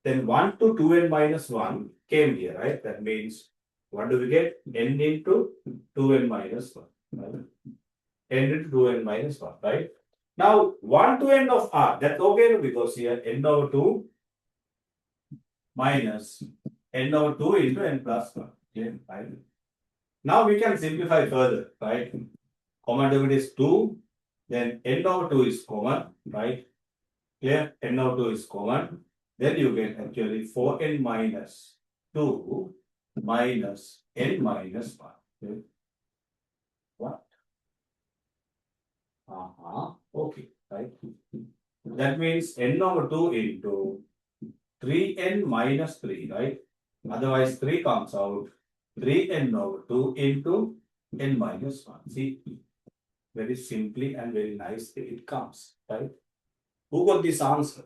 Then 1 to 2n minus 1 came here, right? That means what do we get? N into 2n minus 1. Right? N into 2n minus 1, right? Now 1 to n of R, that's okay because here n over 2 minus n over 2 into n plus 1. Okay, right? Now we can simplify further, right? Common derivative is 2, then n over 2 is common, right? Clear? N over 2 is common. Then you get actually 4n minus 2 minus n minus 1. Okay. What? Okay, right? That means n over 2 into 3n minus 3, right? Otherwise 3 comes out 3n over 2 into n minus 1. See, very simply and very nicely it comes, right? Who got this answer?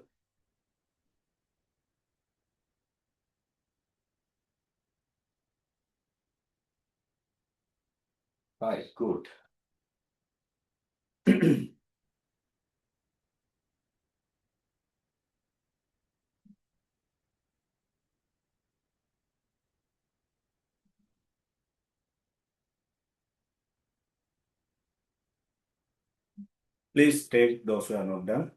Right, good. Please take those who are not done.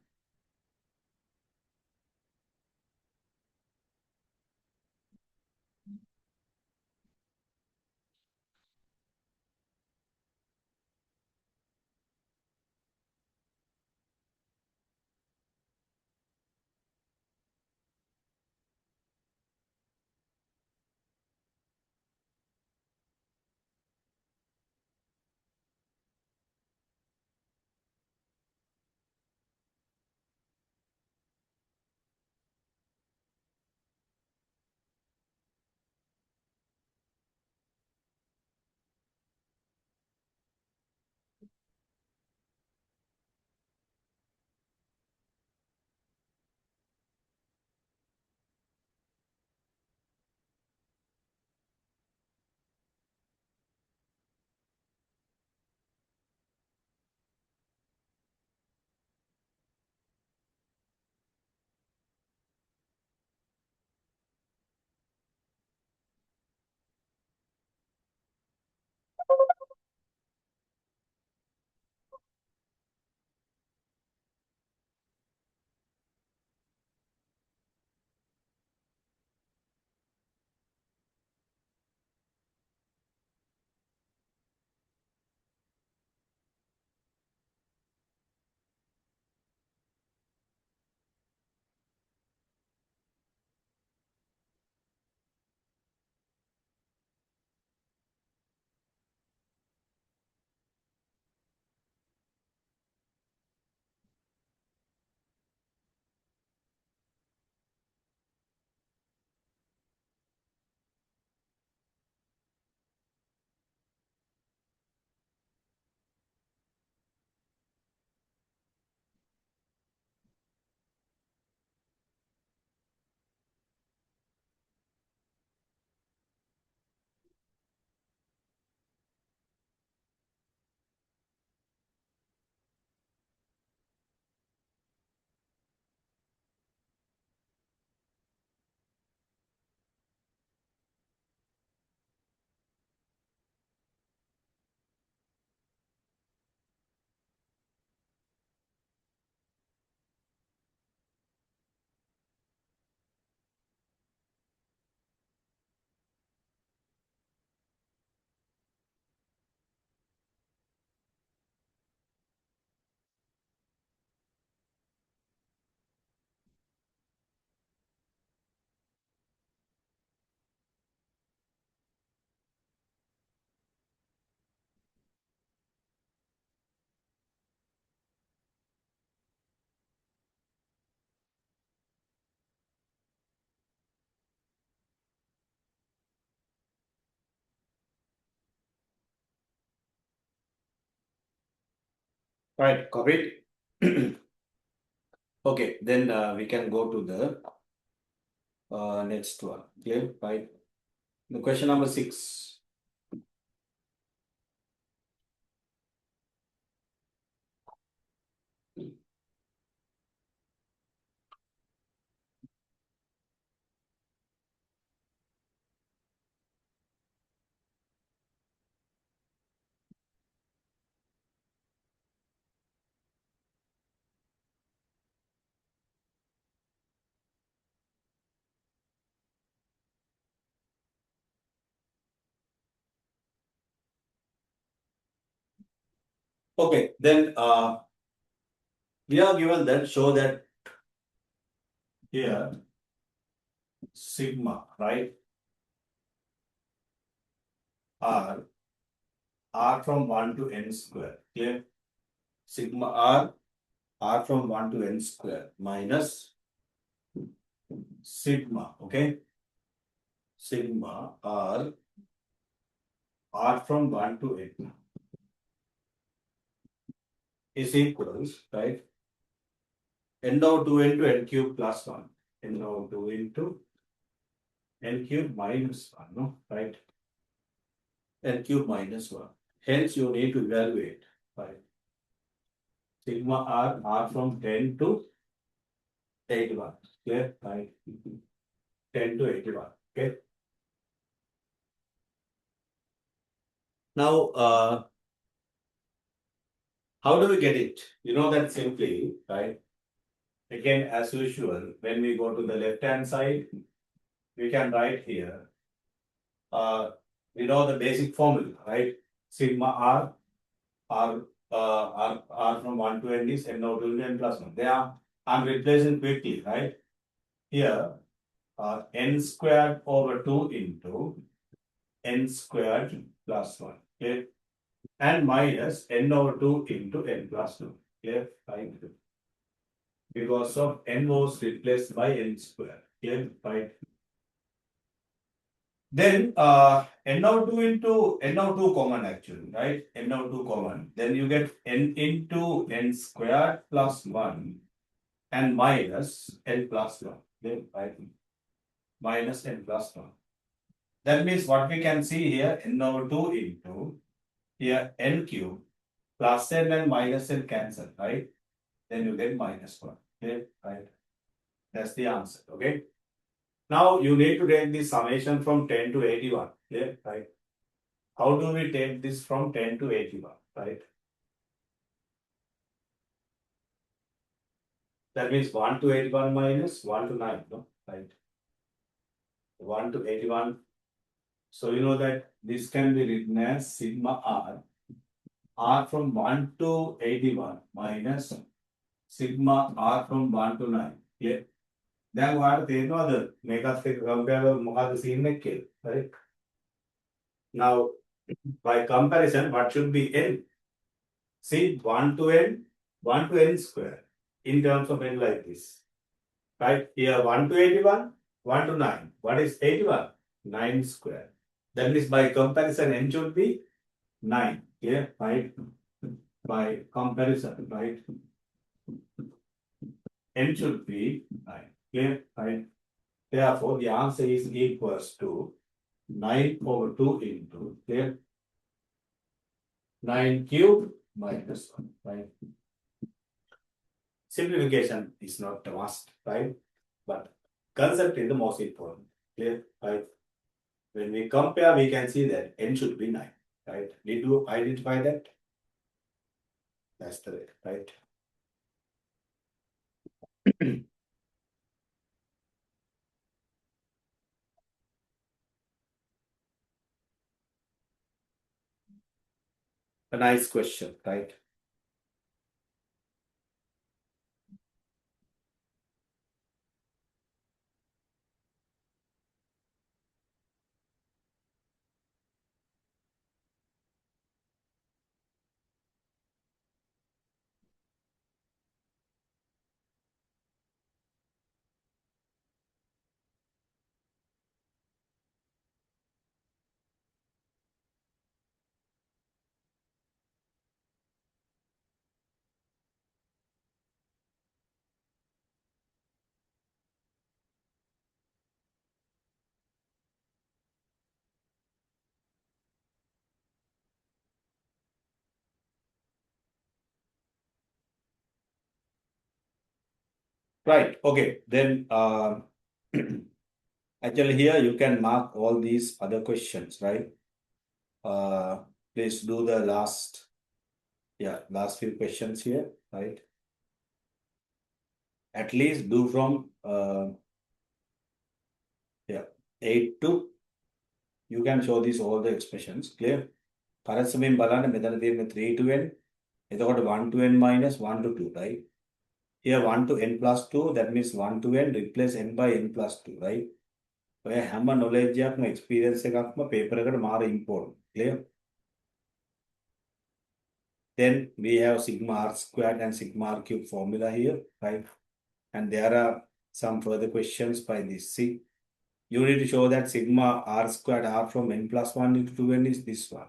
Right, copied. Okay, then we can go to the next one. Clear? Right. The question number 6. Okay, then we are given that show that here sigma, right? R from 1 to n square. Clear? Sigma R from 1 to n square minus sigma, okay? Sigma R from 1 to n is equals, right? N over 2 into n cube plus 1. N over 2 into n cube minus 1, no? Right? N cube minus 1. Hence, you need to evaluate, right? Sigma R from 10 to 81. Clear? Right? 10 to 81. Okay. Now, how do we get it? You know that simply, right? Again, as usual, when we go to the left-hand side, we can write here, we know the basic formula, right? Sigma R from 1 to n is n over 2 into n plus 1. There, I'm replacing quickly, right? Here, n squared over 2 into n squared plus 1. Okay? And minus n over 2 into n plus 2. Okay? Right? Because of n was replaced by n square. Okay? Right? Then n over 2 into n over 2 common actually, right? N over 2 common. Then you get n into n squared plus 1 and minus n plus 1. Okay? Right? Minus n plus 1. That means what we can see here n over 2 into here n cube plus n and minus n cancel, right? Then you get minus 1. Okay, right? That's the answer. Okay. Now you need to take the summation from 10 to 81. Okay, right? How do we take this from 10 to 81? Right? That means 1 to 81 minus 1 to 9. No? Right? 1 to 81. So you know that this can be written as sigma R from 1 to 81 minus sigma R from 1 to 9. Yeah. Then what they know the mega compare the scene right? Now by comparison, what should be n? See 1 to n, 1 to n square in terms of n like this. Right? Here 1 to 81, 1 to 9. What is 81? 9 square. That means by comparison, n should be 9. Yeah, right? By comparison, right? N should be 9. Clear? Right? Therefore, the answer is equals to 9 over 2 into clear? 9 cube minus 1. Right? Simplification is not a must, right? But concept is the most important. Clear? Right? When we compare, we can see that n should be 9. Right? Did you identify that? That's the way, right? A nice question, right? Right. Okay. Then actually here you can mark all these other questions, right? Uh, please do the last few questions here, right? At least do from 8 to, you can show these all the expressions, clear? පරස්සමෙන් බලන්න මෙතන තියෙන 3 to n, එතකොට 1 to n minus 1 to 2, right? Here 1 to n plus 2, that means 1 to n, replace n by n plus 2, right? ඔය හැම knowledge එකක්ම experience එකක්ම paper එකට මාර important, clear? Then we have sigma r squared and sigma r cube formula here, right? And there are some further questions by this. See, you need to show that sigma r squared r from n plus 1 into 2n is this one.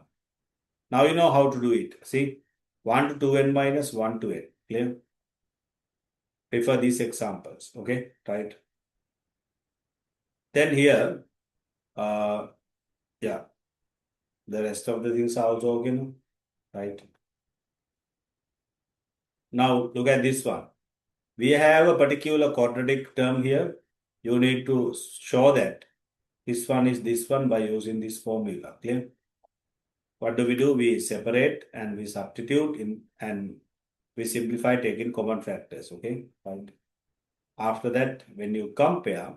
Now you know how to do it. See, 1 to 2n minus 1 to n. Clear? Prefer these examples. Okay, right? Then here, the rest of the things are also okay, no? Right? Now look at this one. We have a particular quadratic term here. You need to show that this one is this one by using this formula. Clear? What do? We separate and we substitute in and we simplify taking common factors. Okay, right? After that, when you compare,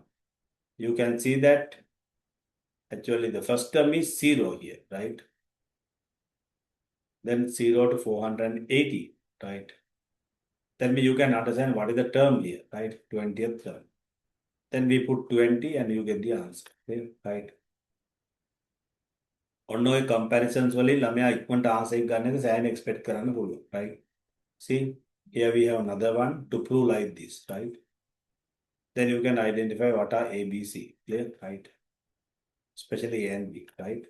you can see that actually the first term is 0 here, right? Then 0 to 480, right? Then you can understand what is the term here, right? 20th term. Then we put 20 and you get the answer, okay, right? ඔන්න ඔය comparisons වලින් ළමයා ඉක්මනට answer එක ගන්න එක සෑහෙන expect කරන්න පුළුවන්, right? See, here we have another one to prove like this, right? Then you can identify what are A, B, C, clear, right? Especially A and B, right?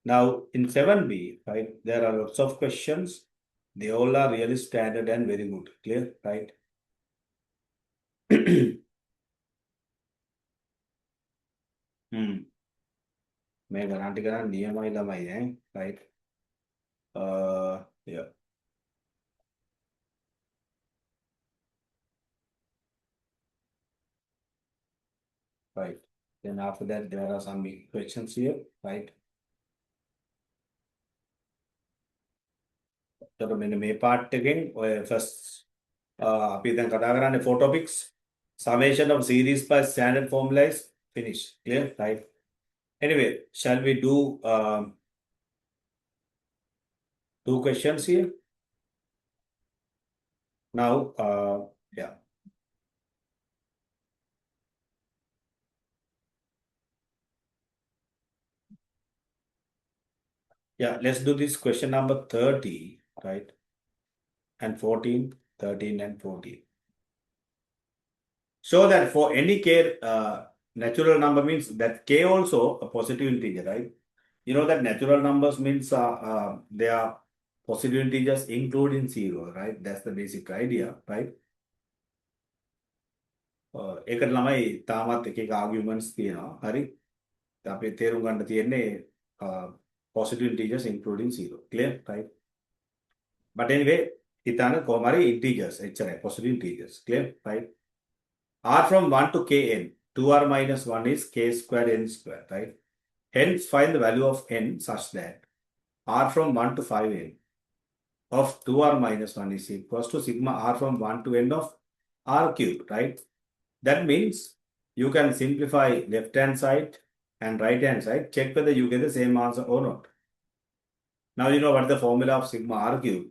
Now in 7B, right, there are lots of questions. They all are really standard and very good, clear, right? මේ ගණන් ටික නම් නියමයි ළමයි right? Yeah. Right. Then after that, there are some big questions here, right? So මෙන්න මේ part එකෙන් ඔය first අපි දැන් කතා කරන්නේ 4 topics. Summation of series by standard formula is finished. Clear, right? Anyway, shall we do 2 questions here? Now, yeah. Yeah, let's do this question number 30, right? And 14, 13 and 14. So that for any k natural number means that k also a positive integer, right? You know that natural numbers means they are positive integers including 0, right? That's the basic idea, right? ඒකට ළමයි තාමත් එක එක arguments තියෙනවා, හරි? අපි තේරුම් ගන්න තියෙන්නේ positive integers including 0, clear, right? But anyway, හිතන්න කොහොම හරි integers එච්චරයි, positive integers, clear, right? R from 1 to kn, 2r minus 1 is k squared n squared, right? Hence, find the value of n such that r from 1 to 5n of 2r minus 1 is equals to sigma r from 1 to n of r cubed, right? That means you can simplify left-hand side and right-hand side, check whether you get the same answer or not. Now you know what the formula of sigma r cubed.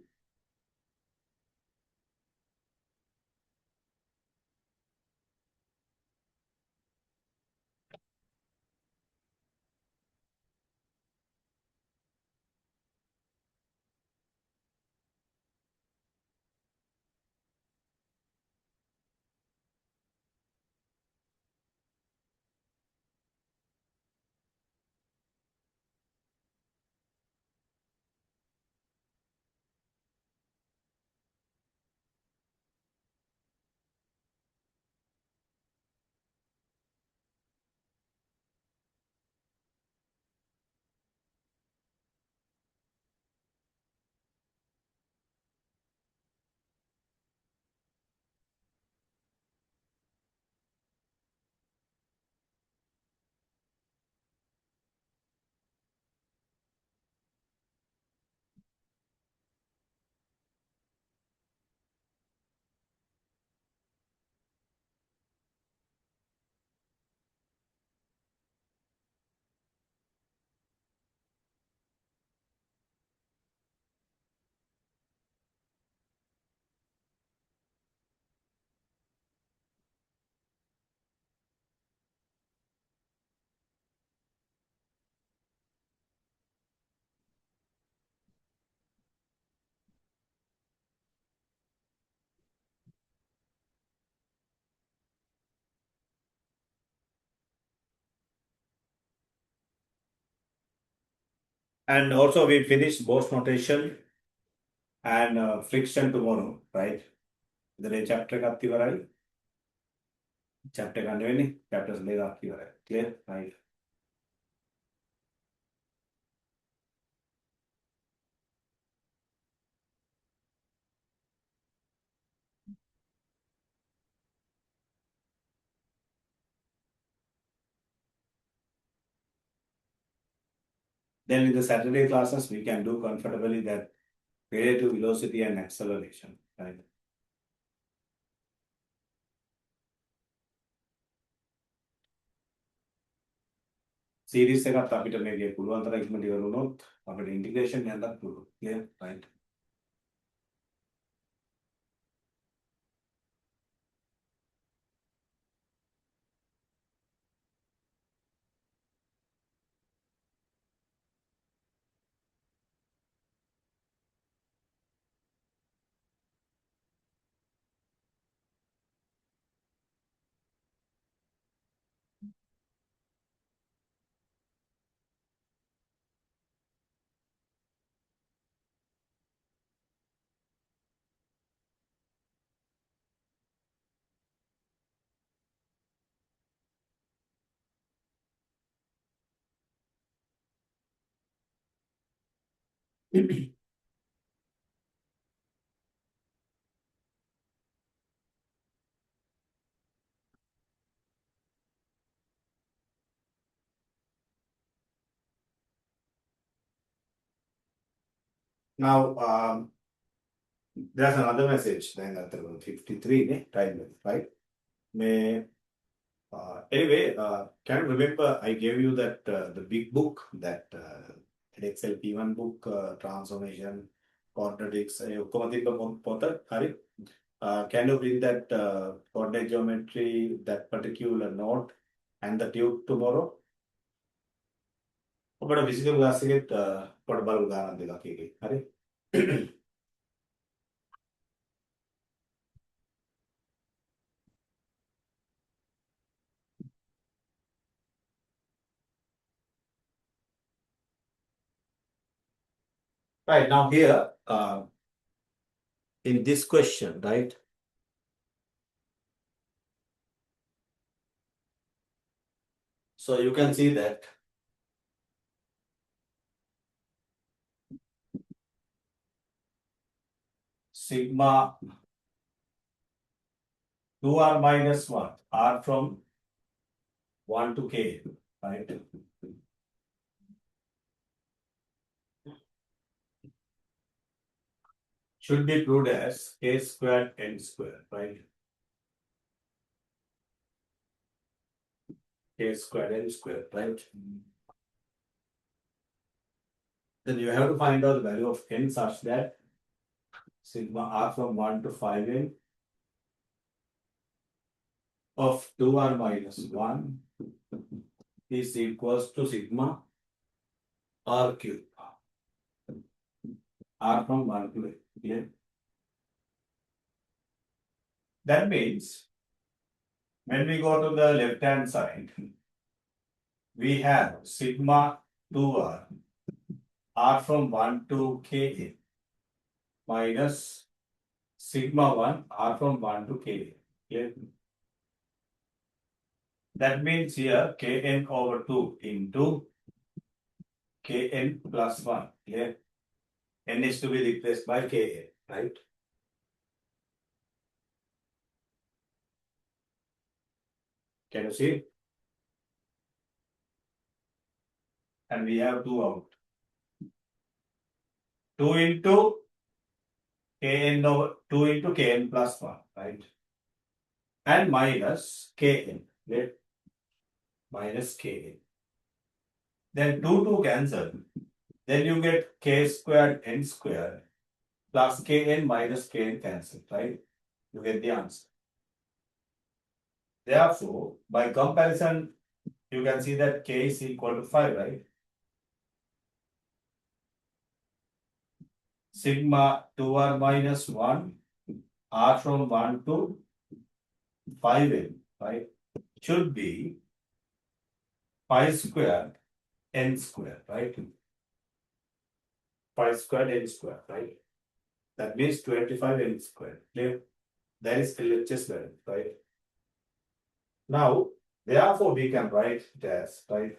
And also we finish Bose notation and friction tomorrow, right? The chapter ka tivarai. Chapter ka ni chapters lega tivarai. Clear, right? Then in the Saturday classes, we can do comfortably that relative velocity and acceleration, right? Series එකත් අපිට මේකේ පුළුවන් තරම් ඉක්මනට ඉවර වුණොත් අපිට integration යන්නත් පුළුවන්. Clear, right? Now, there's another message. Then at 53, time, right? May can you remember I gave you that the big book, that Excel P1 book, transformation, quadratics, Hari? Can you bring that coordinate geometry, that particular note, and the tube tomorrow? ඔබට physical class එකෙත් පොඩ බලු ගානක් දෙකක් එකේ. හරි? Right, now here, in this question, right? So you can see that sigma 2r minus 1, r from 1 to k, right? Should be proved as k squared n squared, right? K squared n squared, right? Then you have to find out the value of n such that sigma r from 1 to 5n of 2r minus 1 is equals to sigma r cube. R from 1 to 8. Yeah. That means when we go to the left hand side, we have sigma 2r, r from 1 to k minus sigma 1, r from 1 to k. Yeah. That means here kn over 2 into kn plus 1. Yeah. N is to be replaced by kn, right? Can you see? And we have 2 out. 2 into kn over 2 into kn plus 1, right? And minus kn, right? Minus kn. Then 2 cancel. Then you get k squared n squared plus kn minus kn cancel, right? You get the answer. Therefore, by comparison, you can see that k is equal to 5, right? Sigma 2r minus 1, r from 1 to 5n, right? Should be 5 squared n squared, right? 5 squared n squared, right? That means 25 n squared. Clear? That is LHS value, right? Now, therefore, we can write it as, right?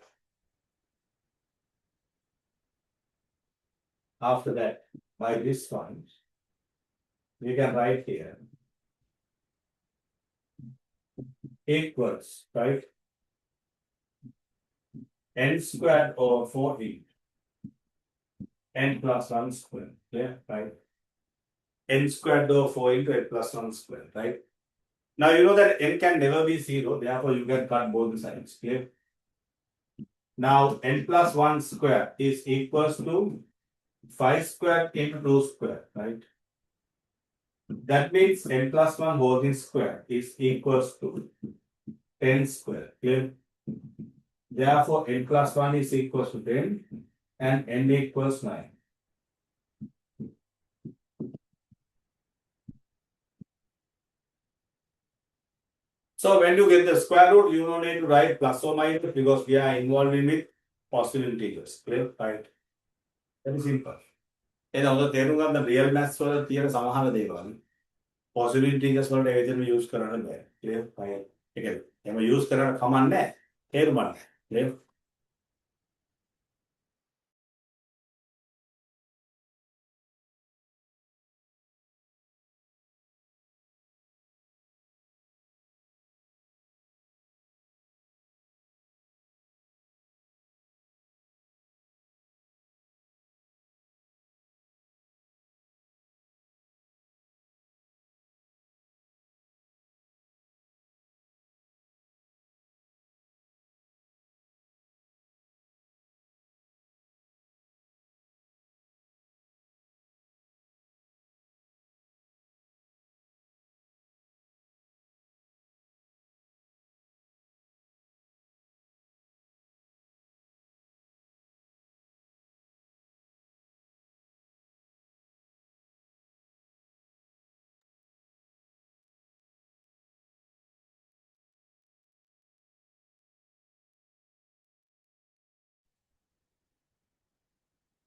After that, by this one, we can write here equals, right? N squared over 4 n plus 1 squared. Yeah, right? N squared over 4 into n plus 1 squared, right? Now you know that n can never be 0, therefore you can cut both the sides. Clear? Now n plus 1 squared is equals to 5 squared into 2 squared, right? That means n plus 1 whole square is equals to 10 square. Clear? Therefore, n plus 1 is equals to 10 and n equals 9. So when you get the square root, you don't need to write plus or minus because we are involved in with positive integers. Clear? Right? Very simple. එහෙනම් හොඳ තේරුම් ගන්න real maths වල තියෙන සමහර දේවල් positive integers වලට ඒ විදිහට use කරන්න බෑ. Clear? Right? ඒ කියන්නේ එහෙම use කරන්න කමක් නැහැ. තේරුම් ගන්න. Clear?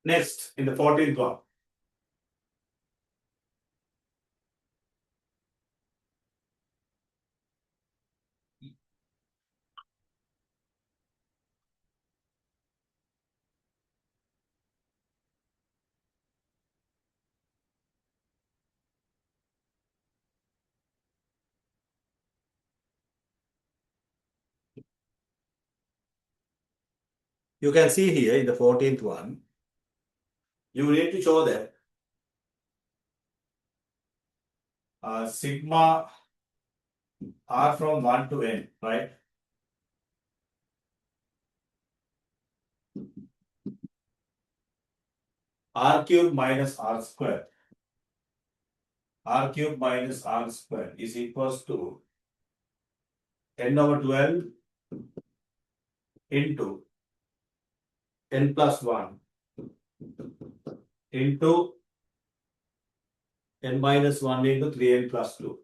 Next, in the 14th one. You can see here in the 14th one, you need to show that sigma r from 1 to n, right? R cube minus r square. R cube minus r square is equals to n over 12 into n plus 1 into n minus 1 into 3n plus 2.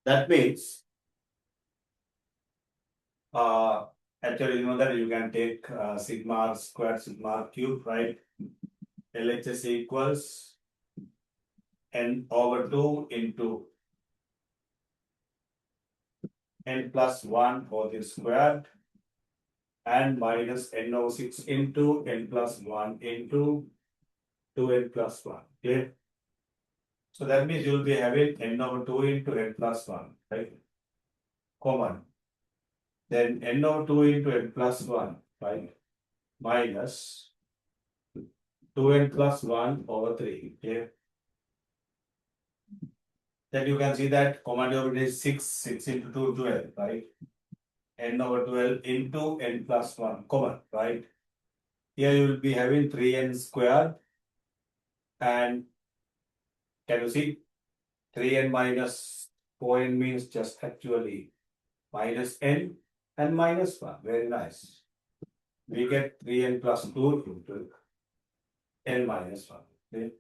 That means, actually, you know that you can take sigma r squared, sigma r cube, right? LHS equals n over 2 into n plus 1 whole squared and minus n over 6 into n plus 1 into 2n plus 1. Okay? So that means you will be having n over 2 into n plus 1, right? Common. Then n over 2 into n plus 1, right? Minus 2n plus 1 over 3. Okay? Then you can see that common denominator is 6, 6 into 2, 12, right? N over 12 into n plus 1, common, right? Here you will be having 3n squared and can you see 3n minus 4n means just actually minus n and minus 1. Very nice. We get 3n plus 2 into n minus 1. Okay?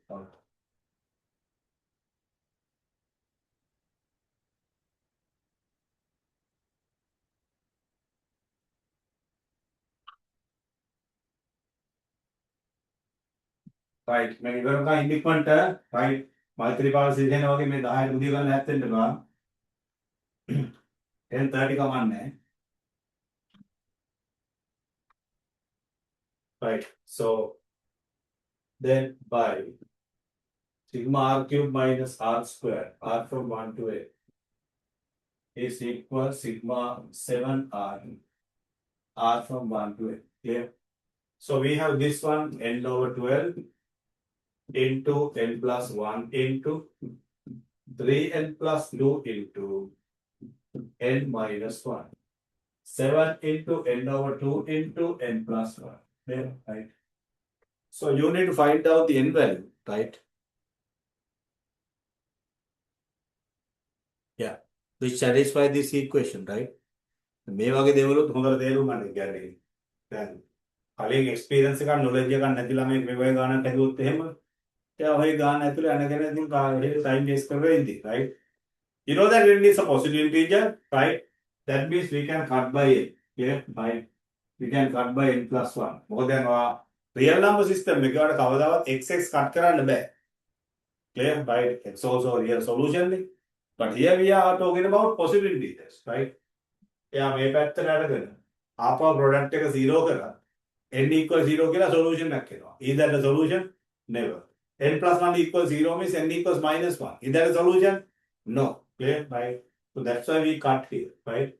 right මේ ඉවරක independent right මෛත්‍රී පාල සිද්ධ වෙනවා වගේ මේ 10 උදිය ගන්න නැත්තෙන්න බා 10:30 කමන්නේ right so then by sigma r cube minus r square r from 1 to a is equal sigma 7r r from 1 to a clear so we have this one n over 12 into n plus 1 into 3n plus 2 into n minus 1. 7 into n over 2 into n plus 1. There, right? So you need to find out the n value, right? Yeah. Which satisfy this equation, right? මේ වගේ දේවලුත් හොඳට තේරුම් ගන්න කියන්නේ. දැන් කලින් experience එකක් නොලෙජ් එකක් නැති ළමෙක් මේ වගේ ගානක් හදුවොත් එහෙම එයා ඔය ගාන ඇතුලේ අනගෙන ඉතින් කාගෙට ටයිම් වේස්ට් කරලා ඉඳි, right? You know that n is a positive integer, right? That means we can cut by n. Yeah, right? We can cut by n plus 1. මොකද දැන් ඔයා real number system එකකට කවදාවත් xx cut කරන්න බෑ. Clear? Right? It's also a real solution. But here we are talking about positive integers, right? එයා මේ පැත්තට අරගෙන ආපහු product එක 0 කරා n equal 0 කියලා solution එකක් එනවා. Is that a solution? Never. n plus 1 equals 0 means n equals minus 1. Is that a solution? No. Clear? Right? So that's why we cut here, right?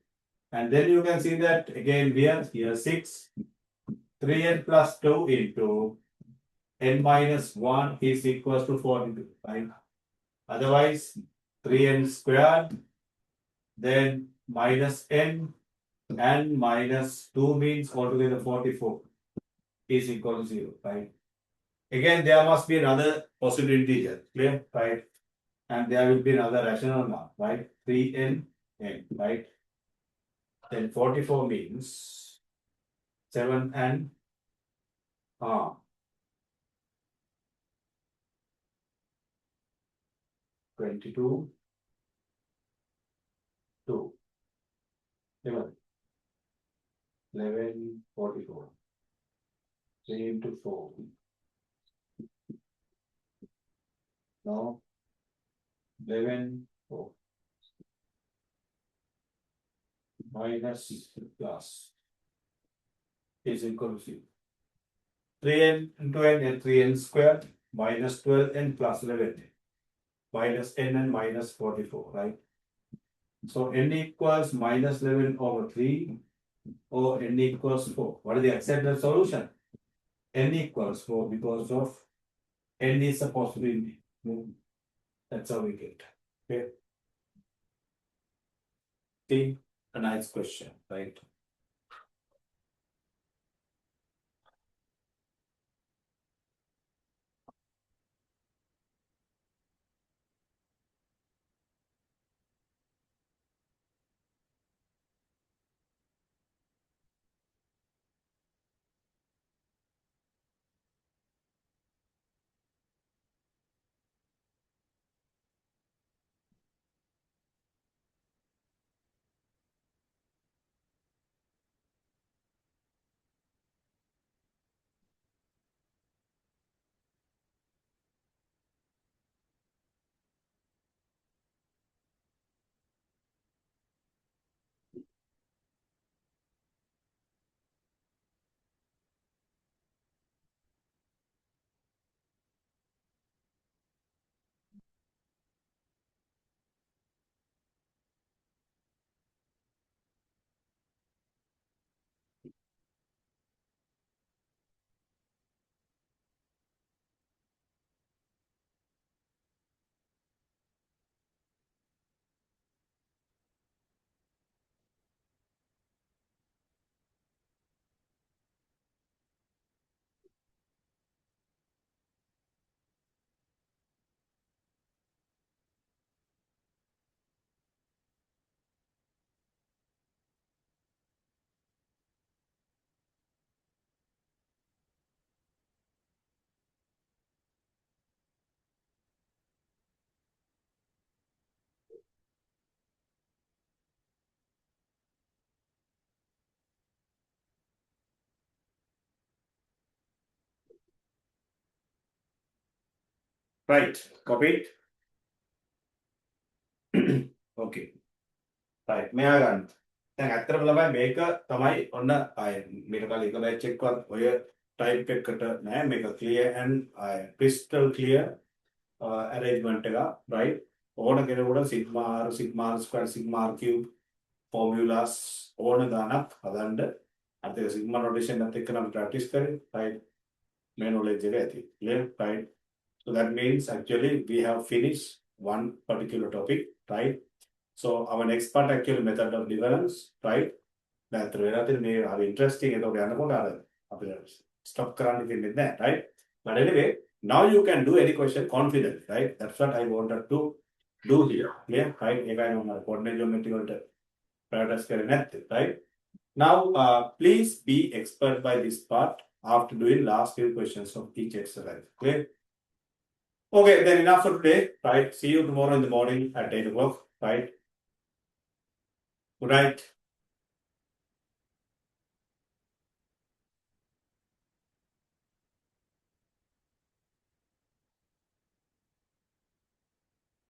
And then you can see that again here 6, 3n plus 2 into n minus 1 is equals to 42, right? Otherwise, 3n squared, then minus n and minus 2 means altogether 44 is equal to 0, right? Again, there must be another positive integer, clear, right? And there will be another rational number, right? 3n, n, right? Then 44 means 7 and 22, 2, 11, 11, 44, 3 into 4. Now, 11, 4. Minus plus is equal to 0. 3n into n and 3n squared minus 12n plus 11 minus n and minus 44, right? So n equals minus 11 over 3 or n equals 4. What is the accepted solution? N equals 4 because of n is a possibility. That's how we get. Okay. See, a nice question, right? Right. Copy it. Okay. Right. මෙයා ගන්න. දැන් ඇත්තටම ළමයි මේක තමයි ඔන්න ආය මේක කලින් එක බැච් එකක්වත් ඔය ටයිප් එකකට නෑ මේක clear and crystal clear arrangement එක right ඕන කෙනෙකුට sigma r sigma r square sigma r cube formulas ඕන ගානක් හදන්න අත් එක sigma notation එකත් එක්ක නම් practice කරේ right මේ knowledge එක ඇති clear right so that means actually we have finished one particular topic right so our next part actually method of difference right දැන් අතර වෙලා තියෙන මේ හරි interesting ඒකට යනකොට අර අපිට stop කරන්න දෙන්නේ නැහැ right but anyway now you can do any question confidently right that's what I wanted to do here clear right ඒකයි මම coordinate geometry වලට practice කරේ නැත්තේ right now please be expert by this part after doing last few questions of each exercise clear okay then enough for today right see you tomorrow in the morning at 8 o'clock right good night